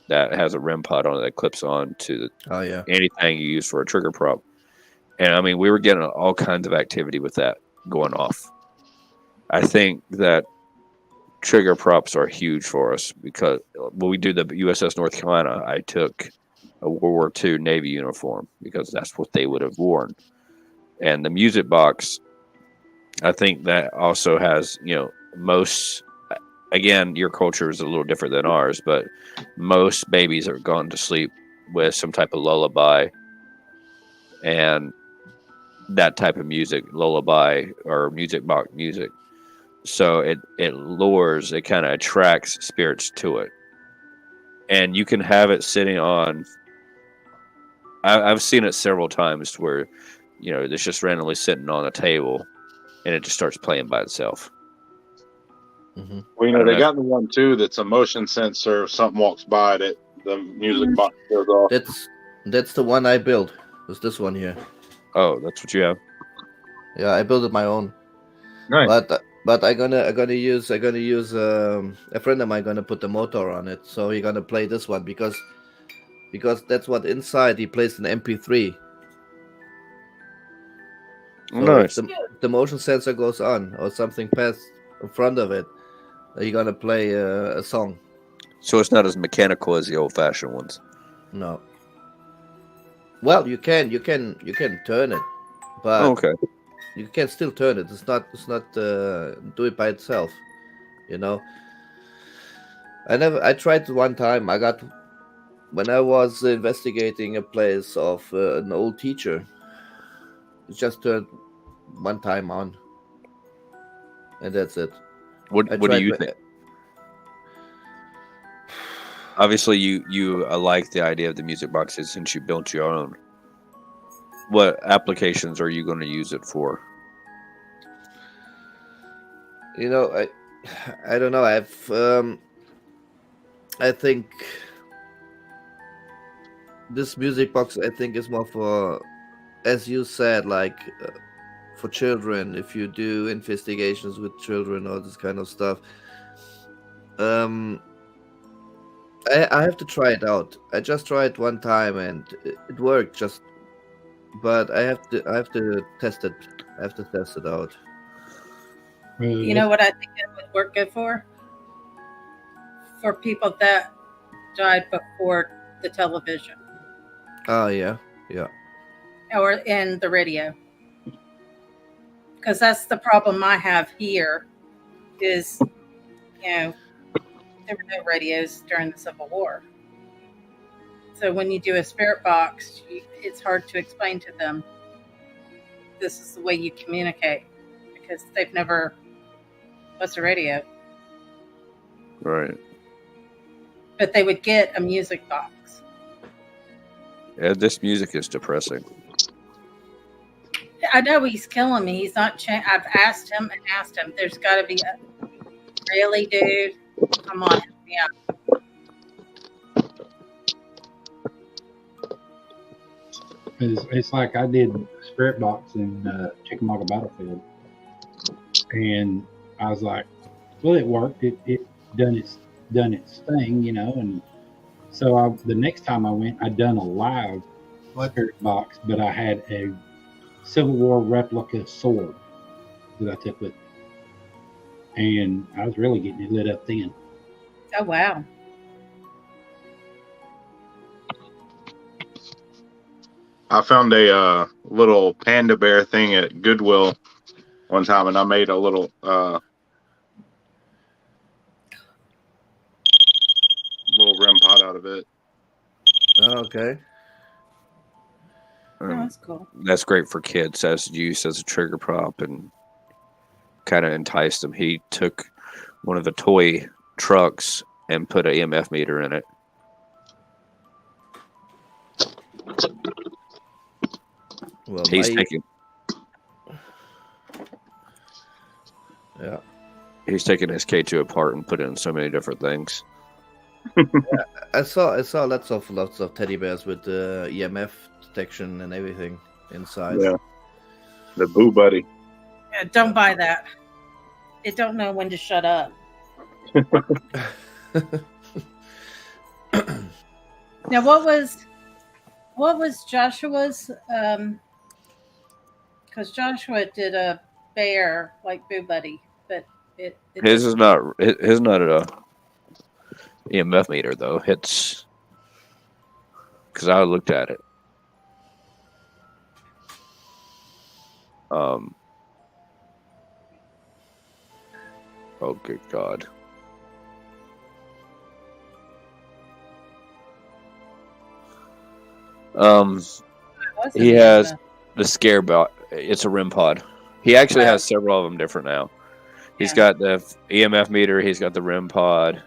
that has a REM pod on it that clips on to anything you use for a trigger prop. And I mean, we were getting all kinds of activity with that going off. I think that trigger props are huge for us because when we do the USS North Carolina, I took a World War II Navy uniform because that's what they would have worn. And the music box, I think that also has, you know, most, again, your culture is a little different than ours, but most babies are gone to sleep with some type of lullaby and that type of music, lullaby or music box music. So it lures, it kind of attracts spirits to it. And you can have it sitting on, I've seen it several times where, you know, it's just randomly sitting on a table and it just starts playing by itself. Mm-hmm. Well, you know, they got the one too that's a motion sensor. If something walks by it, the music box goes off. That's the one I built. It's this one here. Oh, that's what you have? Yeah, I built it my own. Nice. But I'm gonna use a friend of mine gonna put the motor on it, so he's gonna play this one because that's what inside he plays an MP3. So nice. If the motion sensor goes on or something passes in front of it, you're gonna play a song. So it's not as mechanical as the old-fashioned ones. No. Well, you can turn it, but okay, you can still turn it. It's not do it by itself, you know. I tried one time. When I was investigating a place of an old teacher. It just turned one time on, and that's it. What do you think? Obviously, you like the idea of the music boxes since you built your own. What applications are you going to use it for? You know, I don't know. I think this music box I think is more for, as you said, like for children. If you do investigations with children or this kind of stuff, I have to try it out. I just tried it one time and it worked. But I have to test it. I have to test it out. You know what I think it would work good for? For people that died before the television. Oh yeah. Or in the radio. Because that's the problem I have here is, you know, there were no radios during the Civil War. So when you do a spirit box, it's hard to explain to them this is the way you communicate because they've never, what's a radio? Right. But they would get a music box. Yeah, this music is depressing. I know he's killing me. He's not. I've asked him. There's got to be a. Really, dude? Come on, help me out. It's like I did Spirit Box in Chickamauga Battlefield, and I was like, well, it worked. It done its thing, you know. And so the next time I went, I done a live Spirit Box, but I had a Civil War replica sword. that I took with me. And I was really getting it lit up then. Oh, wow. I found a little panda bear thing at Goodwill one time, and I made a little REM pod out of it. Oh, okay. That's cool. That's great for kids as used as a trigger prop and kind of enticed them. He took one of the toy trucks and put an EMF meter in it. Well, he's taking. Yeah. He's taking his K2 apart and put it in so many different things. I saw lots of teddy bears with EMF detection and everything inside. Yeah. The Boo Buddy. Yeah, don't buy that. It don't know when to shut up. Now, what was Joshua's? Because Joshua did a bear like Boo Buddy, but it His is not a EMF meter though. It's because I looked at it. Oh, good God. He has the scare bot. It's a REM pod. He actually has several of them different now. He's got the EMF meter. He's got the REM pod.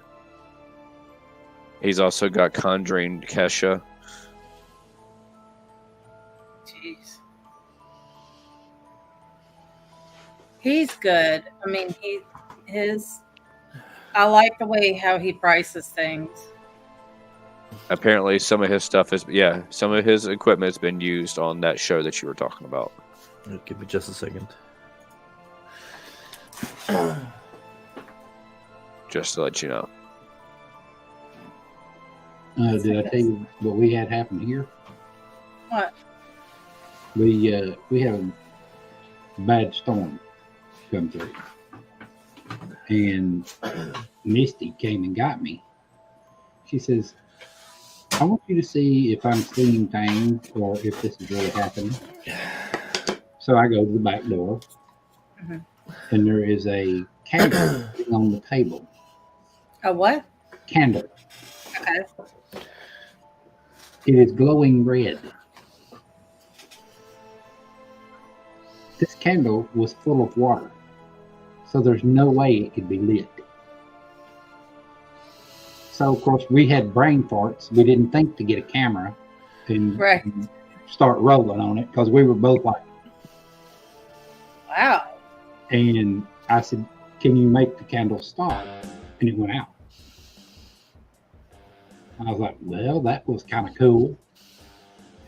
He's also got Conjuring Kesha. Jeez. He's good. I mean, I like the way how he prices things. Apparently, some of his stuff some of his equipment has been used on that show that you were talking about. Give me just a second. Just to let you know. Did I tell you what we had happen here? What? We had a bad storm come through, and Misty came and got me. She says, I want you to see if I'm seeing things or if this is really happening. So I go to the back door, and there is a candle on the table. A what? Candle. Okay. It is glowing red. This candle was full of water, so there's no way it could be lit. So, of course, we had brain farts. We didn't think to get a camera and start rolling on it because we were both like, wow. And I said, can you make the candle stop? And it went out. I was like, well, that was kind of cool.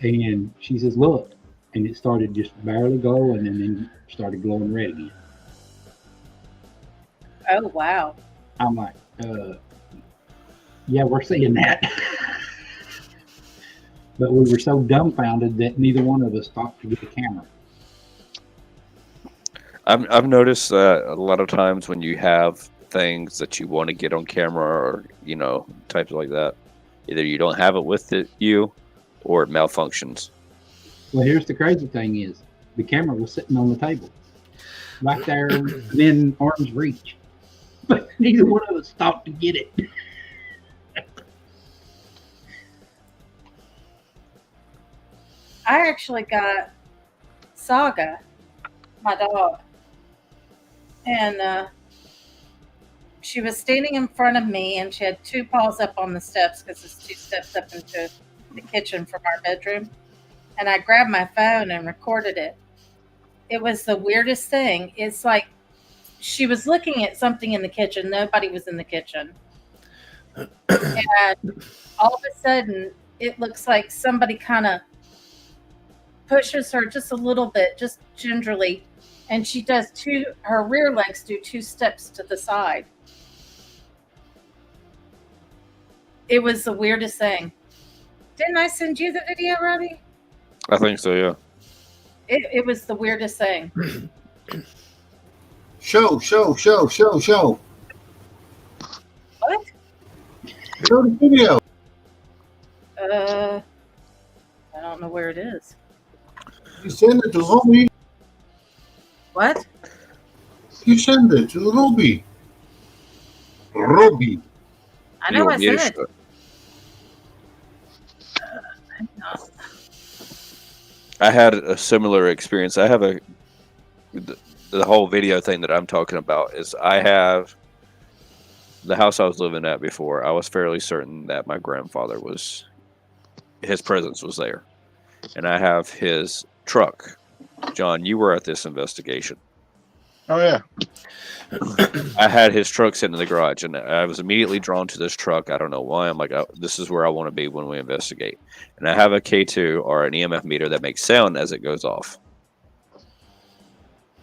And she says, look. And it started just barely glowing and then started glowing red again. Oh, wow. I'm like, yeah, we're seeing that. But we were so dumbfounded that neither one of us thought to get a camera. I've noticed that a lot of times when you have things that you want to get on camera or, types like that, either you don't have it with you or it malfunctions. Well, here's the crazy thing is the camera was sitting on the table right there within arm's reach. But neither one of us thought to get it. I actually got Saga, my dog, and she was standing in front of me, and she had two paws up on the steps because it's 2 steps up into the kitchen from our bedroom. And I grabbed my phone and recorded it. It was the weirdest thing. It's like she was looking at something in the kitchen. Nobody was in the kitchen. And all of a sudden, it looks like somebody kind of pushes her just a little bit, just gingerly. And she does her rear legs do 2 steps to the side. It was the weirdest thing. Didn't I send you the video, Robbie? I think so, yeah. It was the weirdest thing. Show. What? Show the video. I don't know where it is. You send it to Robbie. What? You send it to Robbie. Robbie. I know I sent it. I had a similar experience. I have the whole video thing that I'm talking about is I have the house I was living at before. I was fairly certain that my grandfather his presence was there. And I have his truck. John, you were at this investigation. Oh, yeah. I had his truck sitting in the garage, and I was immediately drawn to this truck. I don't know why. I'm like, oh, this is where I want to be when we investigate. And I have a K2 or an EMF meter that makes sound as it goes off.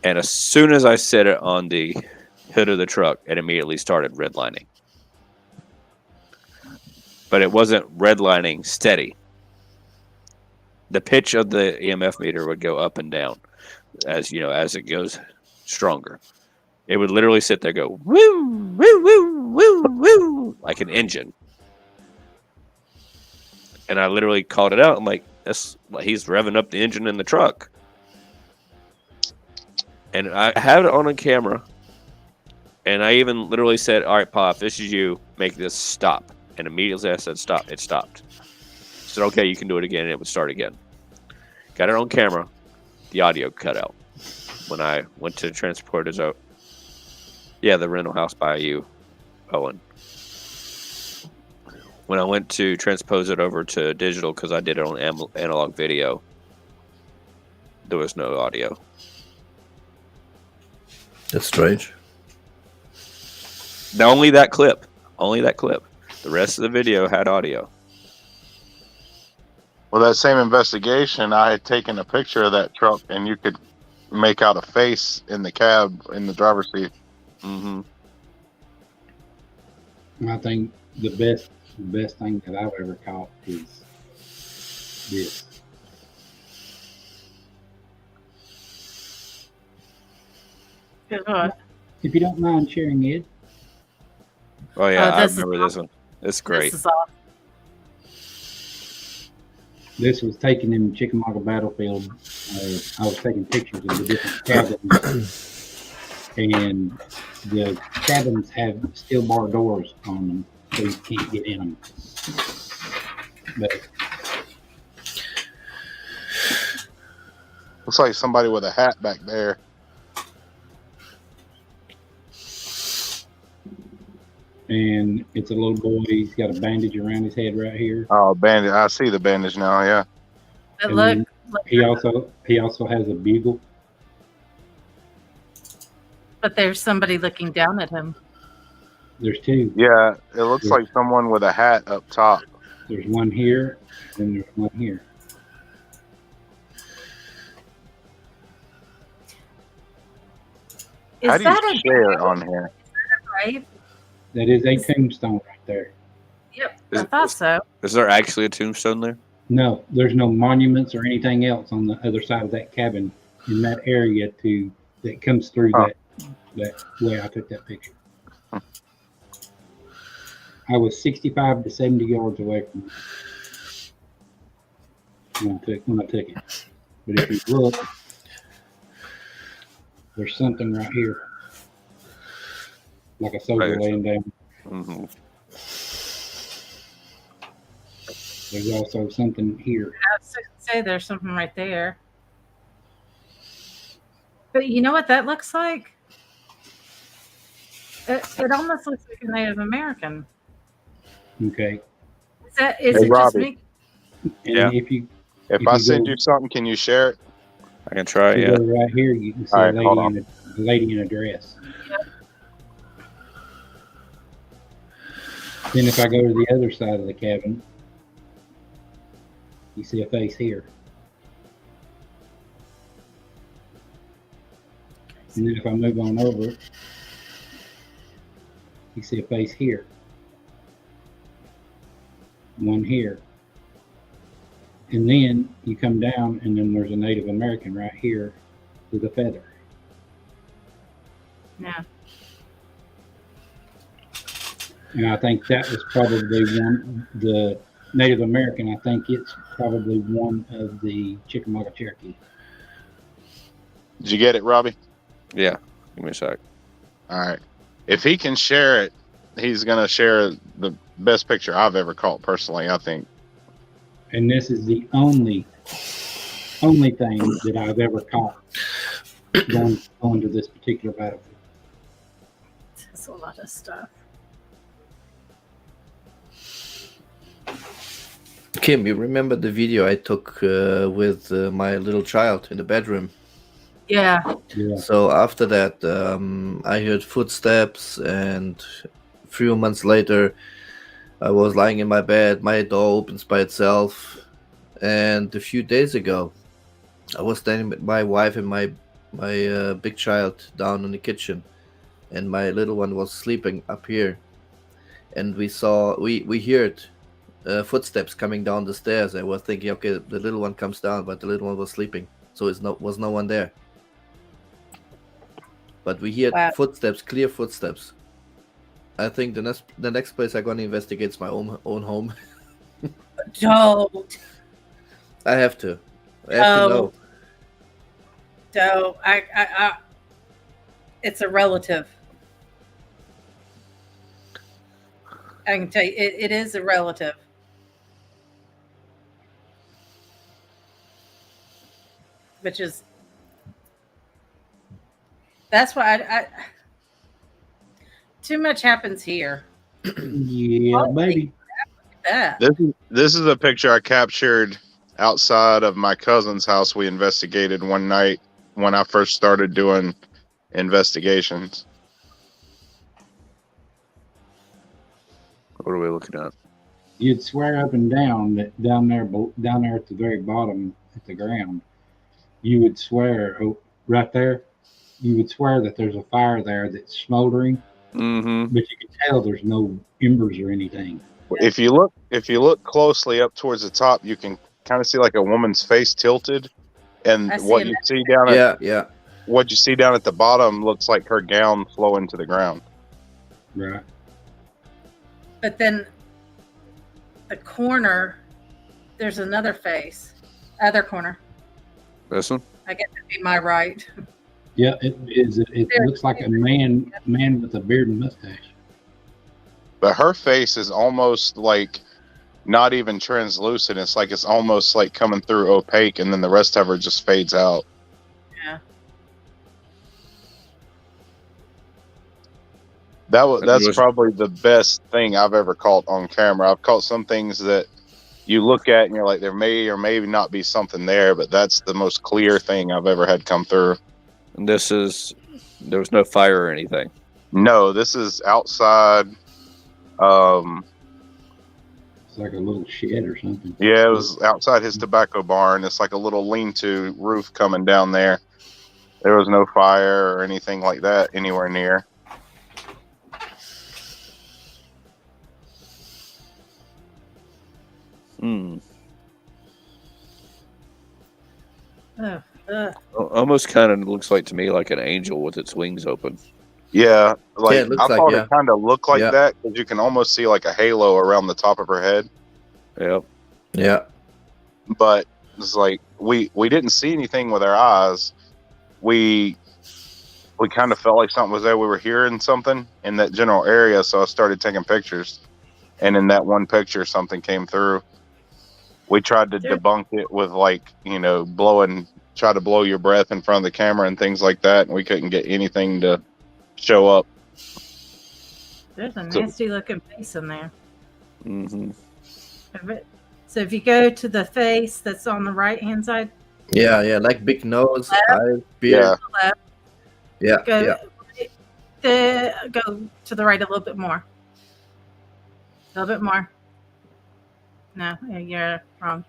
And as soon as I set it on the hood of the truck, it immediately started redlining. But it wasn't redlining steady. The pitch of the EMF meter would go up and down as it goes stronger. It would literally sit there, go woo, woo, woo, woo, woo, like an engine. And I literally called it out. I'm like, he's revving up the engine in the truck. And I had it on a camera. And I even literally said, all right, Pa, if this is you, make this stop. And immediately I said, stop. It stopped. I said, okay, you can do it again. And it would start again. Got it on camera. The audio cut out. When I went to transport it out. Yeah, the rental house by you, Owen. When I went to transpose it over to digital, because I did it on analog video, there was no audio. That's strange. Now, only that clip. The rest of the video had audio. Well, that same investigation, I had taken a picture of that truck, and you could make out a face in the cab in the driver's seat. Mm-hmm. I think the best thing that I've ever caught is this. If you don't mind sharing it. Oh yeah, I remember this one. It's great. This is awesome. This was taken in Chickamauga Battlefield. I was taking pictures of the different cabins, and the cabins have steel bar doors on them, so you can't get in them. But looks like somebody with a hat back there. And it's a little boy. He's got a bandage around his head right here. Oh, bandage! I see the bandage now. Yeah. But look, he also has a bugle. But there's somebody looking down at him. There's two. Yeah, it looks like someone with a hat up top. There's one here, and there's one here. How do you share on here? Right? That is a tombstone right there. Yep, I thought so. Is there actually a tombstone there? No, there's no monuments or anything else on the other side of that cabin in that area that comes through that way I took that picture. I was 65 to 70 yards away from it when I took it. But if you look, there's something right here. Like a soldier laying down. Mm-hmm. There's also something here. I was going to say there's something right there. But you know what that looks like? It almost looks like a Native American. Okay. Is it just me? Yeah. If I send you something, can you share it? I can try. Yeah. Right here, you can see a lady in a dress. Yep. Then if I go to the other side of the cabin, you see a face here. And then if I move on over, you see a face here. One here. And then you come down and then there's a Native American right here with a feather. Yeah. And I think that was probably the Native American. I think it's probably one of the Chickamauga Cherokee. Did you get it, Robbie? Yeah. Give me a sec. All right. If he can share it, he's going to share the best picture I've ever caught personally, I think. And this is the only thing that I've ever caught going to this particular battlefield. That's a lot of stuff. Kim, you remember the video I took with my little child in the bedroom? Yeah. So after that, I heard footsteps, and a few months later, I was lying in my bed. My door opens by itself, and a few days ago, I was standing with my wife and my big child down in the kitchen, and my little one was sleeping up here, and we heard footsteps coming down the stairs. I was thinking, okay, the little one comes down, but the little one was sleeping, so was no one there. But we hear footsteps, clear footsteps. I think the next place I'm gonna investigate is my own home. Don't. I have to. I have to know. So I it's a relative. I can tell you, it is a relative. Which is, that's why I too much happens here. Yeah, maybe. This is a picture I captured outside of my cousin's house. We investigated one night when I first started doing investigations. What are we looking at? You'd swear up and down that down there at the very bottom at the ground, you would swear right there. You would swear that there's a fire there that's smoldering, but you can tell there's no embers or anything. If you look closely up towards the top, you can kind of see like a woman's face tilted, and what you see down what you see down at the bottom looks like her gown flowing to the ground. Right. But then the corner, there's another face. Other corner. This one? I guess it'd be my right. Yeah, it is. It looks like a man with a beard and mustache. But her face is almost like not even translucent. It's like it's almost like coming through opaque, and then the rest of her just fades out. Yeah. That's probably the best thing I've ever caught on camera. I've caught some things that you look at and you're like, there may or may not be something there, but that's the most clear thing I've ever had come through. And there was no fire or anything. No, this is outside. It's like a little shed or something. Yeah, it was outside his tobacco barn. It's like a little lean-to roof coming down there. There was no fire or anything like that anywhere near. Almost kind of looks like to me like an angel with its wings open. Yeah, like Yeah, it looks I thought like, it kind of looked like Yeah. that because you can almost see like a halo around the top of her head. Yep. Yeah. But it's like we didn't see anything with our eyes. We kind of felt like something was there. We were hearing something in that general area, so I started taking pictures. And in that one picture, something came through. We tried to debunk it with try to blow your breath in front of the camera and things like that, and we couldn't get anything to show up. There's a nasty looking face in there. Mm-hmm. So if you go to the face that's on the right hand side, Yeah, like big nose, Left. eyes, beard. left, Yeah, go, yeah. go to the right a little bit more. A little bit more. No, you're wrong.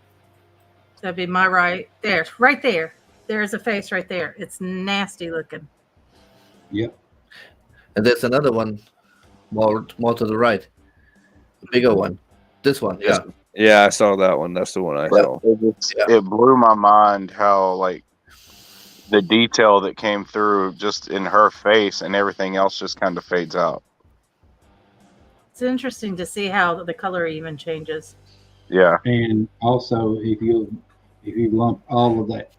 That'd be my right. There, right there. There's a face right there. It's nasty looking. Yep. And there's another one more to the right. A bigger one. This one, yeah. Yeah, I saw that one. That's the one I saw. It blew my mind how like the detail that came through just in her face, and everything else just kind of fades out. It's interesting to see how the color even changes. Yeah. And also, if you lump all of that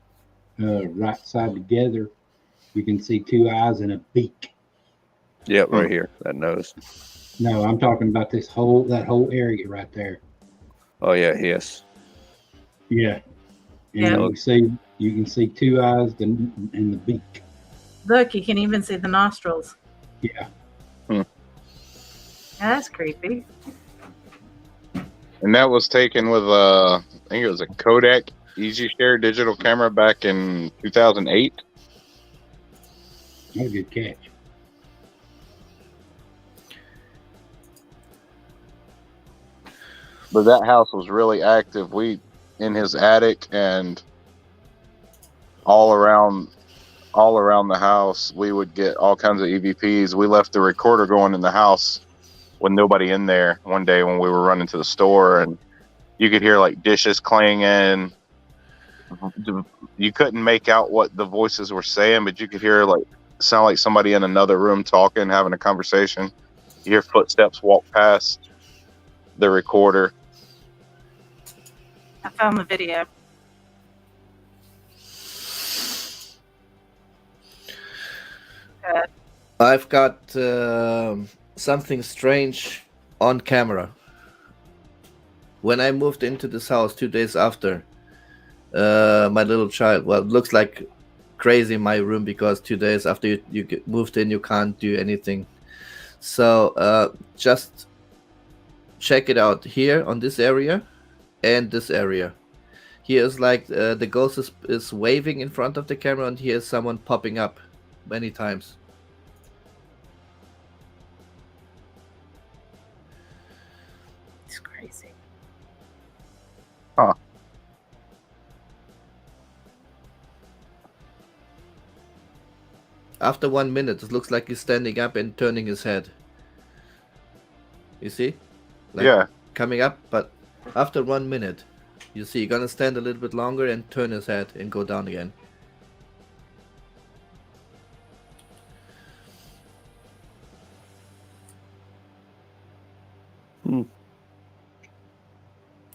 right side together, you can see two eyes and a beak. Yeah, right here, that nose. No, I'm talking about that whole area right there. Oh yeah, yes. Yeah. And Yeah. you can see two eyes and the beak. Look, you can even see the nostrils. Yeah. That's creepy. And that was taken with I think it was a Kodak EasyShare digital camera back in 2008. That's a good catch. But that house was really active. We in his attic and all around the house, we would get all kinds of EVPs. We left the recorder going in the house with nobody in there one day when we were running to the store, and you could hear like dishes clanging. You couldn't make out what the voices were saying, but you could hear sound like somebody in another room talking, having a conversation. You hear footsteps walk past the recorder. I found the video. I've got something strange on camera. When I moved into this house 2 days after, my little child, well, it looks like crazy in my room because 2 days after you moved in, you can't do anything. So just check it out here on this area and this area. Here is like the ghost is waving in front of the camera, and here is someone popping up many times. It's crazy. Huh. After 1 minute, it looks like he's standing up and turning his head. You see? Yeah. Coming up, but after 1 minute, you see, he's gonna stand a little bit longer and turn his head and go down again.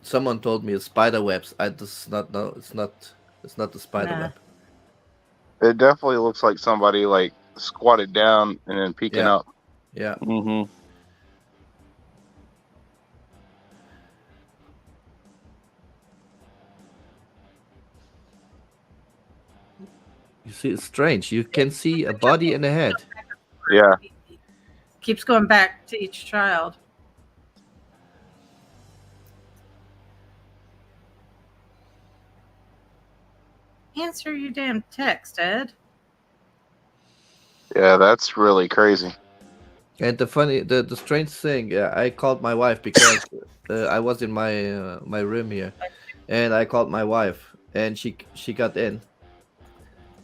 Someone told me it's spider webs. I just not know. It's not the spider web. It definitely looks like somebody squatted down and then peeking up. Yeah. Mm-hmm. You see, it's strange. You can see a body and a head. Yeah. Keeps going back to each child. Answer your damn text, Ed. Yeah, that's really crazy. And the strange thing, I called my wife because I was in my my room here, and I called my wife, and she got in.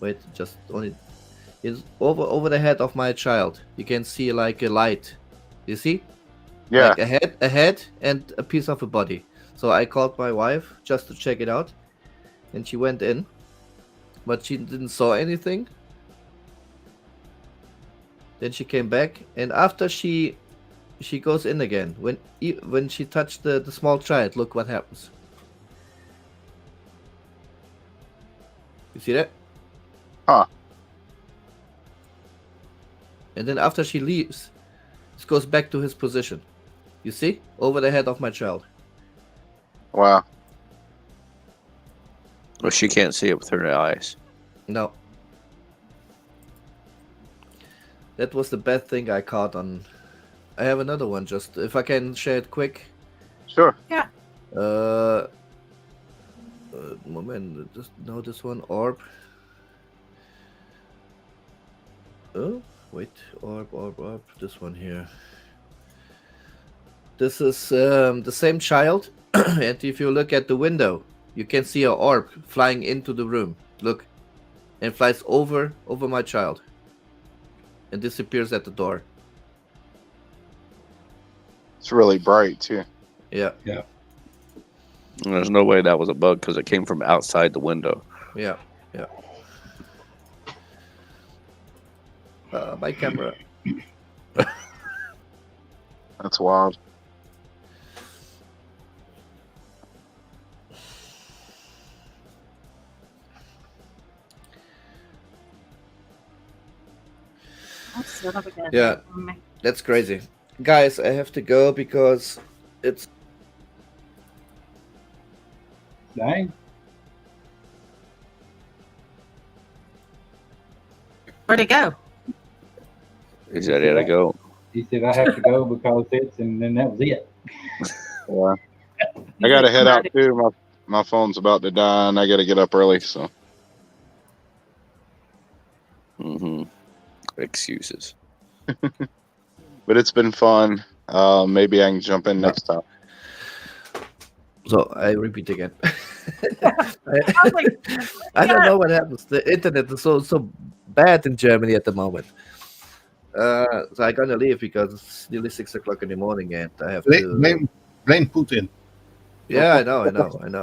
Wait, just only is over the head of my child. You can see like a light. You see? Yeah. Like a head and a piece of a body. So I called my wife just to check it out, and she went in, but she didn't saw anything. Then she came back, and after she goes in again. When she touched the small child, look what happens. You see that? Huh. And then after she leaves, it goes back to his position. You see? Over the head of my child. Wow. Well, she can't see it with her eyes. No. That was the bad thing I caught on. I have another one, just if I can share it quick. Sure. Yeah. Moment, just know this one, orb. Oh, wait, orb, this one here. This is the same child, and if you look at the window, you can see an orb flying into the room. Look, and flies over my child, and disappears at the door. It's really bright too. Yeah. Yeah. There's no way that was a bug because it came from outside the window. Yeah. Yeah. my camera. That's wild. Yeah, that's crazy. Guys, I have to go because it's... Dang. Where'd it go? He said he had to go. He said, I have to go because it's, and then that was it. Yeah. I got to head out too. My phone's about to die, and I got to get up early. So. Excuses. But it's been fun. Maybe I can jump in next time. So I repeat again. I don't know what happens. The internet is so bad in Germany at the moment. So I'm gonna leave because it's nearly 6 o'clock in the morning, and I have to blame Putin. Yeah, I know.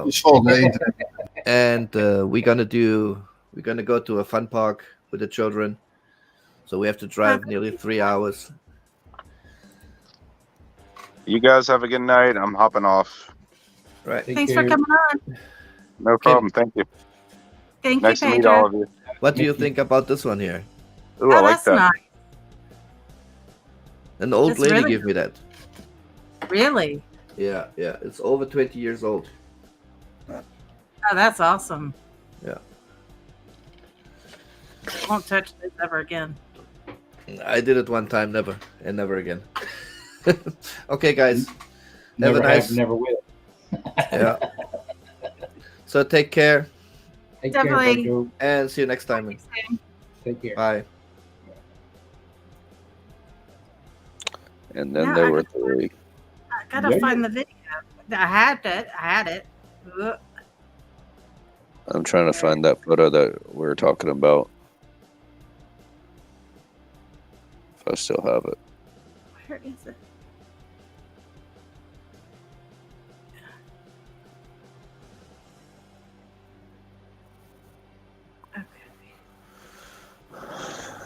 It's all the internet. And we're gonna go to a fun park with the children. So we have to drive nearly 3 hours. You guys have a good night. I'm hopping off. Right. Thanks for coming on. No problem. Thank you. Thank nice you, to meet Pedro. all of you. What do you think about this one here? Ooh, I like that's that. nice. An old That's lady really gave me that. Really? Yeah. It's over 20 years old. Oh, that's awesome. Yeah. Won't touch this ever again. I did it one time, never again. Okay, guys. Never have a nice. have, never will. Yeah. So take care. Take Definitely. care, Bojo. And see you next time. Take care. Bye. And then Yeah, there were three. I gotta find the video. I had it. Ugh. I'm trying to find that photo that we were talking about. If I still have it. Where is it?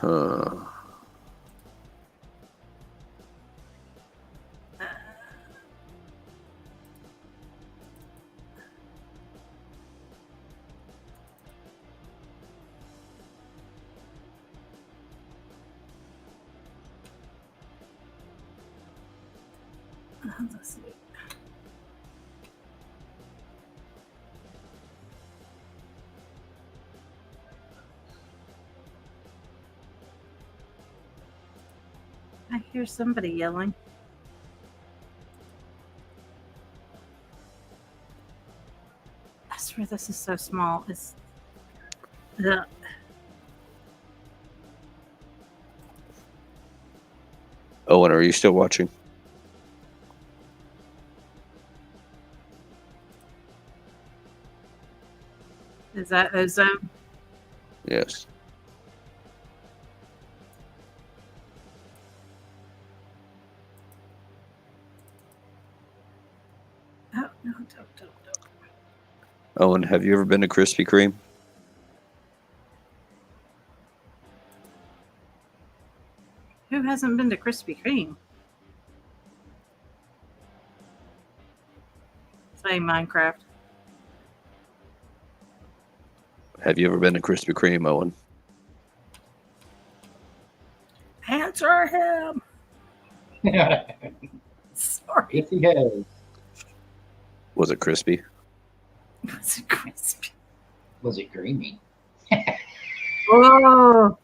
Huh. Let's see. I hear somebody yelling. I swear this is so small. It's ugh. Owen, are you still watching? Is that ozone? Yes. Oh no, don't. Owen, have you ever been to Krispy Kreme? Who hasn't been to Krispy Kreme? Say Minecraft. Have you ever been to Krispy Kreme, Owen? Answer him. Sorry. Yes, he has. Was it crispy? Was it crispy? Was it creamy? Oh.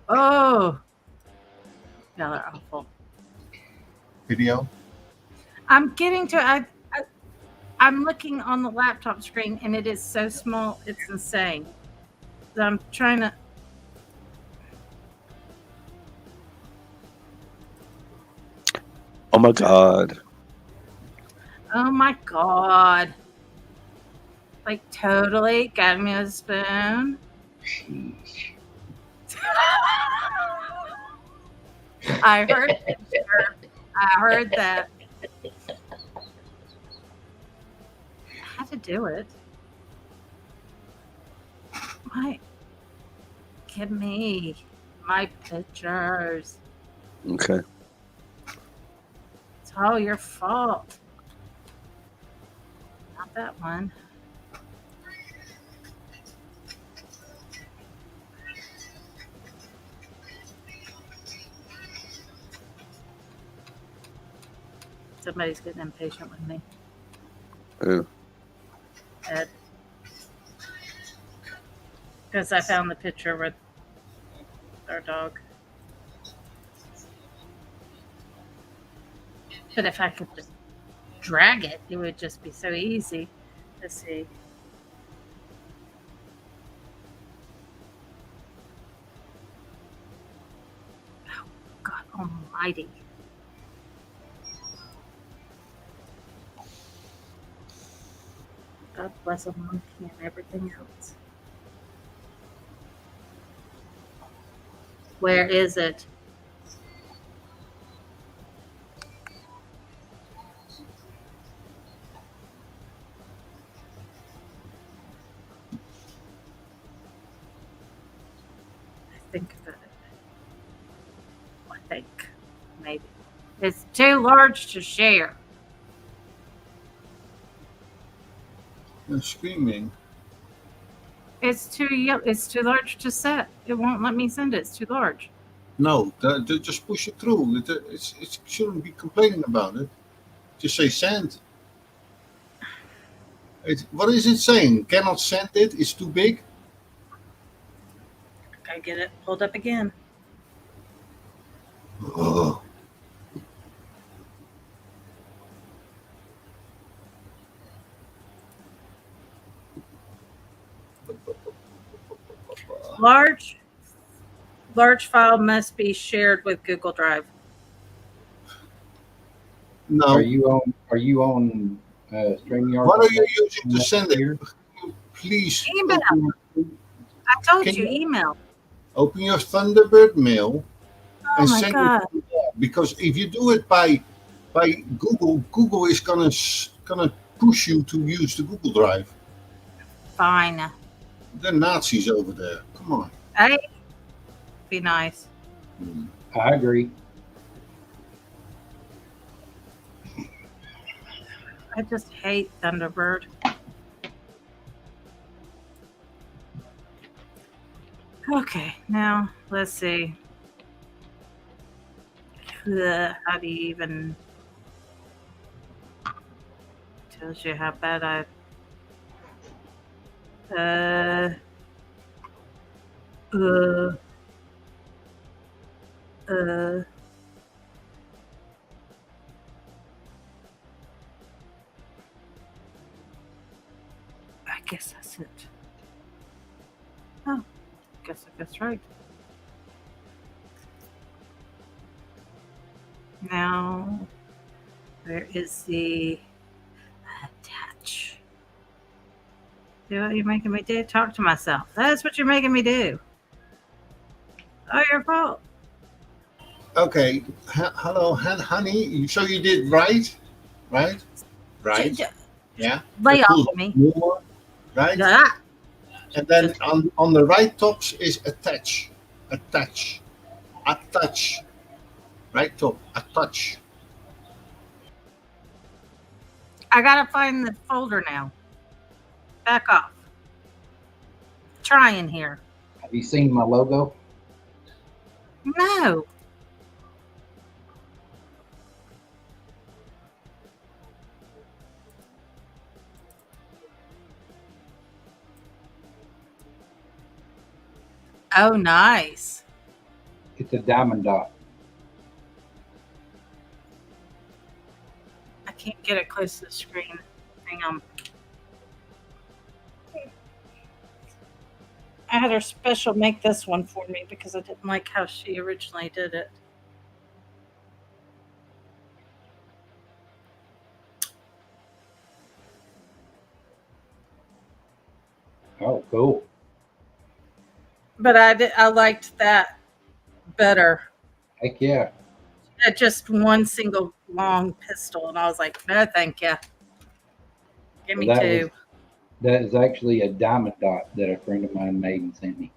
Oh. Yeah, they're awful. Video. I'm getting to I'm looking on the laptop screen and it is so small, it's insane. So I'm trying to. Oh my God. Oh my God. Like totally got me a spoon. I heard that. I had to do it. Why? Give me my pictures. Okay. It's all your fault. Not that one. Somebody's getting impatient with me. Who? Ed. Because I found the picture with our dog. But if I could just drag it, it would just be so easy. Let's see. Oh, God almighty. God bless a monkey and everything else. Where is it? I think of it. I think. Maybe. It's too large to share. You're screaming. It's too large to set. It won't let me send it. It's too large. No, just push it through. It shouldn't be complaining about it. Just say send. What is it saying? Cannot send it? It's too big? I get it pulled up again. Oh. Large file must be shared with Google Drive. No. Are you on StreamYard? What are you using to send it? Please. Email. I told you, email. Open your Thunderbird mail Oh and my send God. it there. Because if you do it by Google is gonna push you to use the Google Drive. Fine. They're Nazis over there. Come on. Hey, be nice. I agree. I just hate Thunderbird. Okay, now let's see. How do you even tells you how bad I I guess that's it. Oh, guess that's right. Now, where is the attach? Do what you're making me do? Talk to myself. That's what you're making me do. Oh, your fault. Okay. Hello, honey. So you did right? Right? Yeah. Lay off of me. More, right? Yeah. And then on the right tops is attach. Attach. Attach. Right top. Attach. I gotta find the folder now. Back off. Trying here. Have you seen my logo? No. Oh, nice. It's a diamond dot. I can't get it close to the screen. Hang on. I had her special make this one for me because I didn't like how she originally did it. Oh, cool. But I liked that better. Heck yeah. Just one single long pistol, and I was like, no, thank you. Give me two. That is actually a diamond dot that a friend of mine made and sent me.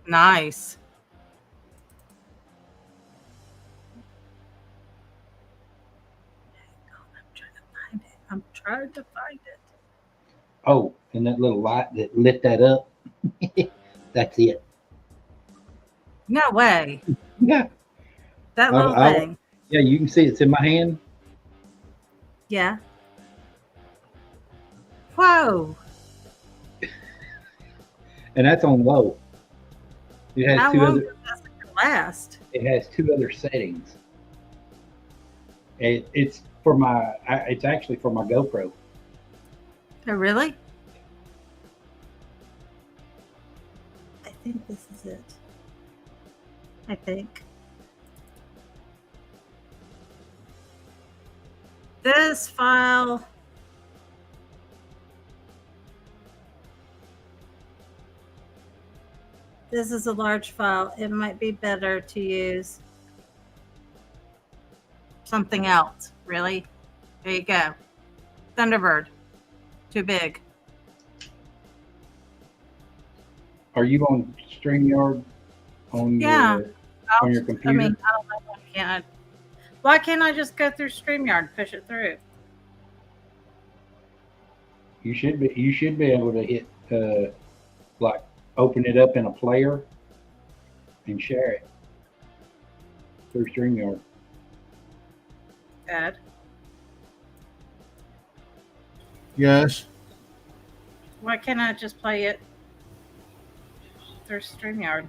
Nice. I'm trying to find it. Oh, and that little light that lit that up. That's it. No way. Yeah. That little thing. Yeah, you can see it's in my hand. Yeah. Whoa. And that's on low. It has How two long other. does that last? It has two other settings. It's for my. It's actually for my GoPro. Oh, really? I think this is it. I think. This file. This is a large file. It might be better to use something else. Really? There you go. Thunderbird. Too big. Are you on StreamYard on Yeah. on your computer? I mean, I don't know why can't I just go through StreamYard and push it through? You should be able to hit like open it up in a player and share it through StreamYard. Good. Yes. Why can't I just play it through StreamYard?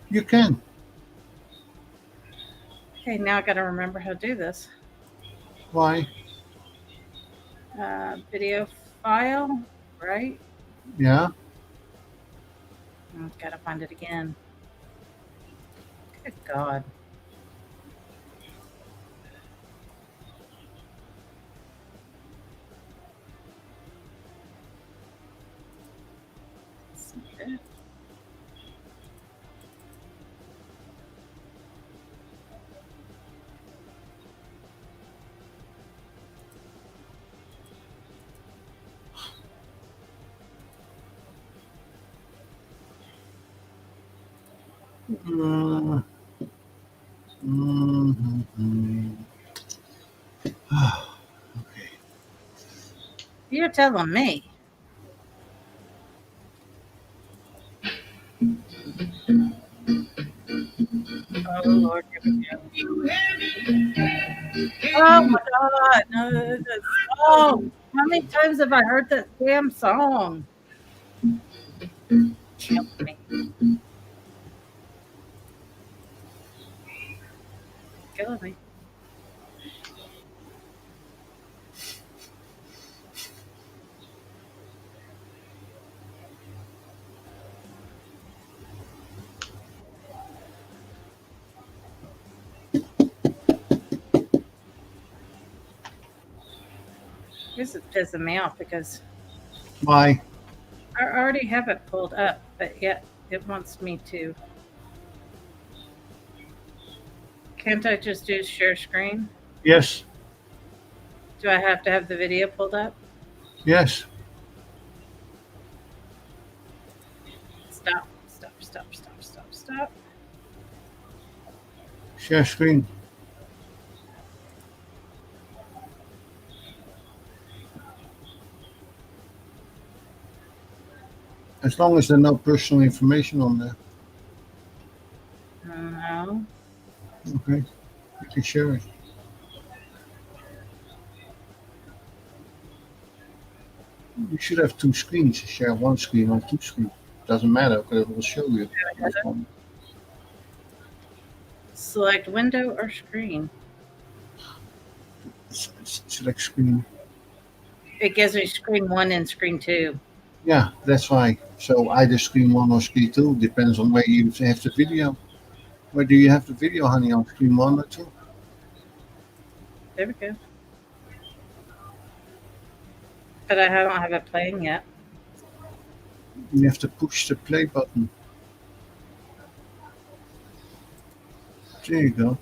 You can. Okay, now I got to remember how to do this. Why? Video file, right? Yeah. Got to find it again. Good God. Okay. Okay. You're telling me. Oh Lord, here we go. Oh my God! No, this song. How many times have I heard that damn song? Kill me. Killing me. This is pissing me off because Why? I already have it pulled up, but yet it wants me to. Can't I just do share screen? Yes. Do I have to have the video pulled up? Yes. Stop, stop, stop, stop, stop, stop. Share screen. As long as there's no personal information on there. No. Okay. You can share it. You should have two screens. Share one screen on two screens. Doesn't matter because it will show you. Select window or screen. Select screen. It gives me screen 1 and screen 2. Yeah, that's why. So either screen 1 or screen 2 depends on where you have the video. Where do you have the video, honey? On screen 1 or 2? There we go. But I don't have it playing yet. You have to push the play button. There you go.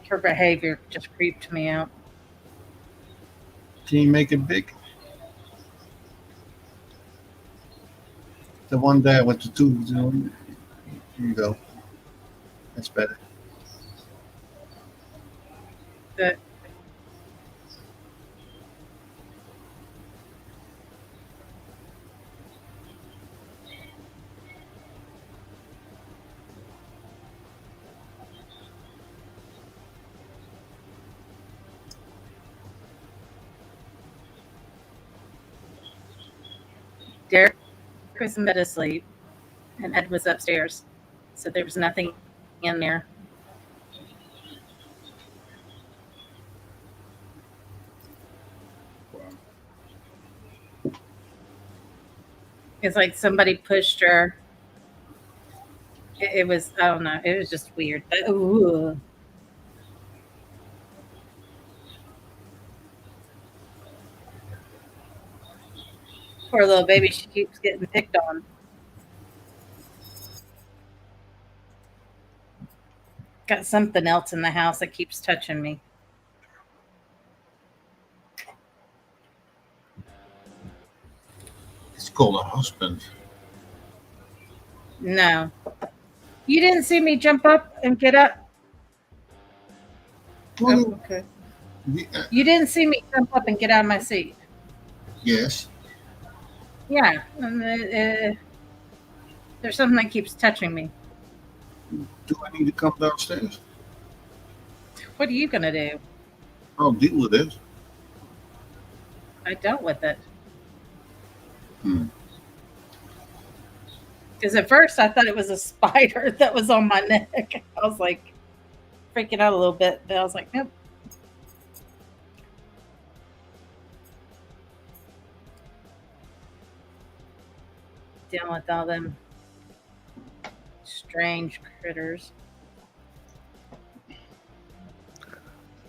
Her behavior just creeped me out. Can you make it big? The one there with the two. Here you go. That's better. The, Derek was in bed asleep, and Ed was upstairs, so there was nothing in there. It's like somebody pushed her. It was, I don't know, it was just weird. Ooh. Poor little baby, she keeps getting picked on. Got something else in the house that keeps touching me. It's called a husband. No. You didn't see me jump up and get up? Oh, okay. You didn't see me jump up and get out of my seat? Yes. Yeah. There's something that keeps touching me. Do I need to come downstairs? What are you going to do? I'll deal with it. I dealt with it. Because at first I thought it was a spider that was on my neck. I was like freaking out a little bit, but I was like, nope. Dealing with all them strange critters.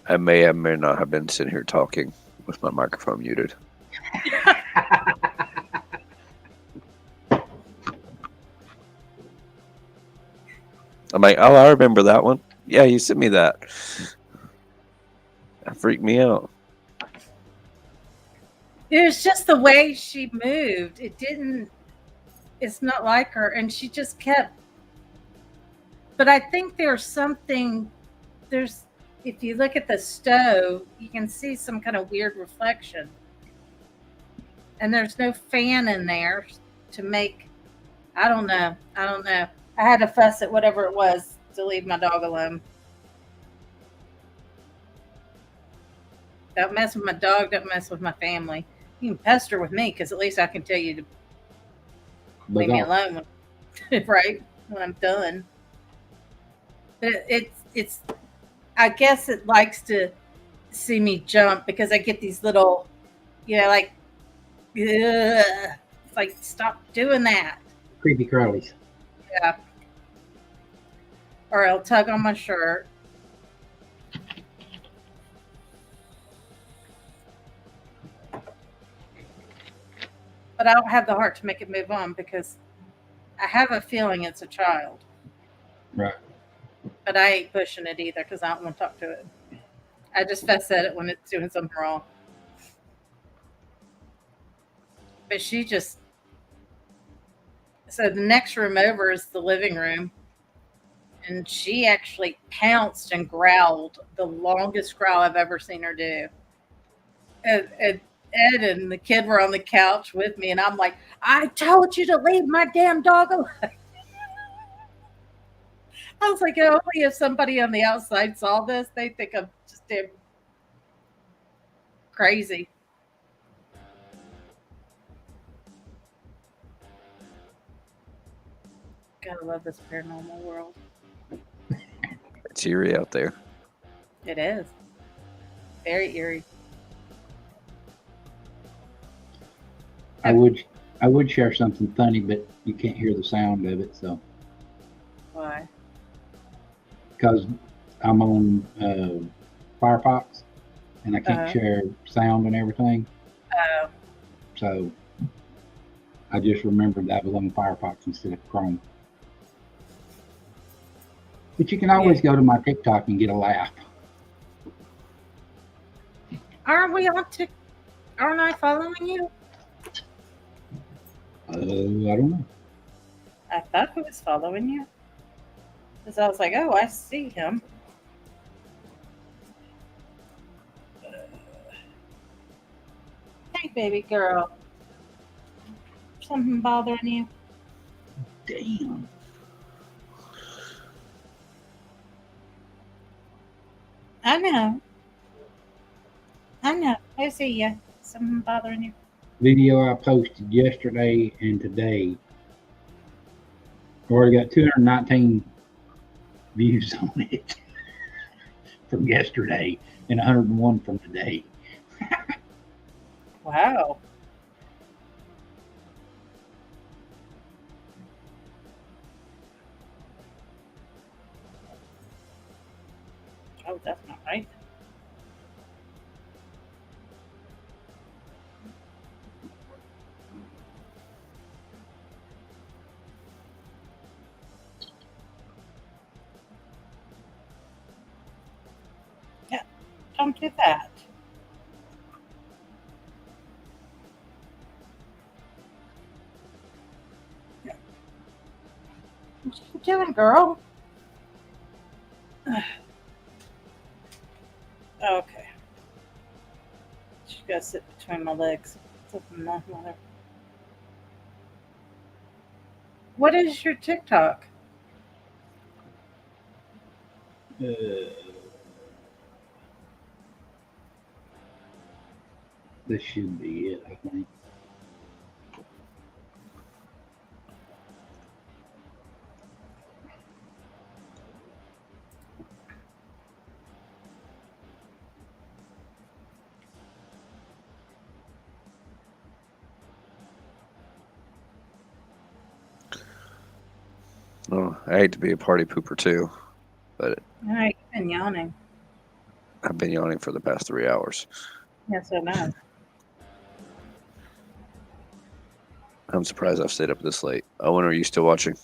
I may or may not have been sitting here talking with my microphone muted. I'm like, oh, I remember that one. Yeah, you sent me that. That freaked me out. It was just the way she moved. It's not like her. And she just kept, but I think if you look at the stove, you can see some kind of weird reflection. And there's no fan in there to make, I don't know. I had to fuss at whatever it was to leave my dog alone. Don't mess with my dog, don't mess with my family. You can pester with me because at least I can tell you to leave me alone right when I'm done. But it's I guess it likes to see me jump because I get these little, like, ugh. It's like, stop doing that. Creepy crawlies. Yeah. Or I'll tug on my shirt. But I don't have the heart to make it move on because I have a feeling it's a child. Right. But I ain't pushing it either because I don't want to talk to it. I just fuss at it when it's doing something wrong. But so the next room over is the living room. And she actually pounced and growled the longest growl I've ever seen her do. And Ed and the kid were on the couch with me, and I'm like, I told you to leave my damn dog alone. I was like, only if somebody on the outside saw this, they think I'm just damn crazy. Gotta love this paranormal world. It's eerie out there. It is. Very eerie. I would share something funny, but you can't hear the sound of it, so. Why? Because I'm on Firefox, and I can't share sound and everything. Oh. So I just remembered that was on Firefox instead of Chrome. But you can always go to my TikTok and get a laugh. Aren't we on TikTok? Aren't I following you? I don't know. I thought he was following you. Because I was like, oh, I see him. Hey, baby girl. Something bothering you? Damn. I know. I see you. Something bothering you? Video I posted yesterday and today. I already got 219 views on it from yesterday and 101 from today. Wow. Oh, that's not right. Yeah, don't do that. What you doing, girl? Okay. She gotta sit between my legs. Something not mother. What is your TikTok? This should be it, I think. Oh, I hate to be a party pooper too, but All right, you've been yawning. I've been yawning for the past 3 hours. Yes, I know. I'm surprised I've stayed up this late. Owen, are you still watching?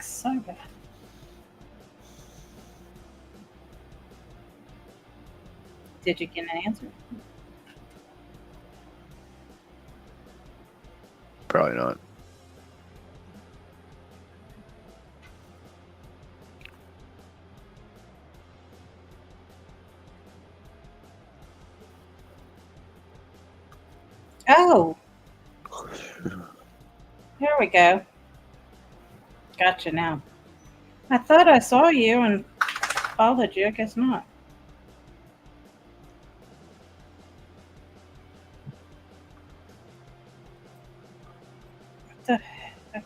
So bad. Did you get an answer? Probably not. Oh. There we go. Gotcha now. I thought I saw you and followed you. I guess not. What the heck?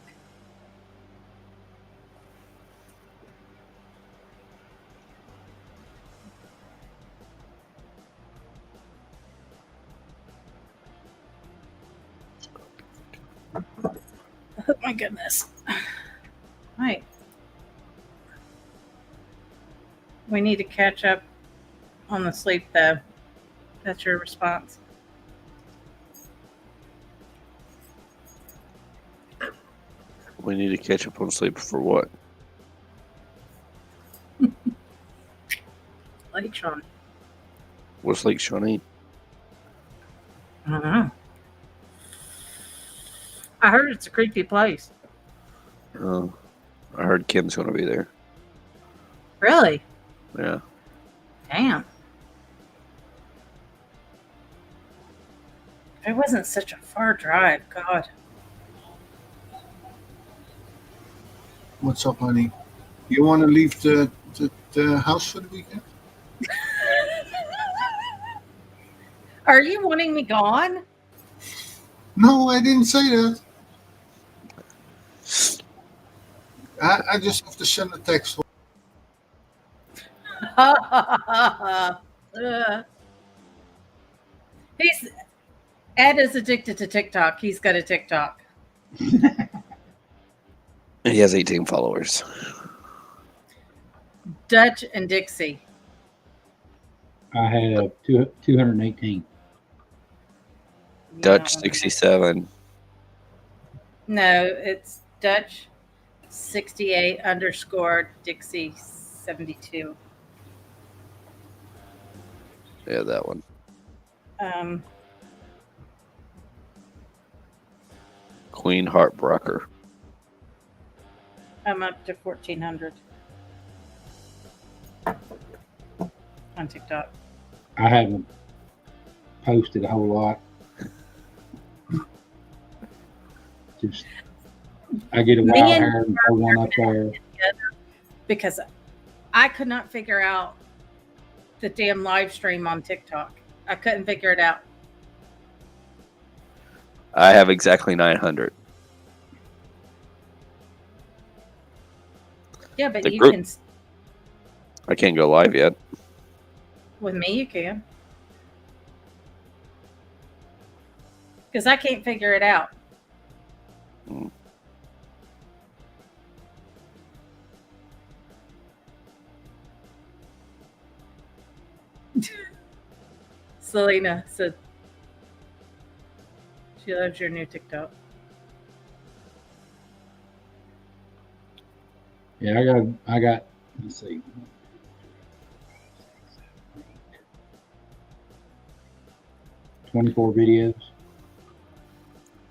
Oh my goodness. Right. We need to catch up on the sleep though. That's your response. We need to catch up on sleep for what? Lake Shawnee. What's Lake Shawnee? I don't know. I heard it's a creepy place. Oh, I heard Kim's going to be there. Really? Yeah. Damn. It wasn't such a far drive. God. What's up, honey? You want to leave the house for the weekend? Are you wanting me gone? No, I didn't say that. I just have to send a text. He's Ed is addicted to TikTok. He's got a TikTok. He has 18 followers. Dutch and Dixie. I have 218. Dutch 67. No, it's Dutch 68 _ Dixie 72. Yeah, that one. Queen Heartbreaker. I'm up to 1,400 on TikTok. I haven't posted a whole lot. Just I get a Me wild and hair and throw one up there. Because I could not figure out the damn live stream on TikTok. I couldn't figure it out. I have exactly 900. Yeah, but The you group- can. I can't go live yet. With me, you can. Because I can't figure it out. Selena said she loves your new TikTok. Yeah, I got. Let's see. 24 videos.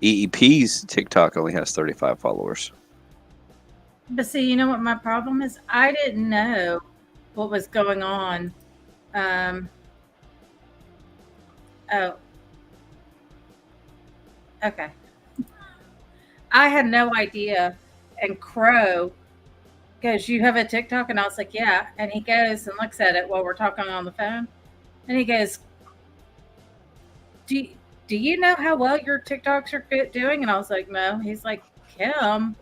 EEP's TikTok only has 35 followers. But see, you know what my problem is? I didn't know what was going on. Oh. Okay. I had no idea. And Crow goes, "You have a TikTok?" And I was like, "Yeah." And he goes and looks at it while we're talking on the phone. And he goes, Do you know how well your TikToks are doing? And I was like, "No." He's like, "Kim."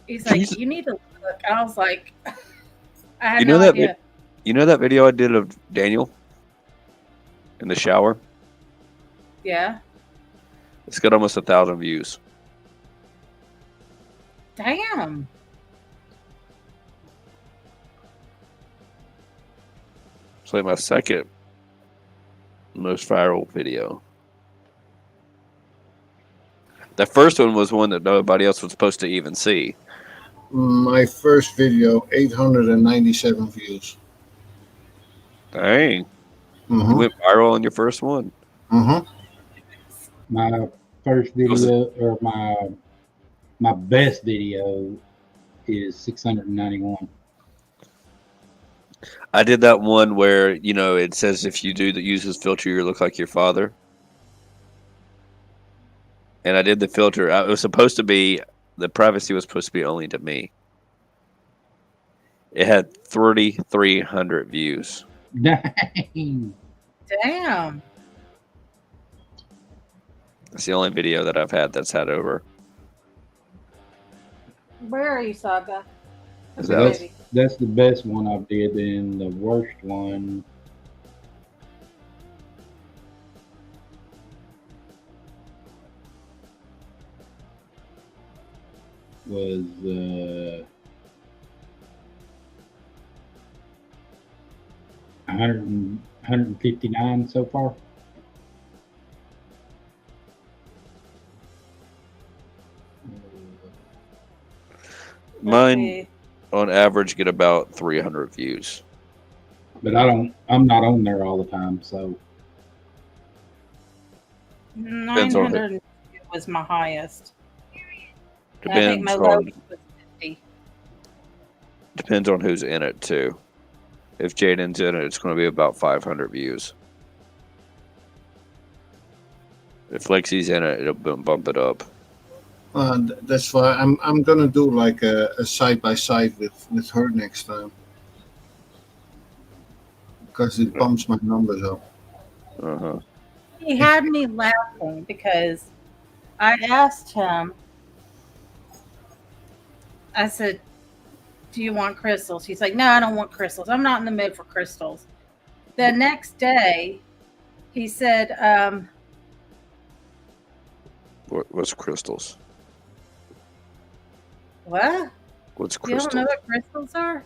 He's like, "You need to look." And I was like, I had no idea. You know that video I did of Daniel in the shower? Yeah. It's got almost 1,000 views. Damn. It's like my second most viral video. The first one was one that nobody else was supposed to even see. My first video, 897 views. Dang. Mhm. You went viral on your first one. My first video, or my best video, is 691. I did that one where, it says if you use this filter, you look like your father. And I did the filter. It was supposed to be, the privacy was supposed to be only to me. It had 3,300 views. Dang. Damn. It's the only video that I've had that's had over. Where are you, Saga? That's the best one I did, and the worst one was 159 so far. Mine, on average, get about 300 views. But I'm not on there all the time, so 900 was my highest. I think my lowest was 50. Depends on who's in it too. If Jeyden's in it, it's going to be about 500 views. If Lexi's in it, it'll bump it up. That's why I'm gonna do like a side by side with her next time, because it bumps my numbers up. He had me laughing because I asked him, I said, "Do you want crystals?" He's like, "No, I don't want crystals. I'm not in the mood for crystals." The next day, he said, What's crystals? "What? What's You crystals? don't know what crystals are?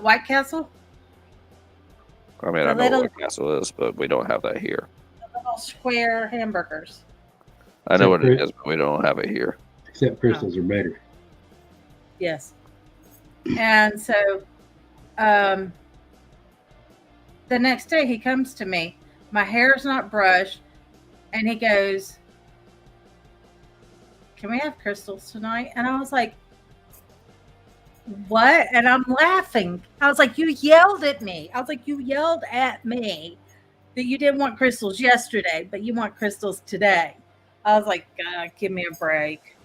White Castle?" I mean, I know what a castle is, but we don't have that here. The little square hamburgers. I know what it is, but we don't have it here. Except crystals are better. Yes. And so the next day he comes to me. My hair's not brushed. And he goes, "Can we have crystals tonight?" And I was like, "What?" And I'm laughing. I was like, "You yelled at me." I was like, "You yelled at me that you didn't want crystals yesterday, but you want crystals today." I was like, "God, give me a break."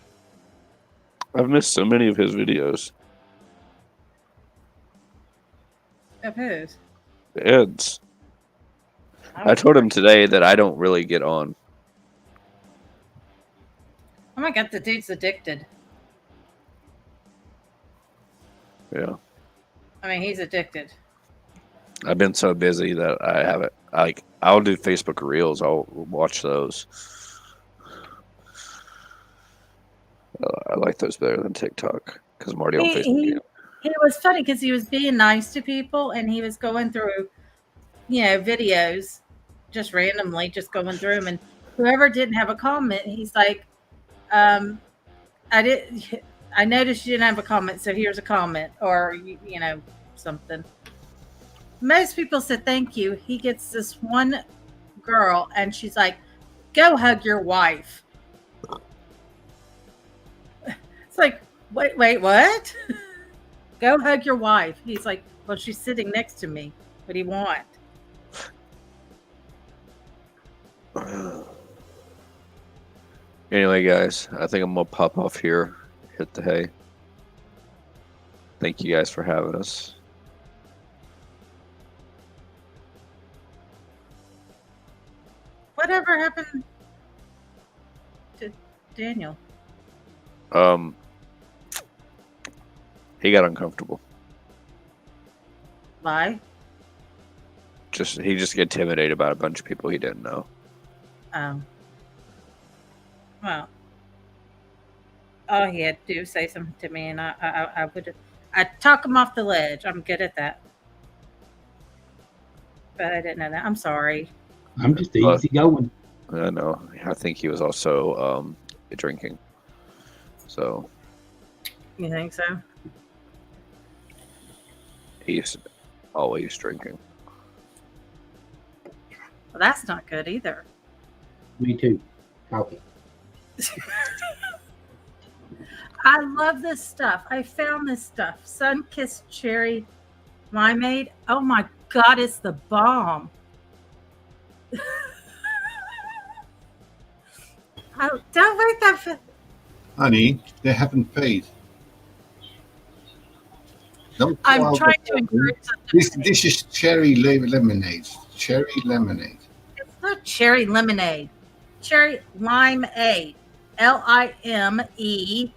I've missed so many of his videos. Of whose? Ed's. I told him today that I don't really get on. Oh my God, the dude's addicted. Yeah. I mean, he's addicted. I've been so busy that I haven't. I'll do Facebook Reels. I'll watch those. I like those better than TikTok because I'm already on Facebook. He was funny because he was being nice to people and he was going through, videos just randomly, just going through them. And whoever didn't have a comment, he's like, I noticed you didn't have a comment, so here's a comment, or something. Most people said thank you. He gets this one girl and she's like, "Go hug your wife." It's like, wait, what? Go hug your wife. He's like, "Well, she's sitting next to me. What do you want?" Anyway, guys, I think I'm going to pop off here, hit the hay. Thank you guys for having us. Whatever happened to Daniel? He got uncomfortable. Why? He just get intimidated about a bunch of people he didn't know. Well, all he had to do was say something to me, and I'd talk him off the ledge. I'm good at that. But I didn't know that. I'm sorry. I'm just easy going. I know. I think he was also drinking. So. You think so? He's always drinking. Well, that's not good either. Me too. Coffee. I love this stuff. I found this stuff. Sun-kissed cherry limeade. Oh my God, it's the bomb. Oh, don't wait that. Honey, they haven't paid. Don't I'm trying to encourage them. This is cherry lemonade. Cherry lemonade. It's not cherry lemonade. Cherry limeade. Limeade.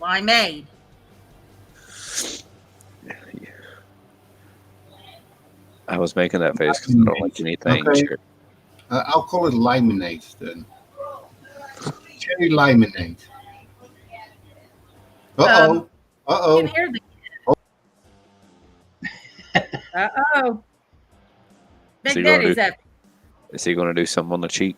Limeade. I was making that face because I don't like anything. Okay. I'll call it limonade then. Cherry limonade. Uh-oh. Uh-oh. You can hear the kid. Uh-oh. Big Daddy's up. Is he going to do something on the cheek?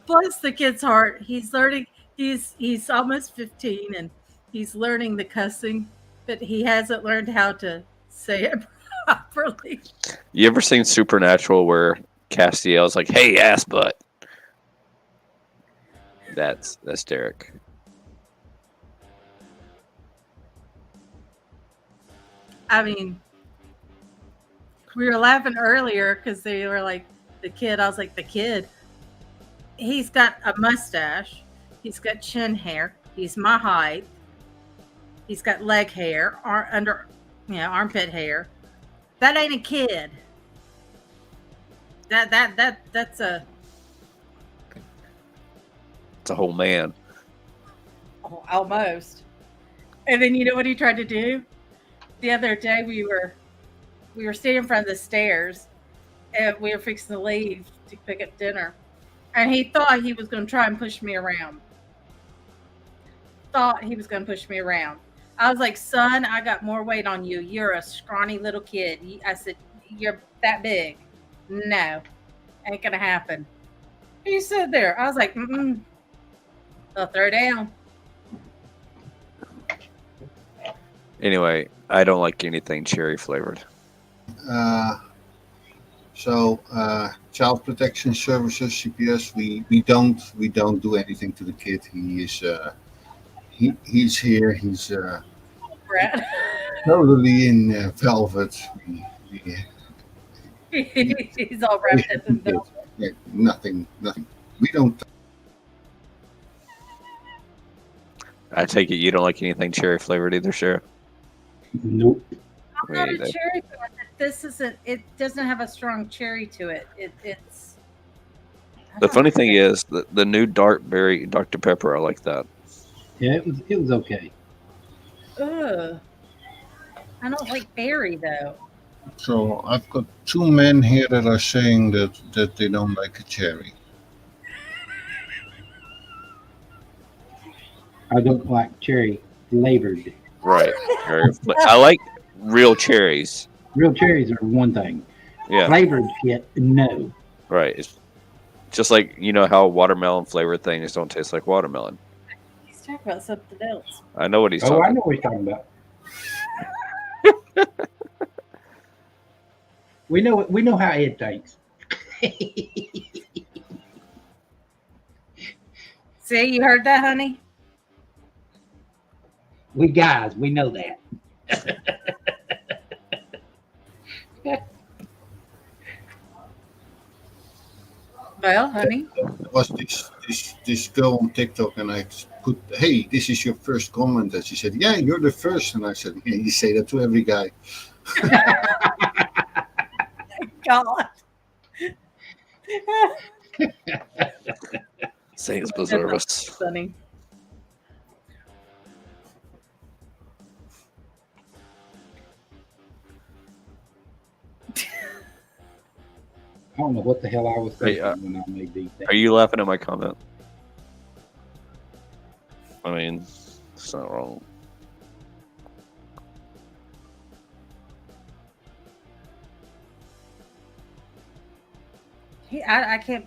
Bless the kid's heart. He's learning. He's almost 15 and he's learning the cussing, but he hasn't learned how to say it properly. You ever seen Supernatural where Castiel's like, "Hey, ass butt"? That's Derek. I mean, we were laughing earlier because they were like, the kid. I was like, the kid. He's got a mustache. He's got chin hair. He's my height. He's got leg hair, armpit hair. That ain't a kid. That's a. It's a whole man. Almost. And then you know what he tried to do? The other day we were standing in front of the stairs and we were fixing to leave to pick up dinner. And he thought he was going to try and push me around. thought he was going to push me around. I was like, son, I got more weight on you. You're a scrawny little kid. I said, you're that big. No, ain't going to happen. He stood there. I was like, I'll throw down. Anyway, I don't like anything cherry flavored. So Child Protection Services, CPS, we don't do anything to the kid. He is he's here. He's totally in velvet. He's all wrapped up in velvet. Yeah, nothing. We don't. I take it you don't like anything cherry flavored either, Sheriff? Nope. I'm not a cherry fan. This isn't. It doesn't have a strong cherry to it. It's. The funny thing is, the new dark berry Dr. Pepper, I like that. Yeah, it was okay. Ugh. I don't like berry though. So I've got two men here that are saying that they don't like a cherry. I don't like cherry flavored. Right. I like real cherries. Real cherries are one thing. Yeah. Flavored shit, no. Right. It's just like, you know how watermelon flavored things don't taste like watermelon. He's talking about something else. I know what he's talking about. I know what he's talking about. We know how Ed thinks. See, you heard that, honey? We guys, we know that. Well, honey. There was this girl on TikTok, and I put, "Hey, this is your first comment," and she said, "Yeah, you're the first." And I said, "Yeah, you say that to every guy." God. Saints preserve us. Funny. I don't know what the hell I was thinking when I made these things. Are you laughing at my comment? I mean, it's not wrong. I can't.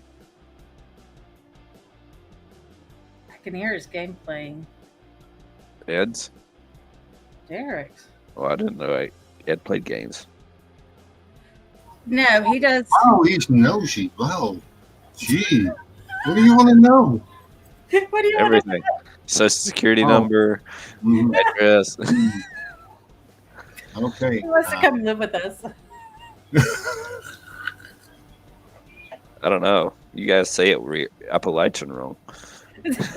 I can hear his game playing. Ed's? Derek's. Oh, I didn't know Ed played games. No, he does. Oh, he's nosy. Wow. Gee. What do you want to know? What do you Everything. want to know? Social security number, address. Okay. He wants to come live with us. I don't know. You guys say it Appalachian wrong.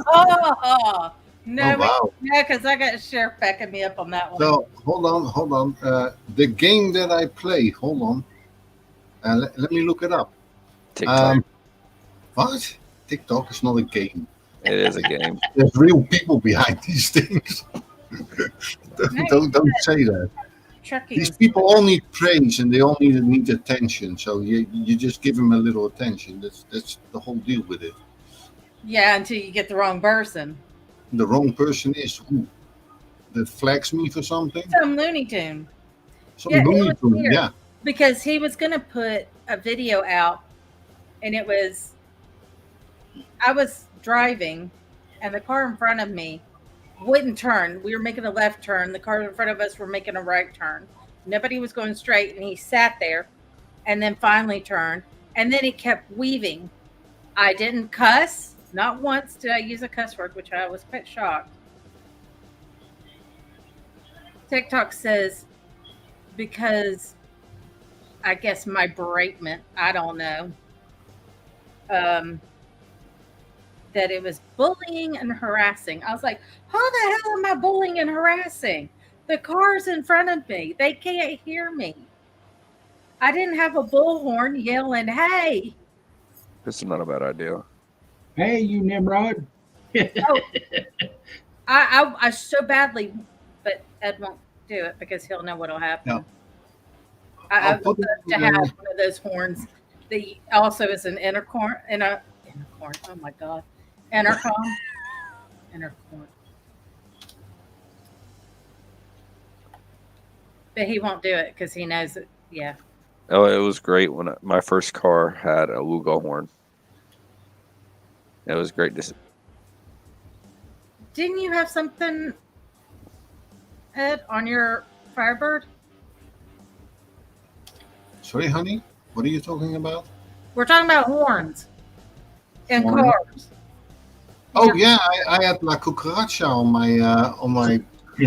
Oh, no, Oh, wow. no, because I got Sheriff backing me up on that one. So hold on. The game that I play. Hold on. Let me look it up. TikTok. What? TikTok is not a game. It is a game. There's real people behind these things. don't say that. These people all need praise and they all need attention. So you just give them a little attention. That's the whole deal with it. Yeah, until you get the wrong person. The wrong person is who? That flags me for something? Some Looney Tune. Some Looney Tune, yeah. Because he was going to put a video out, and it was, I was driving, and the car in front of me wouldn't turn. We were making a left turn. The car in front of us were making a right turn. Nobody was going straight, and he sat there, and then finally turned, and then he kept weaving. I didn't cuss. Not once did I use a cuss word, which I was quite shocked. TikTok says, because I guess my beratement, I don't know, that it was bullying and harassing. I was like, how the hell am I bullying and harassing? The car's in front of me. They can't hear me. I didn't have a bullhorn yelling, hey. This is not a bad idea. Hey, you Nimrod. Oh, I so badly, but Ed won't do it because he'll know what'll happen. No. I would love to have one of those horns. The also is an intercom. Oh my god, intercom. But he won't do it because he knows it. Yeah. Oh, it was great when my first car had a Wugo horn. It was great to see. Didn't you have something, Ed, on your Firebird? Sorry, honey? What are you talking about? We're talking about horns and Horn? cars. Oh yeah, I had La Cucaracha on my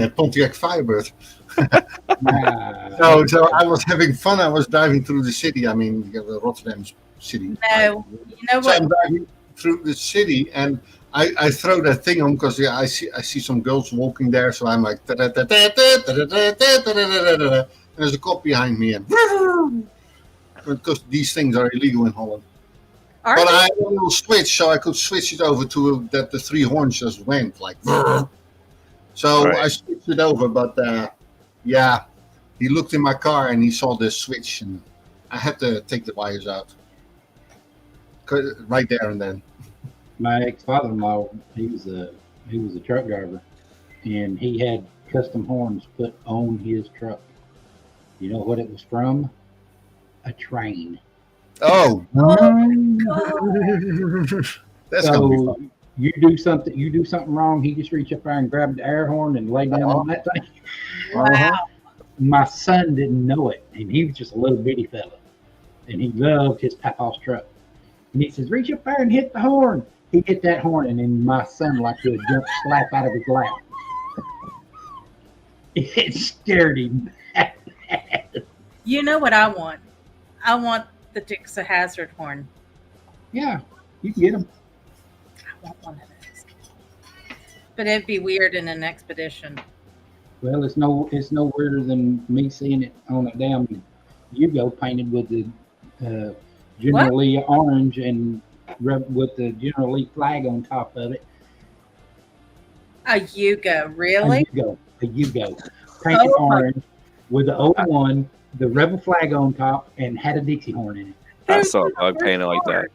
Pontiac Firebird. So I was having fun. I was driving through the city. I mean, Rotterdam city. No, you know So what? I'm driving through the city, and I throw that thing on because I see some girls walking there. So I'm like, and there's a cop behind me, and because these things are illegal in Holland. But I had a little switch, so I could switch it over to that the three horns just went like. So Right. I switched it over, but yeah, he looked in my car and he saw the switch, and I had to take the wires out right there and then. My ex-father-in-law, he was a truck driver, and he had custom horns put on his truck. You know what it was from? A train. Oh, that's gonna be So fun. you do something wrong, he just reach up there and grab the air horn and lay down on that thing. Uh-huh. My son didn't know it, and he was just a little bitty fella, and he loved his papa's truck. And he says, "Reach up there and hit the horn." He hit that horn, and then my son like to jump slap out of his lap. It scared him. You know what I want? I want the Dukes of Hazzard horn. Yeah, you can get them. I want one of those. But it'd be weird in an expedition. Well, it's no weirder than me seeing it on a damn Yugo painted with the General Lee orange and with the General Lee flag on top of it. A Yugo, really? A Yugo painted orange with the 01, the Rebel flag on top, and had a Dixie horn in it. I saw a bug painted like that.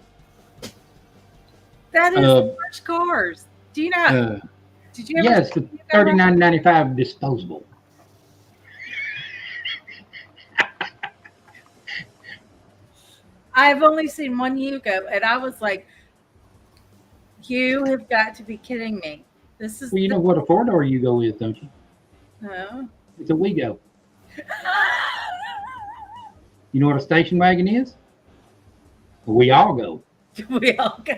That is the first cars. Do you know? Did you ever? Yes, the $39.95 disposable. I've only seen one Yugo, and I was like, "You have got to be kidding me! This is." Well, you know what a 4-door Yugo is, don't you? No. It's a Wego. You know what a station wagon is? We all go. We all go.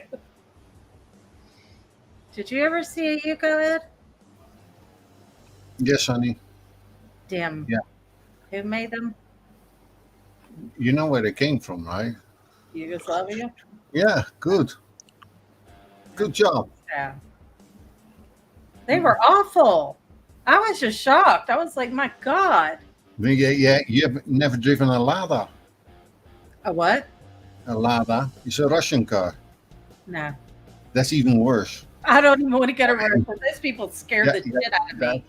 Did you ever see a Yugo, Ed? Yes, honey. Damn. Yeah. Who made them? You know where they came from, right? Yugoslavia? Yeah, good. Good job. Yeah. They were awful. I was just shocked. I was like, my God. Yeah, you have never driven a Lada. A what? A Lada. It's a Russian car. No. That's even worse. I don't even want to get around. Those people scared the shit out of me.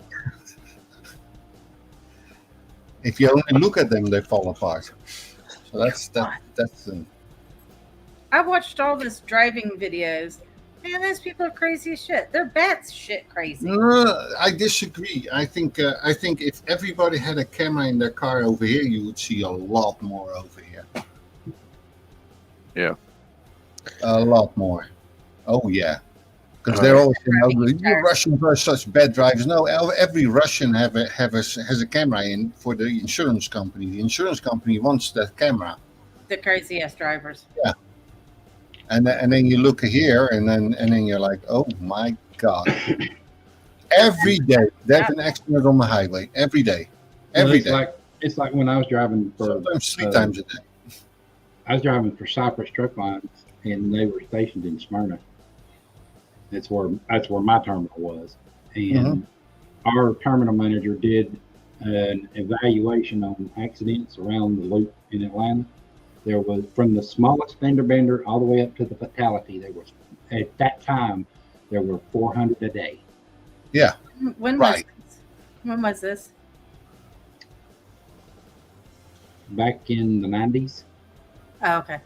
If you only look at them, they fall apart. So that's I watched all this driving videos. Man, those people are crazy as shit. They're bat shit crazy. No, I disagree. I think if everybody had a camera in their car over here, you would see a lot more over here. Yeah. A lot more. Oh yeah. Because they're always saying, "You Russians are such bad drivers." No, every Russian has a camera in for the insurance company. The insurance company wants that camera. The crazy ass drivers. Yeah. And then you look here, and then you're like, "Oh my God!" Every day there's an accident on the highway. Every day, every day. It's like when I was driving for sometimes 3 times a day. I was driving for Cypress Truck Lines, and they were stationed in Smyrna. That's where my terminal was, and our terminal manager did an evaluation on accidents around the loop in Atlanta. There was, from the smallest fender bender all the way up to the fatality, there was, at that time, there were 400 a day. Yeah. When was this? Back in the 90s. Oh, okay.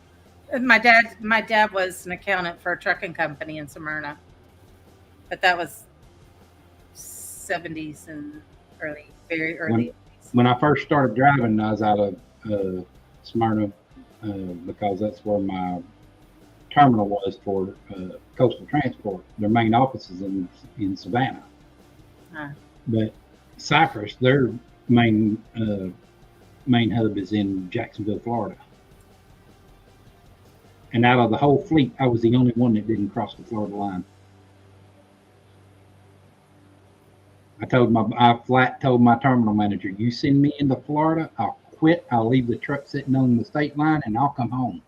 My dad was an accountant for a trucking company in Smyrna, but that was 70s and very early 80s. When I first started driving, I was out of Smyrna because that's where my terminal was for coastal transport. Their main office is in Savannah. But Cypress, their main hub is in Jacksonville, Florida. And out of the whole fleet, I was the only one that didn't cross the Florida line. I flat told my terminal manager, you send me into Florida, I'll quit. I'll leave the truck sitting on the state line and I'll come home.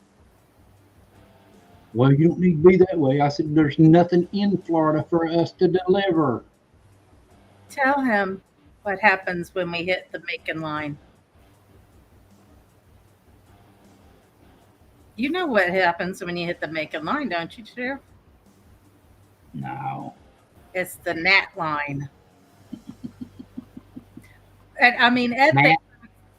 Well, you don't need to be that way. I said, there's nothing in Florida for us to deliver. Tell him what happens when we hit the Macon line. You know what happens when you hit the Macon line, don't you, Sheriff? No. It's the Nat line. And I mean,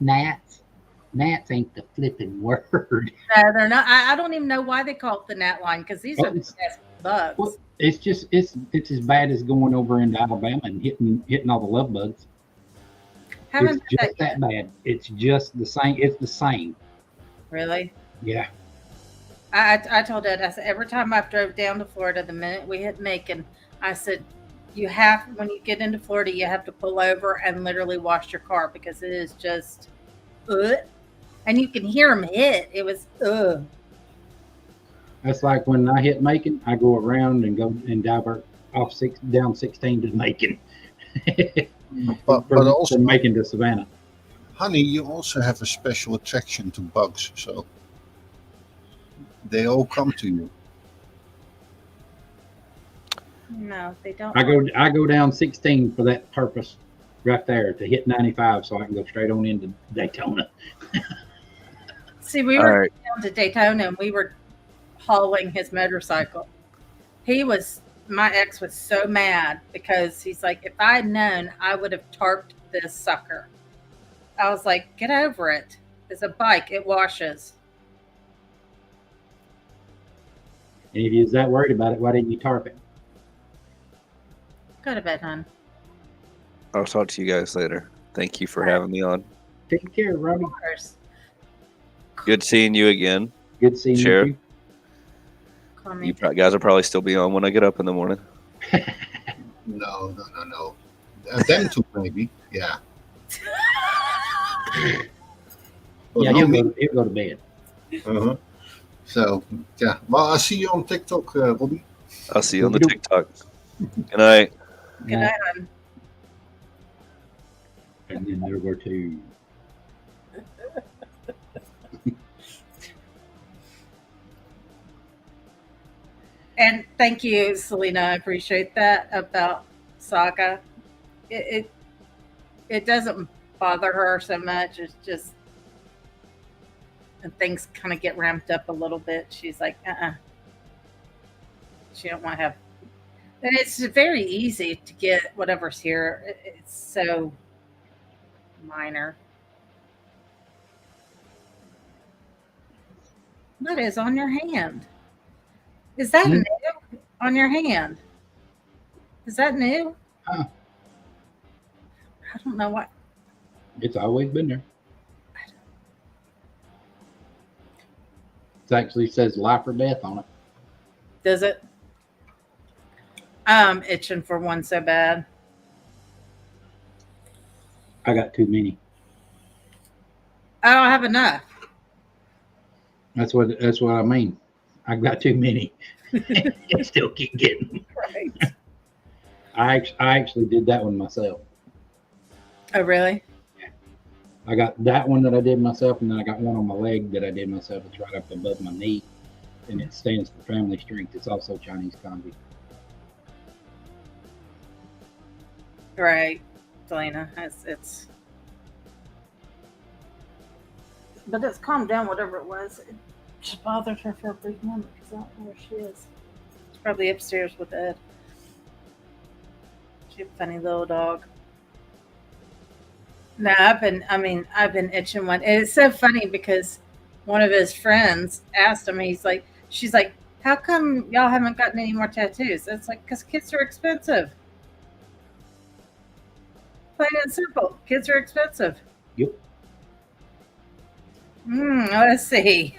Gnats ain't the flipping word. No, they're not. I don't even know why they call it the Nat line, because these are the best bugs. Well, it's as bad as going over into Alabama and hitting all the love bugs. It's just that bad. It's just the same. It's the same. Really? Yeah. I told Ed, I said, every time I drove down to Florida, the minute we hit Macon, I said, when you get into Florida, you have to pull over and literally wash your car, because it is just, and you can hear them hit. It was, That's like when I hit Macon, I go around and go and divert off down 16 to Macon. but also from Macon to Savannah. Honey, you also have a special attraction to bugs, so they all come to you. No, they don't. I go down 16 for that purpose, right there, to hit 95, so I can go straight on into Daytona. See, we were down to Daytona, and we were hauling his motorcycle. My ex was so mad because he's like, if I had known, I would have tarped this sucker. I was like, get over it. It's a bike. It washes. And if you was that worried about it, why didn't you tarp it? Go to bed, hon. I'll talk to you guys later. Thank you for having me on. Take care, Robbie. Good seeing you again. Good seeing you. You guys will probably still be on when I get up in the morning. No. Them two, maybe. Yeah. Yeah, he'll go to bed. Uh-huh. So, yeah. Well, I'll see you on TikTok, Robbie. I'll see you on the TikTok. Good night. Good night, hon. And then there were two. And thank you, Selena. I appreciate that about Saga. It doesn't bother her so much. It's just, and things kind of get ramped up a little bit. She's like, She don't want to have. And it's very easy to get whatever's here. It's so minor. What is on your hand? Is that new on your hand? Is that new? Huh. I don't know what. It's always been there. It actually says life or death on it. Does it? I'm itching for one so bad. I got too many. I don't have enough. That's what I mean. I got too many. I still keep getting them. Right. I actually did that one myself. Oh, really? I got that one that I did myself, and then I got one on my leg that I did myself. It's right up above my knee, and it stands for family strength. It's also Chinese kanji. Right, Selena. It's but it's calmed down, whatever it was. It just bothered her for a brief moment because I don't know where she is. She's probably upstairs with Ed. She's a funny little dog. No, I've been itching one. And it's so funny because one of his friends asked him, she's like, how come y'all haven't gotten any more tattoos? It's like, because kids are expensive. Plain and simple. Kids are expensive. Yep. Let's see.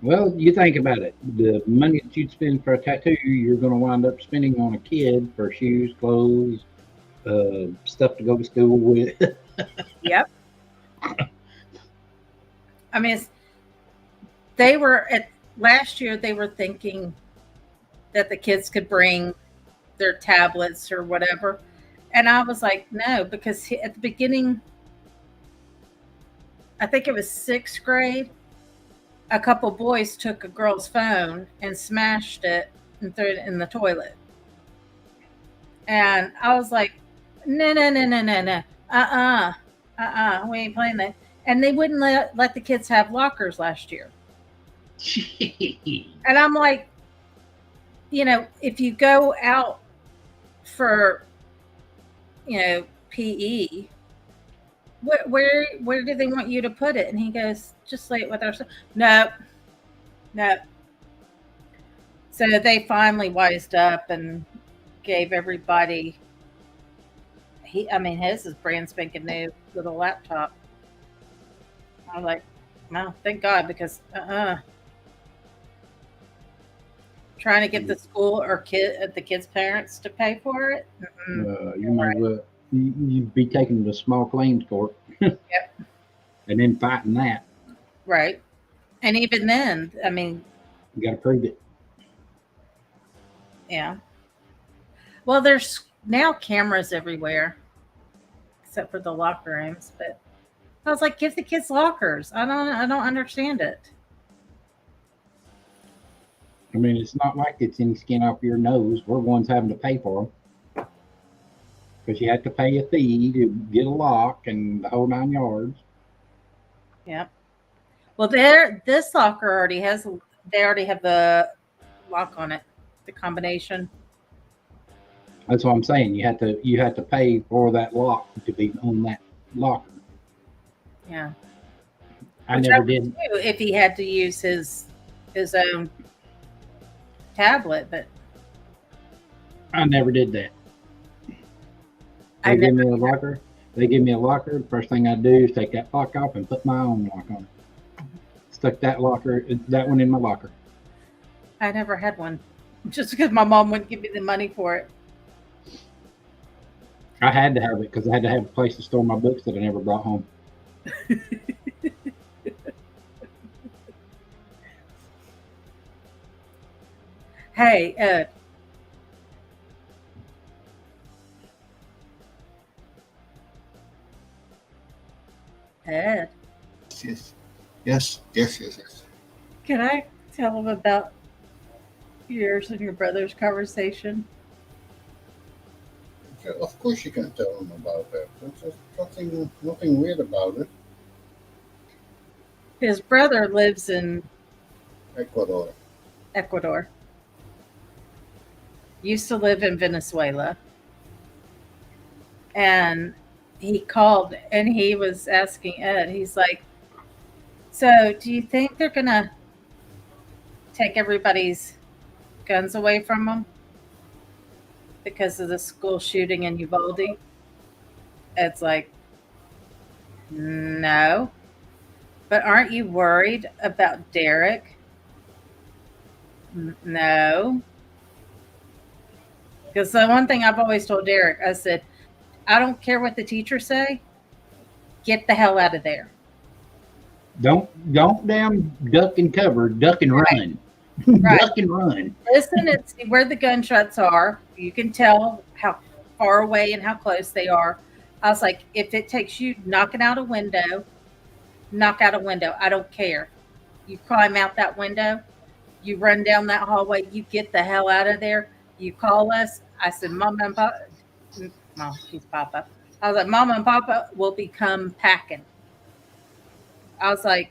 Well, you think about it. The money that you'd spend for a tattoo, you're going to wind up spending on a kid for shoes, clothes, stuff to go to school with. Yep. I mean, they were last year. They were thinking that the kids could bring their tablets or whatever, and I was like, no, because at the beginning, I think it was 6th grade. A couple boys took a girl's phone and smashed it and threw it in the toilet. And I was like, no. We ain't playing that. And they wouldn't let the kids have lockers last year. And I'm like, if you go out for, PE, where do they want you to put it? And he goes, just lay it with our son. Nope. So they finally wised up and gave everybody. His is brand spanking new with a laptop. I was like, well, thank God, because trying to get the school or the kids' parents to pay for it. You'd be taking them to small claims court. Yep. And then fighting that. Right. And even then, you got to prove it. Yeah. Well, there's now cameras everywhere, except for the locker rooms. But I was like, give the kids lockers. I don't understand it. It's not like it's any skin off your nose. We're the ones having to pay for them. Because you have to pay a fee to get a lock and the whole 9 yards. Yep. Well, this locker they already have the lock on it, the combination. That's what I'm saying. You have to pay for that lock to be on that locker. Yeah. I never did. If he had to use his own tablet, but I never did that. They give me a locker. The first thing I do is take that lock off and put my own lock on it. Stuck that one in my locker. I never had one, just because my mom wouldn't give me the money for it. I had to have it because I had to have a place to store my books that I never brought home. Hey, Ed. Ed. Yes. Can I tell him about yours and your brother's conversation? Of course you can tell them about that. There's nothing weird about it. His brother lives in Ecuador. Used to live in Venezuela. And he called and he was asking Ed, he's like, so do you think they're going to take everybody's guns away from them because of the school shooting in Uvalde? It's like, no. But aren't you worried about Derek? No. Because the one thing I've always told Derek, I said, I don't care what the teachers say. Get the hell out of there. Don't damn duck and cover, duck and run. Right. Duck and run. Listen and see where the gunshots are. You can tell how far away and how close they are. I was like, if it takes you knocking out a window, knock out a window. I don't care. You climb out that window. You run down that hallway. You get the hell out of there. You call us. I said, Mama and Papa. No, he's Papa. I was like, Mama and Papa will become packing. I was like,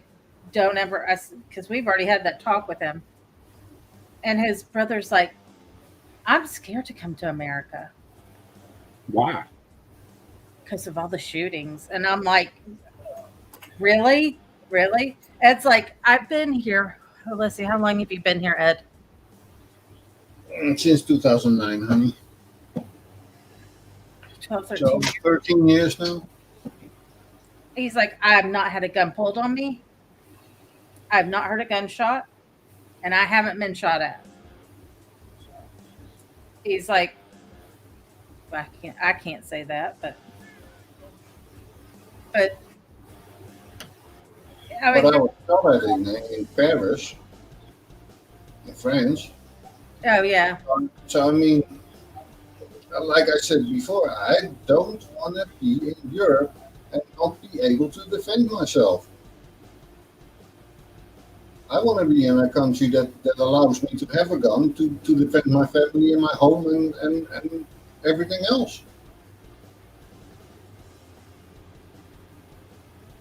don't ever, because we've already had that talk with him. And his brother's like, I'm scared to come to America. Why? Because of all the shootings. And I'm like, really? Really? Ed's like, I've been here. Oh, let's see, how long have you been here, Ed? Since 2009, honey. 12, 13 13 years now. He's like, I have not had a gun pulled on me. I have not heard a gunshot, and I haven't been shot at. He's like, I can't say that, but I mean, But I was shot at in Paris, in France. oh yeah. So I mean, like I said before, I don't want to be in Europe and not be able to defend myself. I want to be in a country that allows me to have a gun to defend my family and my home and everything else.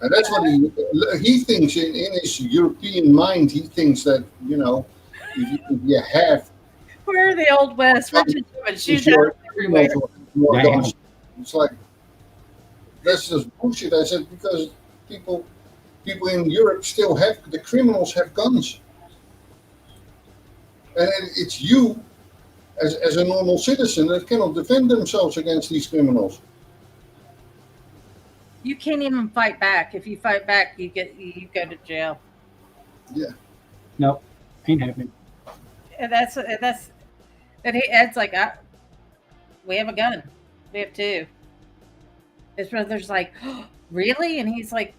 And that's what he thinks in his European mind. He thinks that, if you have. We're the old West. We're just doing shoot out everywhere. It's like, that's just bullshit. I said, because people in Europe still the criminals have guns. And it's you, as a normal citizen, that cannot defend themselves against these criminals. You can't even fight back. If you fight back, you go to jail. Yeah. Nope, ain't happening. And Ed's like, we have a gun. We have two. His brother's like, oh, really? And he's like,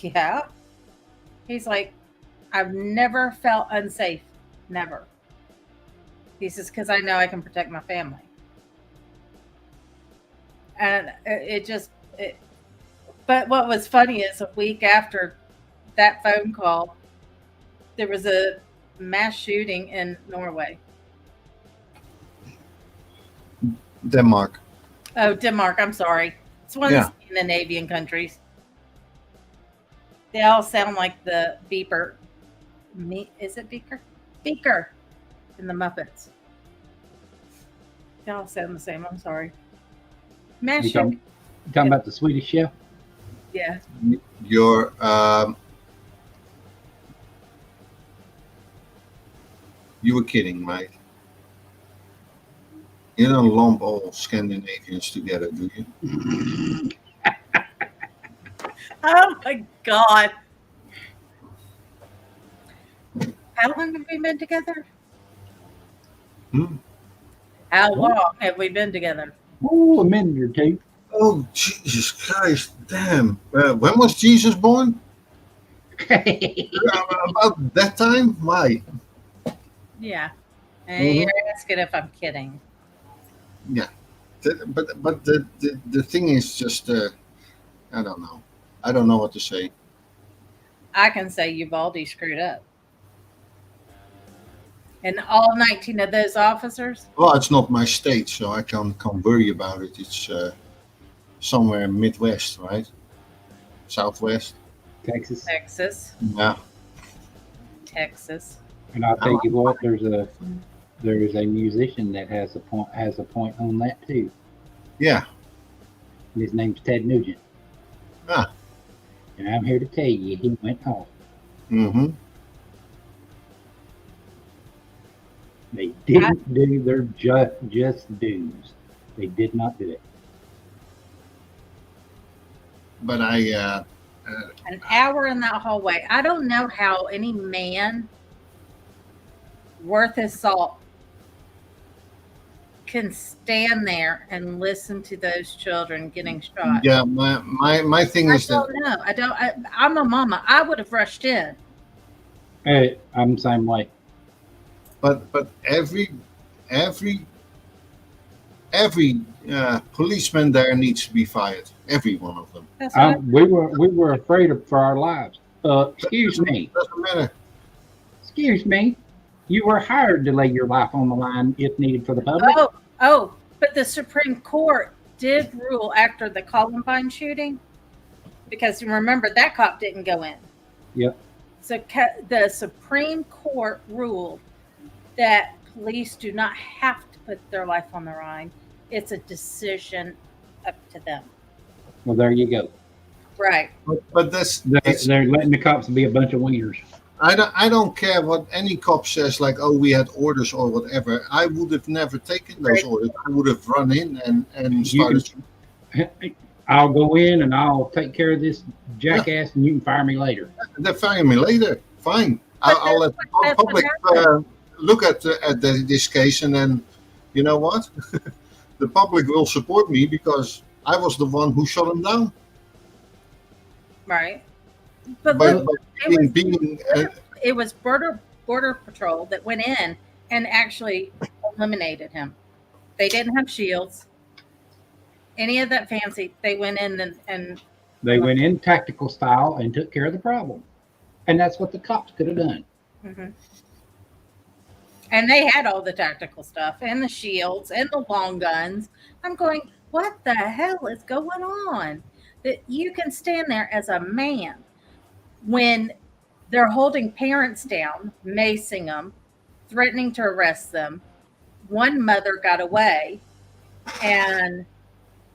yeah. He's like, I've never felt unsafe. Never. He says, because I know I can protect my family. And but what was funny is a week after that phone call, there was a mass shooting in Norway. Denmark. Oh, Denmark. I'm sorry. It's one of the Scandinavian countries. They all sound like the beeper. Is it Beaker? Beaker in the Muppets. They all sound the same. I'm sorry. Mass shooting. You talking about the Swedish chef? Yeah. You were kidding, Mike. You don't lump all Scandinavians together, do you? Oh my God. How long have we been together? How long have we been together? Oh, a minute or two. Oh, Jesus Christ, damn. When was Jesus born? About that time? Why? Yeah. And you're asking if I'm kidding. Yeah. But the thing is just, I don't know. I don't know what to say. I can say Uvalde screwed up. And all 19 of those officers? Well, it's not my state, so I can't worry about it. It's somewhere Midwest, right? Southwest. Texas. Yeah. Texas. And I'll tell you what, there's a musician that has a point on that too. Yeah. And his name's Ted Nugent. Ah. And I'm here to tell you, he went off. Mm-hmm. They didn't do their just dues. They did not do it. But an hour in that hallway. I don't know how any man worth his salt can stand there and listen to those children getting shot. Yeah, my thing is that I don't know. I'm a mama. I would have rushed in. Hey, I'm the same way. But every policeman there needs to be fired. Every one of them. We were afraid for our lives. Excuse me. Doesn't matter. Excuse me. You were hired to lay your life on the line if needed for the public. But the Supreme Court did rule after the Columbine shooting, because you remember that cop didn't go in. Yep. So the Supreme Court ruled that police do not have to put their life on the line. It's a decision up to them. Well, there you go. Right. But they're letting the cops be a bunch of wieners. I don't care what any cop says, like, oh, we had orders or whatever. I would have never taken those orders. I would have run in and started. I'll go in and I'll take care of this jackass, and you can fire me later. They fire me later. Fine. I'll let the public look at this case, and then, you know what? The public will support me because I was the one who shot him down. Right. But By look, it was Border Patrol that went in and actually eliminated him. They didn't have shields. Any of that fancy. They went in and they went in tactical style and took care of the problem. And that's what the cops could have done. Mm-hmm. And they had all the tactical stuff and the shields and the long guns. I'm going, what the hell is going on? That you can stand there as a man when they're holding parents down, macing them, threatening to arrest them. One mother got away, and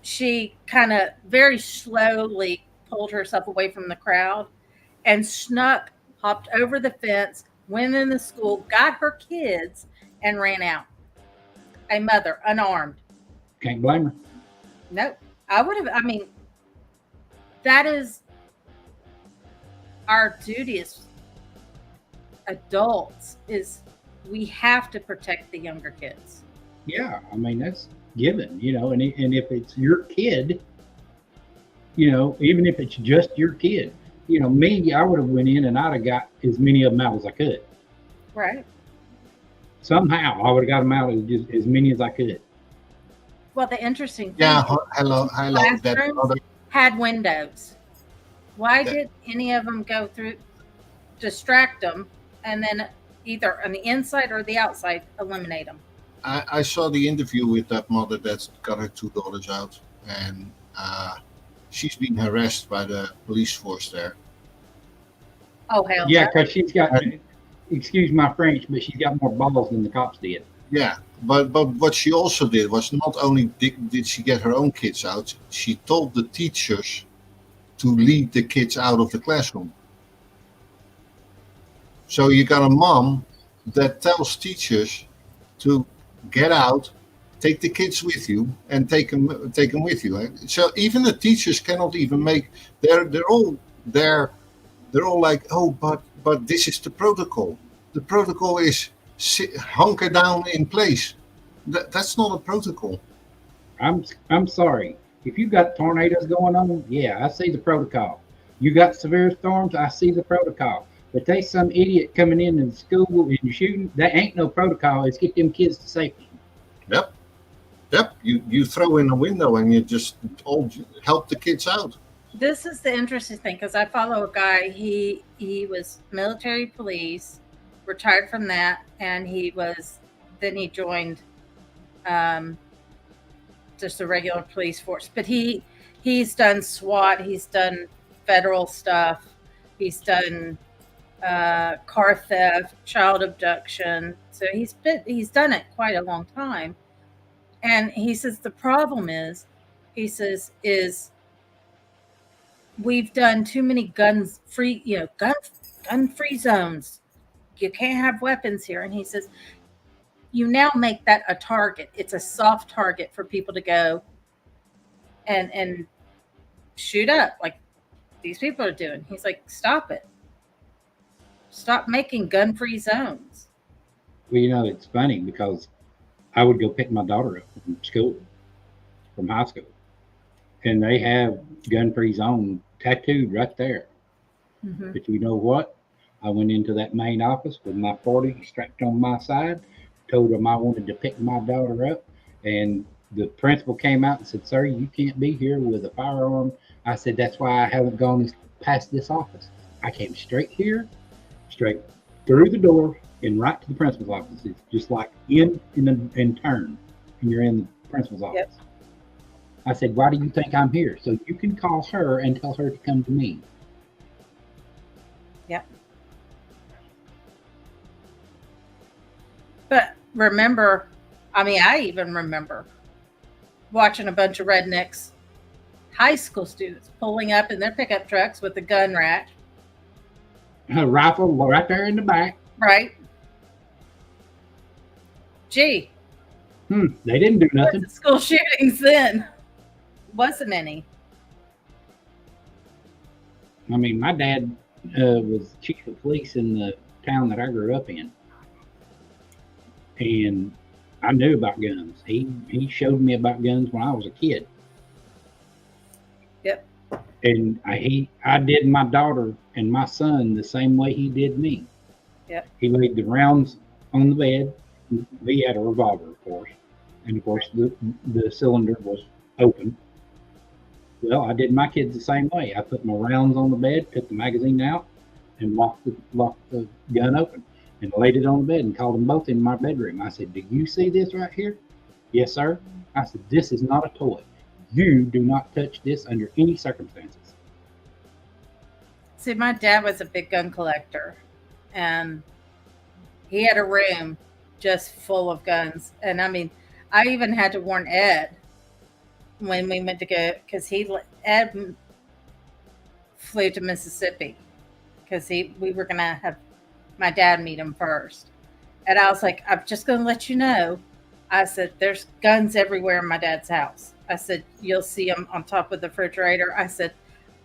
she kind of very slowly pulled herself away from the crowd and snuck, hopped over the fence, went in the school, got her kids, and ran out. A mother, unarmed. Can't blame her. Nope. That is our duty as adults, is we have to protect the younger kids. Yeah, that's given, and if it's your kid, even if it's just your kid, me, I would have went in and I'd have got as many of them out as I could. Right. Somehow I would have got them out as many as I could. Well, the interesting thing. Yeah, hello. Classrooms had windows. Why did any of them go through, distract them, and then either on the inside or the outside eliminate them? I saw the interview with that mother that's got her 2 daughters out, and she's being harassed by the police force there. Oh, hell yeah, because she's got, excuse my French, but she's got more balls than the cops did. Yeah, but what she also did was not only did she get her own kids out, she told the teachers to lead the kids out of the classroom. So you got a mom that tells teachers to get out, take the kids with you, and take them with you. So even the teachers cannot even make. They're all like, oh, but this is the protocol. The protocol is hunker down in place. That's not a protocol. I'm sorry. If you've got tornadoes going on, yeah, I see the protocol. You got severe storms, I see the protocol. But there's some idiot coming in the school and shooting. That ain't no protocol. It's get them kids to safety. Yep. You throw in a window and you just help the kids out. This is the interesting thing, because I follow a guy. He was military police, retired from that, and he joined just the regular police force. But he's done SWAT. He's done federal stuff. He's done car theft, child abduction. So he's done it quite a long time. And he says the problem is we've done too many gun free zones. You can't have weapons here. And he says you now make that a target. It's a soft target for people to go and shoot up like these people are doing. He's like, stop it. Stop making gun-free zones. Well, it's funny because I would go pick my daughter up from school, from high school, and they have gun-free zone tattooed right there. Mm-hmm. But you know what? I went into that main office with my 40 strapped on my side, told them I wanted to pick my daughter up, and the principal came out and said, "Sir, you can't be here with a firearm." I said, "That's why I haven't gone past this office. I came straight here, straight through the door and right to the principal's office. It's just like in turn, and you're in the principal's office." Yep. I said, "Why do you think I'm here? So you can call her and tell her to come to me." Yep. But remember, I even remember watching a bunch of rednecks, high school students, pulling up in their pickup trucks with a gun rack. A rifle right there in the back. Right. Gee. They didn't do nothing. School shootings then. Wasn't any. I mean, my dad was chief of police in the town that I grew up in, and I knew about guns. He showed me about guns when I was a kid. Yep. And I did my daughter and my son the same way he did me. Yep. He laid the rounds on the bed. He had a revolver, of course, and of course the cylinder was open. Well, I did my kids the same way. I put my rounds on the bed, took the magazine out, and locked the gun open, and laid it on the bed and called them both in my bedroom. I said, "Do you see this right here?" "Yes, sir." I said, "This is not a toy. You do not touch this under any circumstances." See, my dad was a big gun collector, and he had a room just full of guns. And I mean, I even had to warn Ed when we went to go, because Ed flew to Mississippi because we were gonna have my dad meet him first. And I was like, "I'm just gonna let you know," I said, "there's guns everywhere in my dad's house." I said, "You'll see them on top of the refrigerator." I said,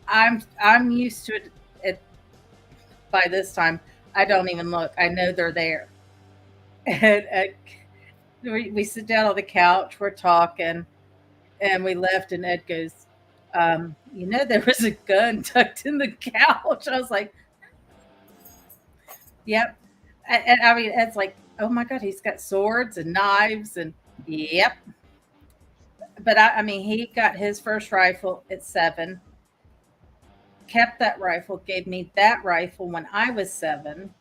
I'm used to it by this time. I don't even look. I know they're there." And we sit down on the couch, we're talking, and we left, and Ed goes, there was a gun tucked in the couch." I was like, "Yep." And I mean, Ed's like, "Oh my God, he's got swords and knives," and yep. But I mean, he got his first rifle at 7, kept that rifle, gave me that rifle when I was 7.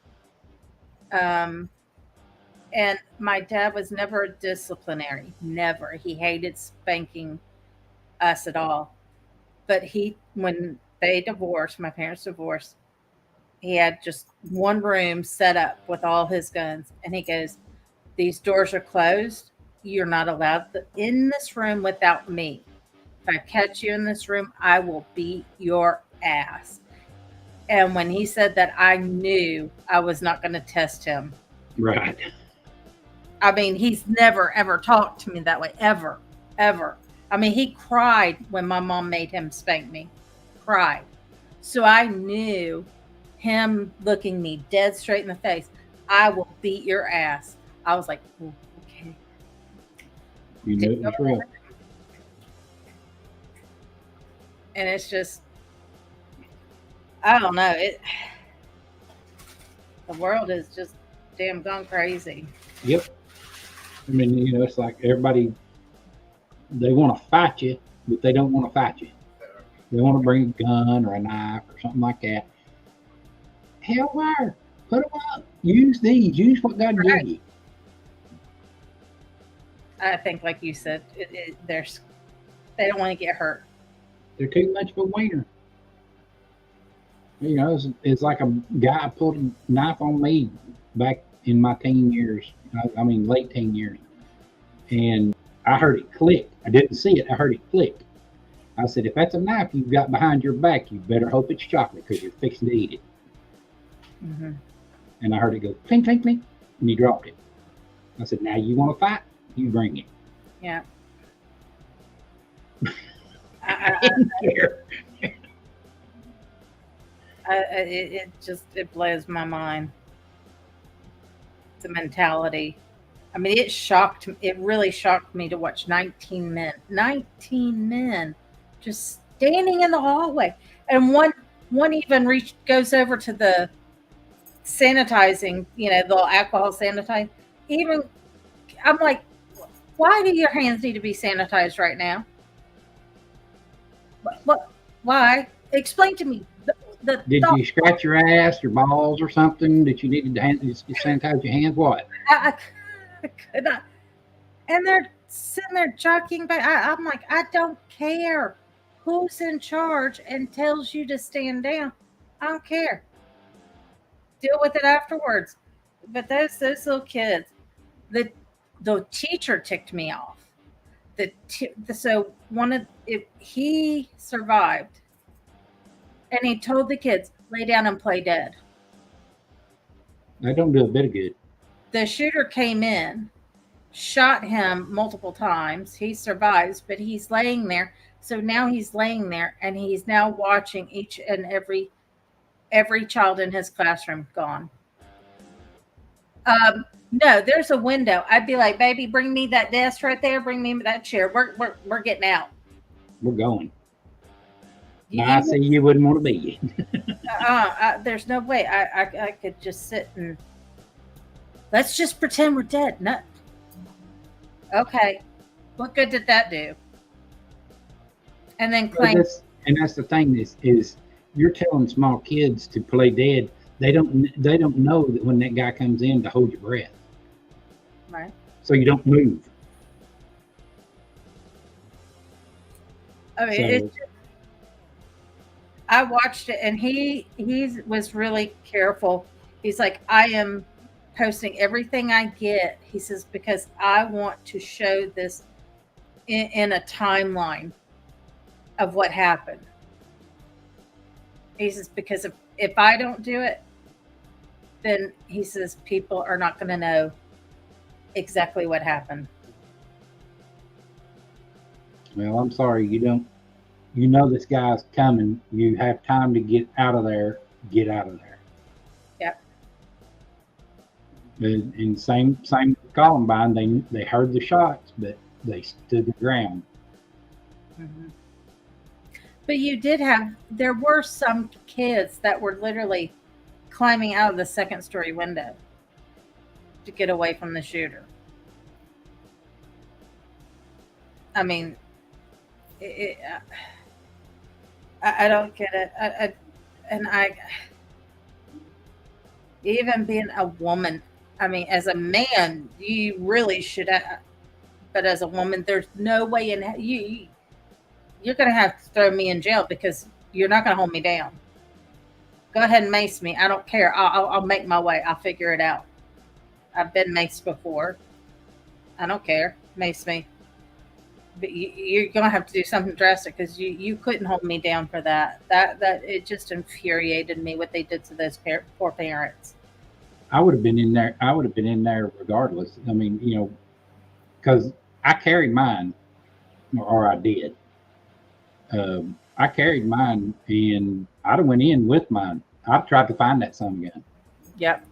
And my dad was never a disciplinary, never. He hated spanking us at all. But when they divorced, my parents divorced, he had just one room set up with all his guns. And he goes, "These doors are closed. You're not allowed in this room without me. If I catch you in this room, I will beat your ass." And when he said that, I knew I was not going to test him. Right. I mean, he's never, ever talked to me that way, ever, ever. I mean, he cried when my mom made him spank me. Cried. So I knew him looking me dead straight in the face, "I will beat your ass." I was like, "Oh, okay." You know it was real. And it's just, I don't know. The world is just damn gone crazy. Yep. I mean, it's like everybody, they want to fight you, but they don't want to fight you. They want to bring a gun or a knife or something like that. Hellfire, put them up. Use these. Use what God gave you. I think, like you said, they don't want to get hurt. They're too much of a wiener. It's like a guy pulled a knife on me back in my teen years. I mean, late teen years. And I heard it click. I didn't see it. I heard it click. I said, "If that's a knife you've got behind your back, you better hope it's chocolate because you're fixing to eat it." Mm-hmm. And I heard it go clink, clink, clink, and he dropped it. I said, "Now you want to fight? You bring it." Yeah. It blows my mind. The mentality. I mean, it really shocked me to watch 19 men just standing in the hallway. And one even goes over to the sanitizing, the alcohol sanitizing. Even, I'm like, why do your hands need to be sanitized right now? What? Why? Explain to me. Did you scratch your ass or balls or something that you needed to sanitize your hands? What? I could not. And they're sitting there jockeying back. I'm like, I don't care who's in charge and tells you to stand down. I don't care. Deal with it afterwards. But those little kids, the teacher ticked me off. He survived, and he told the kids, "Lay down and play dead." That don't do a bit of good. The shooter came in, shot him multiple times. He survives, but he's laying there So now he's laying there and he's now watching each and every child in his classroom gone. No, there's a window. I'd be like, baby, bring me that desk right there. Bring me that chair. We're getting out. We're going. I see you wouldn't want to be. There's no way I could just sit and let's just pretend we're dead. No. Okay. What good did that do? And then claim. That's the thing is you're telling small kids to play dead. They don't know that when that guy comes in to hold your breath. Right. So you don't move. I mean, I watched it and he was really careful. He's like, I am posting everything I get. He says, because I want to show this in a timeline of what happened. He says, because if I don't do it, then he says people are not going to know exactly what happened. Well, I'm sorry, you don't. You know this guy's coming. You have time to get out of there. Get out of there. Yep. And same with Columbine. They heard the shots, but they stood the ground. Mm-hmm. But there were some kids that were literally climbing out of the second-story window to get away from the shooter. I mean, I don't get it. Even being a woman, I mean, as a man, you really should have, but as a woman, there's no way you're going to have to throw me in jail because you're not going to hold me down. Go ahead and mace me. I don't care. I'll make my way. I'll figure it out. I've been maced before. I don't care. Mace me. But you're going to have to do something drastic because you couldn't hold me down for that. That it just infuriated me what they did to those poor parents. I would have been in there. I would have been in there regardless. I mean, because I carried mine, or I did. I carried mine, and I'd have went in with mine. I'd tried to find that son gun. Yep.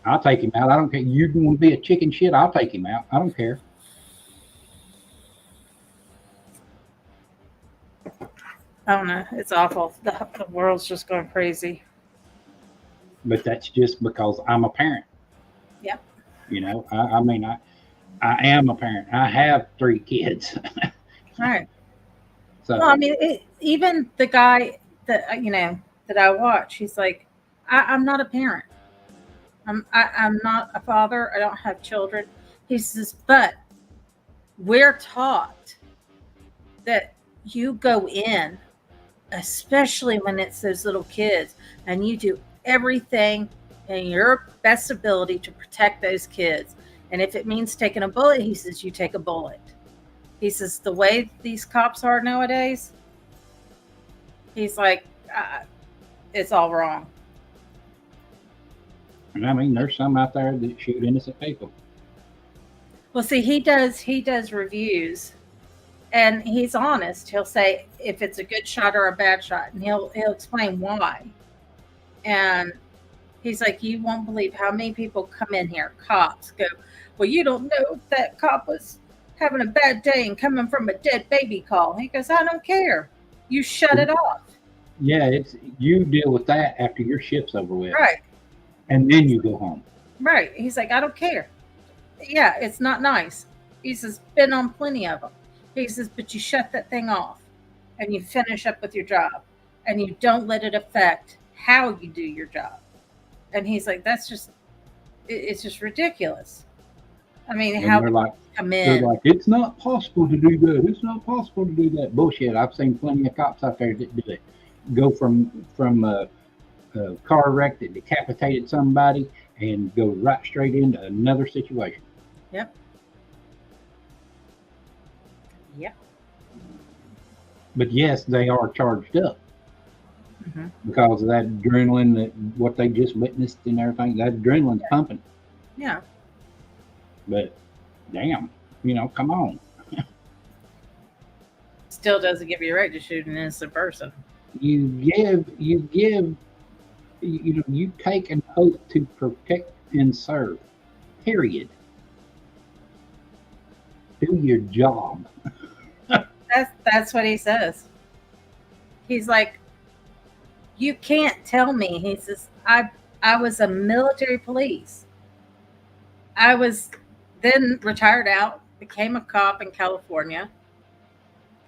I'll take him out. I don't care. You want to be a chicken shit? I'll take him out. I don't care. I don't know. It's awful. The world's just going crazy. But that's just because I'm a parent. Yep. I mean, I am a parent. I have 3 kids. Right. So, well, I mean, even the guy that that I watch, he's like, I'm not a parent. I'm not a father. I don't have children. He says, but we're taught that you go in, especially when it's those little kids, and you do everything in your best ability to protect those kids. And if it means taking a bullet, he says, you take a bullet. He says, the way these cops are nowadays, he's like, it's all wrong. And I mean, there's some out there that shoot innocent people. Well, see, he does reviews, and he's honest. He'll say if it's a good shot or a bad shot, and he'll explain why. And he's like, you won't believe how many people come in here, cops, go, well, you don't know if that cop was having a bad day and coming from a dead baby call. He goes, I don't care. You shut it off. Yeah, it's you deal with that after your shift's over with. Right. And then you go home. Right. He's like, I don't care. Yeah, it's not nice. He says, been on plenty of them. He says, but you shut that thing off and you finish up with your job and you don't let it affect how you do your job. And he's like, that's just, it's just ridiculous. I mean, And how they're like, come in? they're like, it's not possible to do that. It's not possible to do that. Bullshit. I've seen plenty of cops out there that do it. Go from a car wreck that decapitated somebody and go right straight into another situation. Yep. Yep. But yes, they are charged up Mm-hmm. because of that adrenaline, that what they just witnessed and everything. That adrenaline's pumping. Yeah. But damn, come on. Still doesn't give you a right to shoot an innocent person. You take an oath to protect and serve. Period. Do your job. That's what he says. He's like, you can't tell me. He says, I was a military police. I was then retired out, became a cop in California.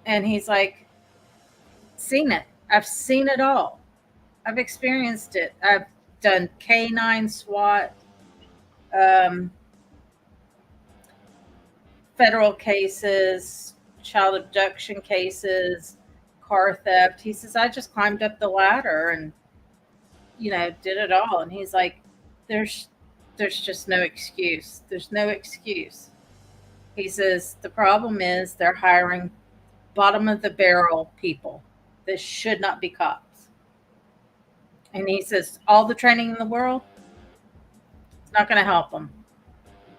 And he's like, seen it. I've seen it all. I've experienced it. I've done K9 SWAT, federal cases, child abduction cases, car theft. He says, I just climbed up the ladder and, did it all. And he's like, there's just no excuse. There's no excuse. He says, the problem is they're hiring bottom of the barrel people that should not be cops. And he says, all the training in the world, it's not going to help them.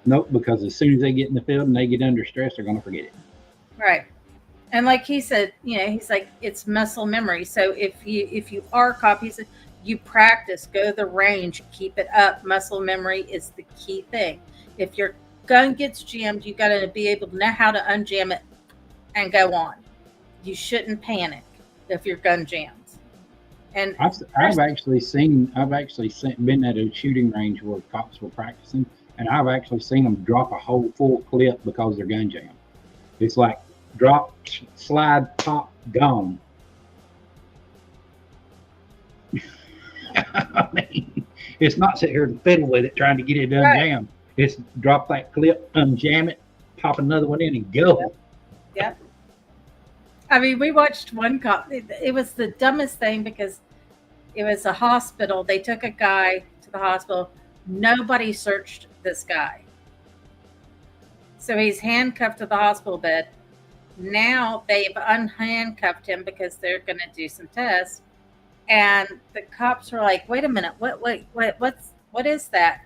Nope, because as soon as they get in the field and they get under stress, they're going to forget it. Right. And like he said, he's like, it's muscle memory. So if you are a cop, he said, you practice, go to the range, keep it up. Muscle memory is the key thing. If your gun gets jammed, you got to be able to know how to unjam it and go on. You shouldn't panic if your gun jams. And I've actually been at a shooting range where cops were practicing, and I've actually seen them drop a whole full clip because their gun jammed. It's like drop, slide, pop, gone. I mean, it's not sit here and fiddle with it trying to get it unjammed. It's drop that clip, unjam it, pop another one in, and go. Yep. I mean, we watched one cop. It was the dumbest thing because it was a hospital. They took a guy to the hospital. Nobody searched this guy. So he's handcuffed to the hospital bed. Now they've unhandcuffed him because they're going to do some tests. And the cops were like, wait a minute, what is that?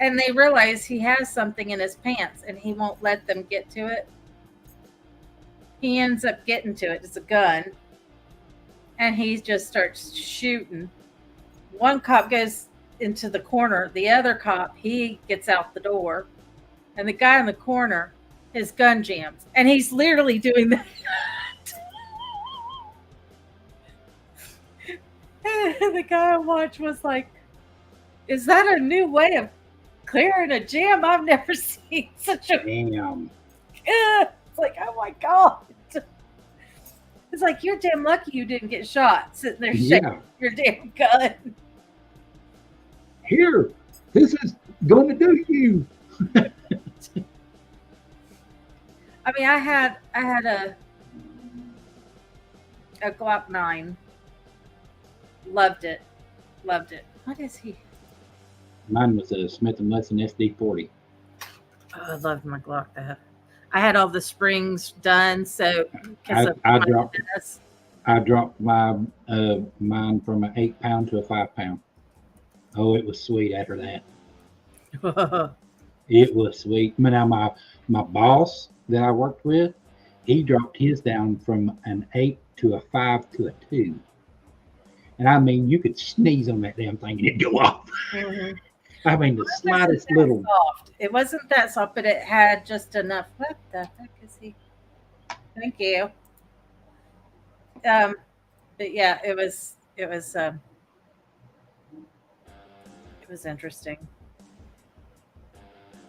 And they realize he has something in his pants and he won't let them get to it. He ends up getting to it. It's a gun. And he just starts shooting. One cop goes into the corner. The other cop, he gets out the door. And the guy in the corner, his gun jams. And he's literally doing that. The guy I watched was like, is that a new way of clearing a jam? I've never seen such a... Damn. It's like, oh my God. It's like, you're damn lucky you didn't get shot sitting there shaking your damn gun. Here, this is going to do you. I mean, I had a Glock 9. Loved it. What is he? Mine was a Smith & Wesson SD40. Oh, I loved my Glock. I had all the springs done, so I dropped my mine from an 8-pound to a 5-pound. Oh, it was sweet after that. It was sweet. Now my boss that I worked with, he dropped his down from an 8 to a 5 to a 2. And I mean, you could sneeze on that damn thing and it'd go off. Mm-hmm. I mean, the slightest little. Soft. It wasn't that soft, but it had just enough. What the heck is he? Thank you. But yeah, it was interesting.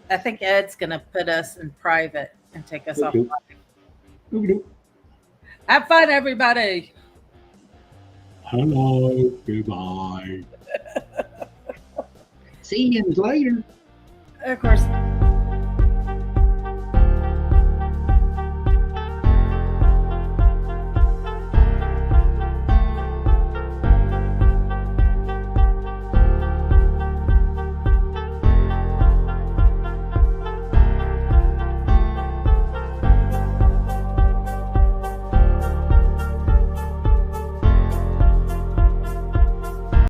I think Ed's gonna put us in private and take us off live. Have fun, everybody. Hello, goodbye. See you later. Of course.